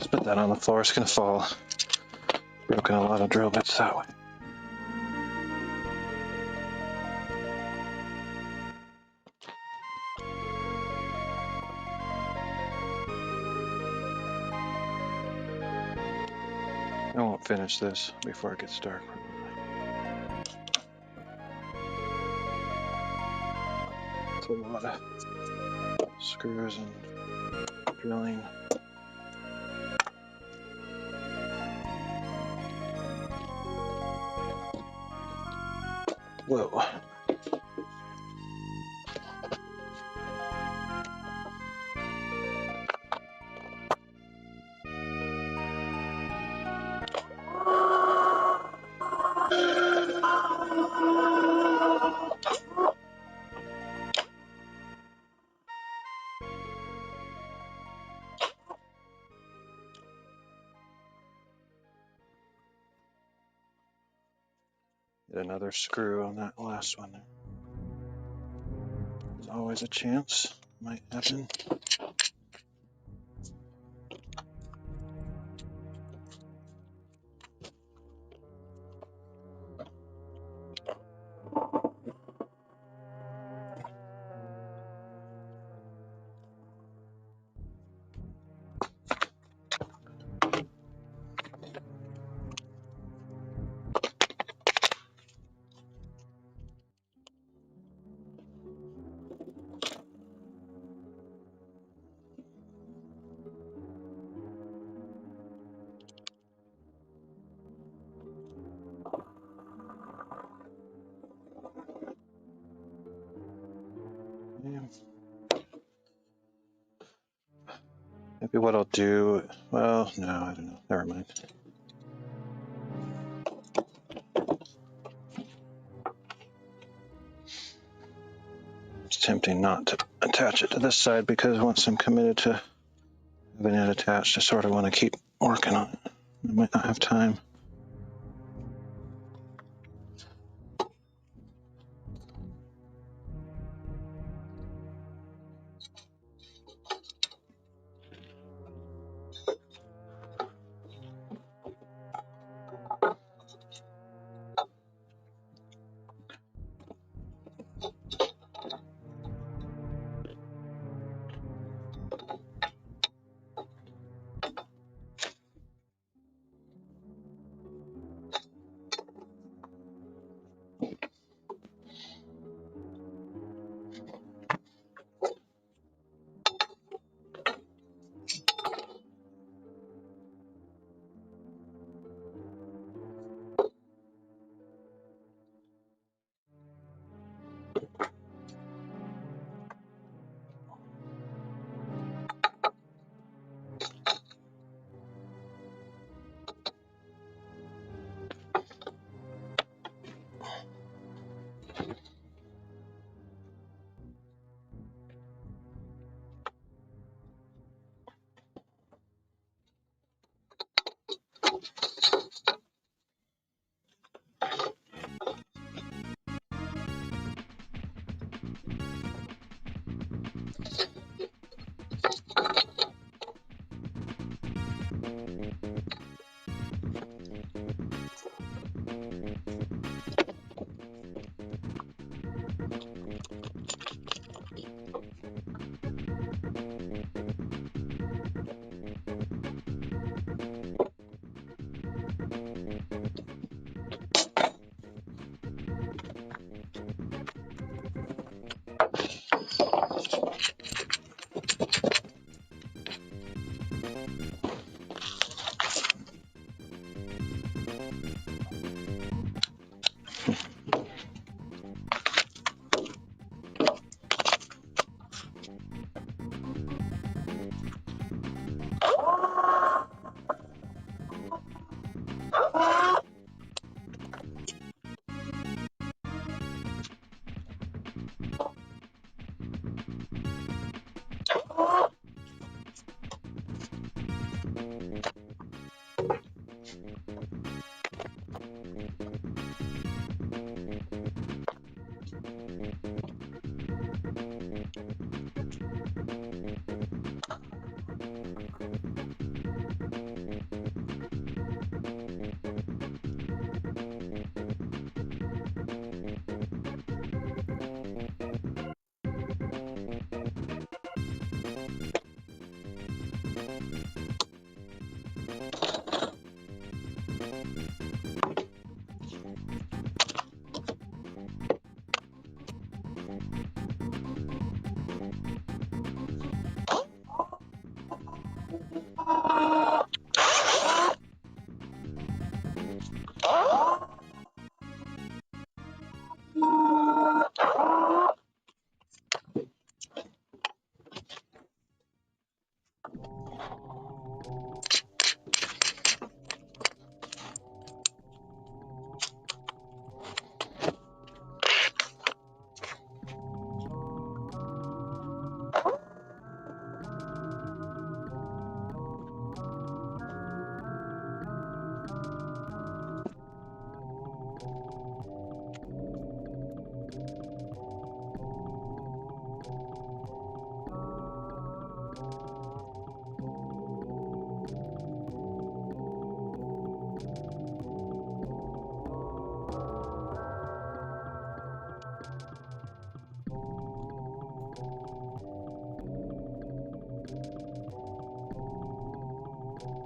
Let's put that on the floor. It's gonna fall. Broken a lot of drill bits that way. I won't finish this before it gets dark. It's a lot of screws and drilling. Whoa. Get another screw on that last one. There's always a chance. Might happen. Yeah. Maybe what I'll do, well, no, I don't know. Never mind. It's tempting not to attach it to this side because once I'm committed to having it attached, I sort of want to keep working on it. I might not have time.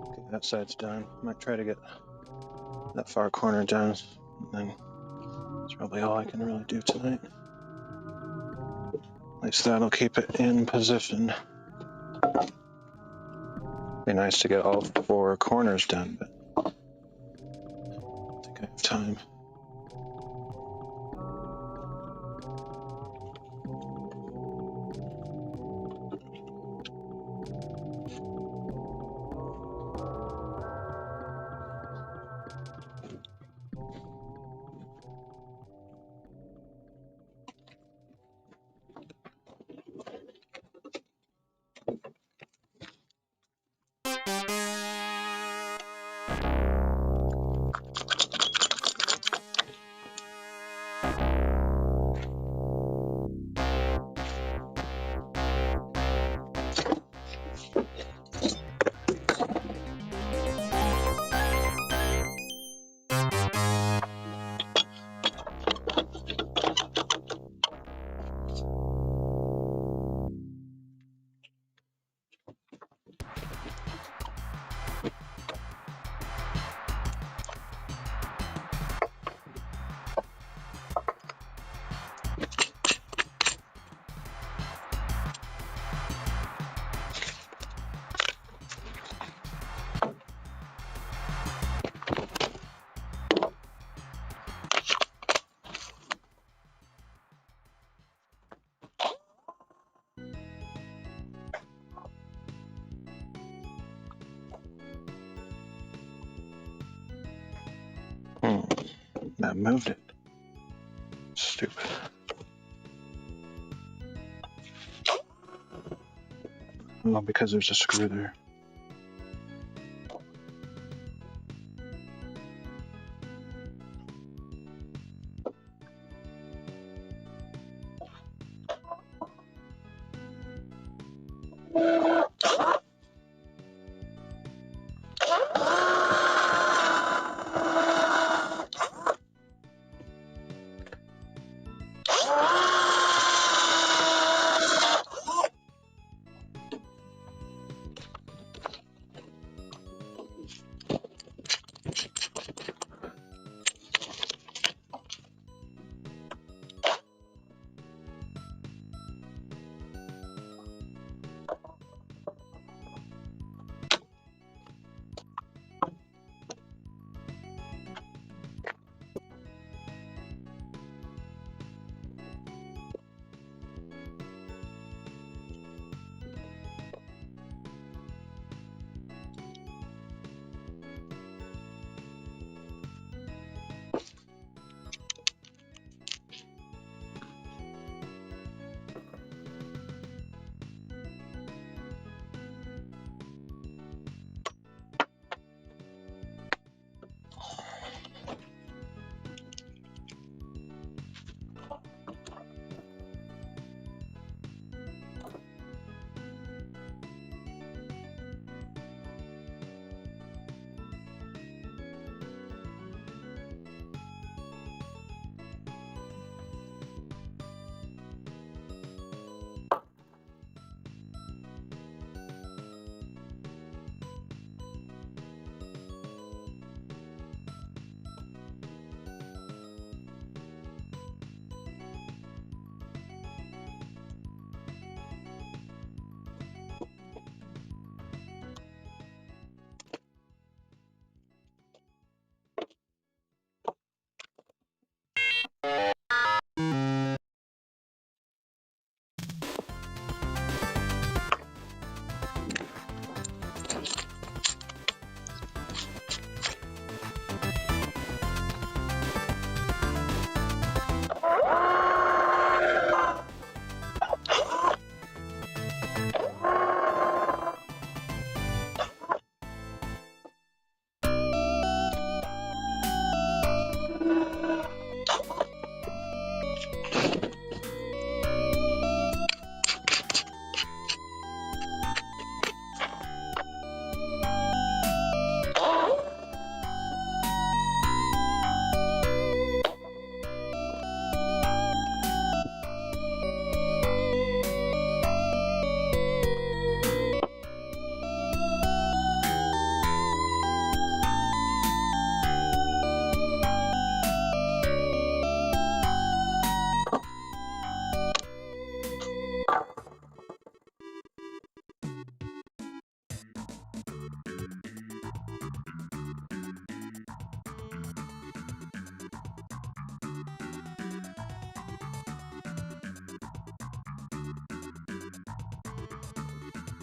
Okay, that side's done. Might try to get that far corner done, and then that's probably all I can really do tonight. At least that'll keep it in position. Be nice to get all 4 corners done, but I think I have time. That moved it. Stupid. Oh, because there's a screw there.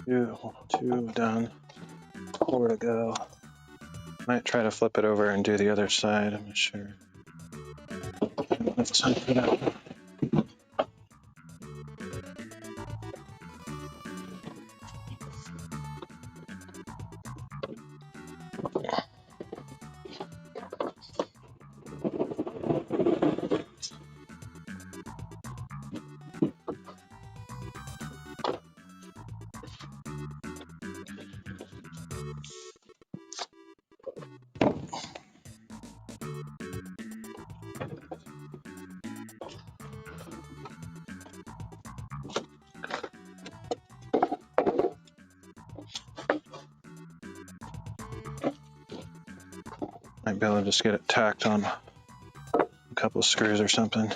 Two done. 4 to go. Might try to flip it over and do the other side. I'm not sure. I don't have time for that. Might be able to just get it tacked on a couple of screws or something.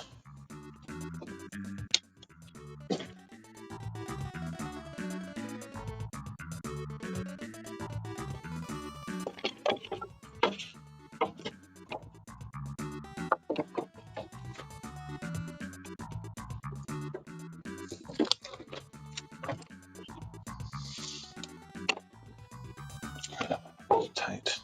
Tight.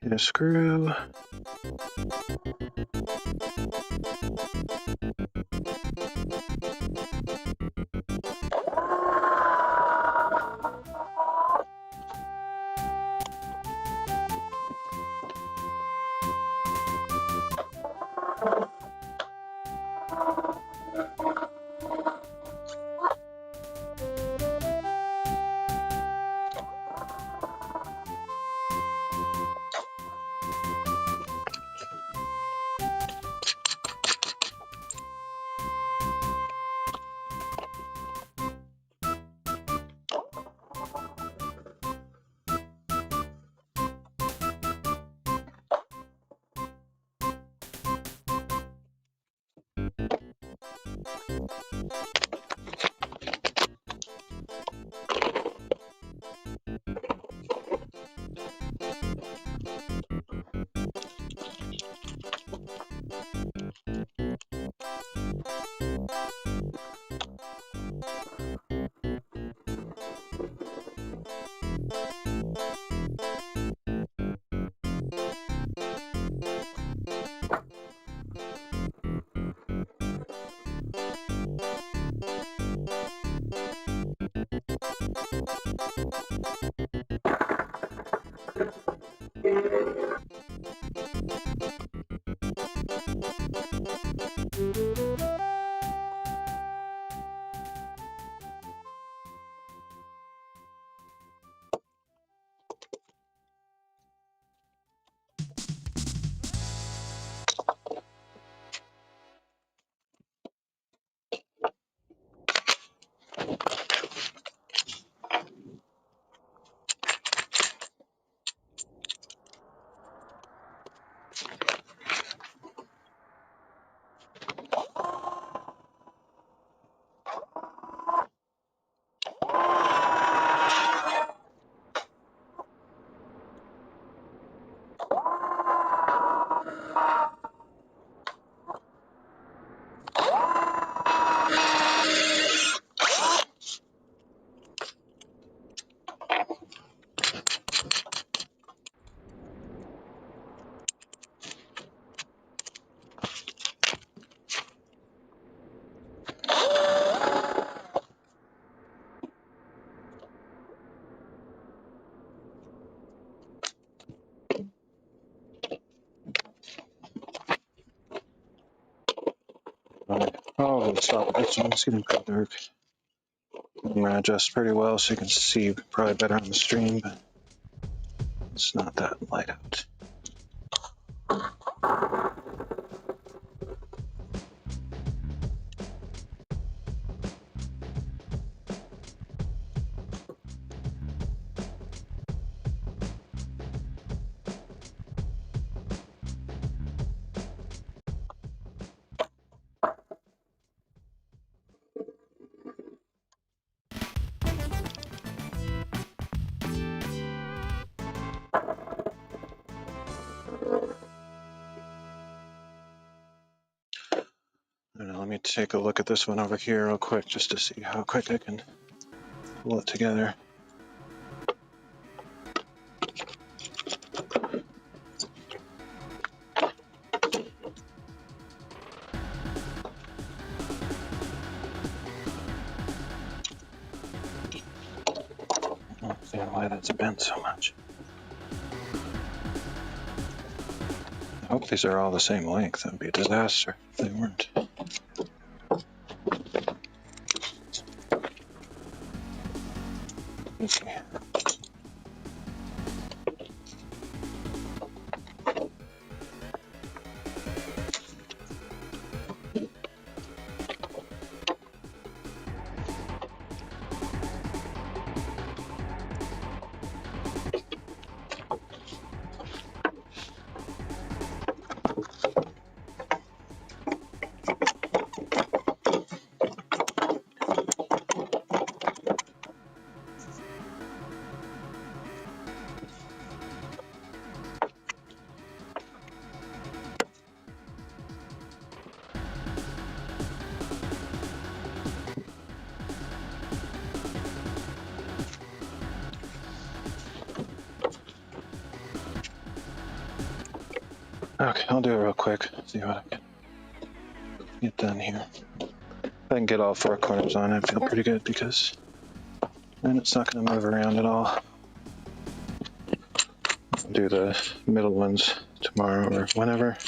Hit a screw. I'll stop this one. It's getting pretty dark. I'm gonna adjust pretty well so you can see probably better on the stream, but it's not that light out. Let me take a look at this one over here real quick just to see how quick I can pull it together. I don't understand why that's bent so much. I hope these are all the same length. That would be a disaster if they weren't. Okay. Okay, I'll do it real quick. See what I can get done here. If I can get all four corners on, I feel pretty good because then it's not going to move around at all. I'll do the middle ones tomorrow or whenever.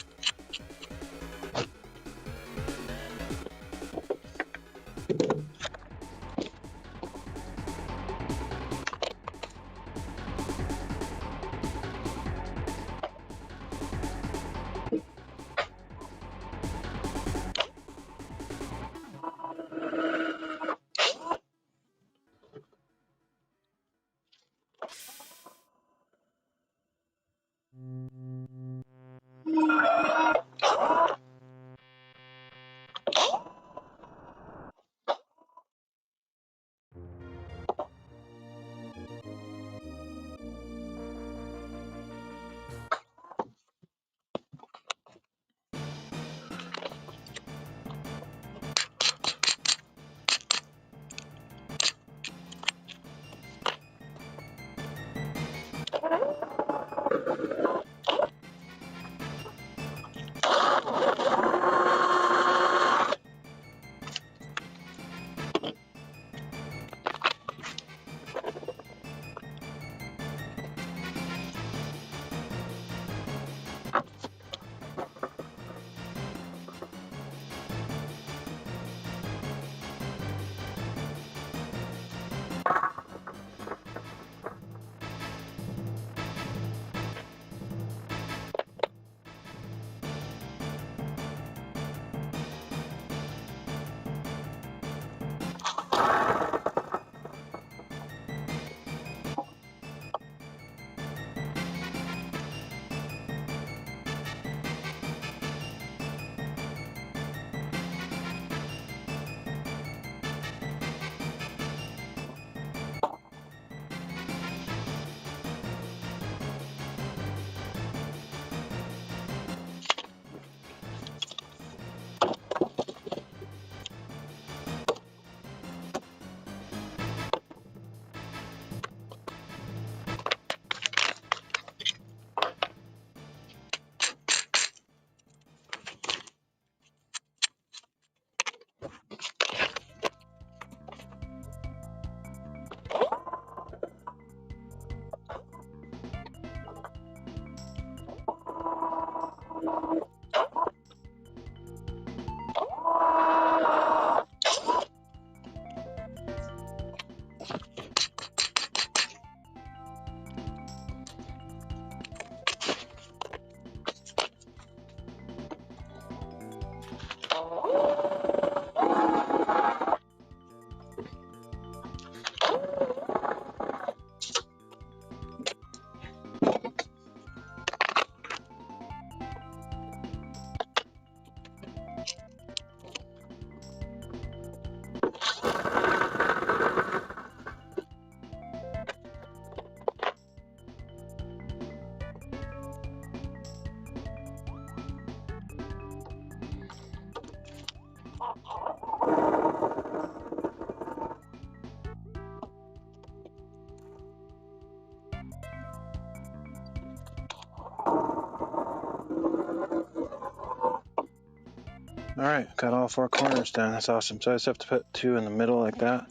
All right, got all 4 corners done. That's awesome. So I just have to put 2 in the middle like that,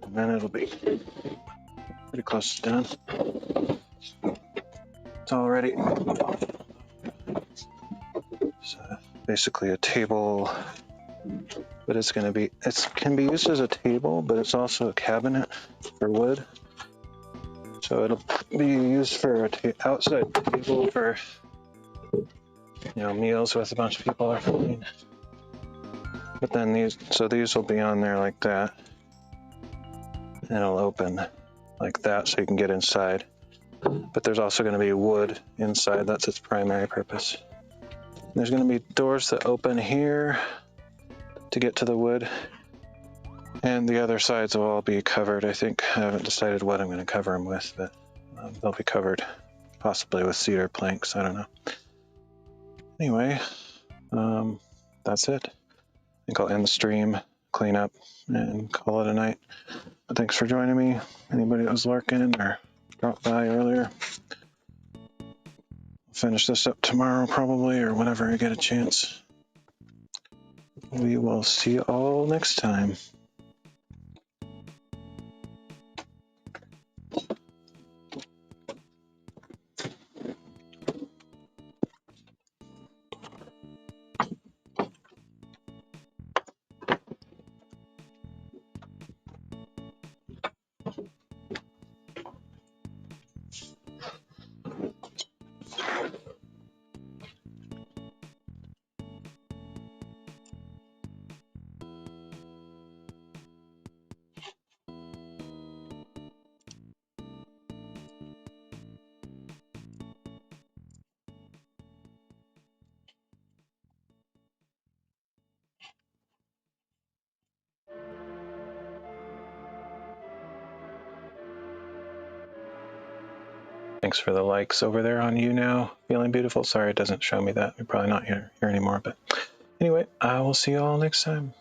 and then it'll be pretty close to done. It's all ready. So basically a table, but it can be used as a table, but it's also a cabinet for wood. So it'll be used for a outside table for, meals with a bunch of people or something. But then these will be on there like that, and it'll open like that so you can get inside. But there's also going to be wood inside. That's its primary purpose. There's going to be doors that open here to get to the wood, and the other sides will all be covered. I think I haven't decided what I'm going to cover them with, but they'll be covered possibly with cedar planks. I don't know. Anyway, that's it. I think I'll end the stream, clean up, and call it a night. But thanks for joining me. Anybody that was lurking or dropped by earlier. I'll finish this up tomorrow probably, or whenever I get a chance. We will see you all next time. Thanks for the likes over there on You Now. Feeling Beautiful. Sorry it doesn't show me that. You're probably not here anymore. But anyway, I will see you all next time.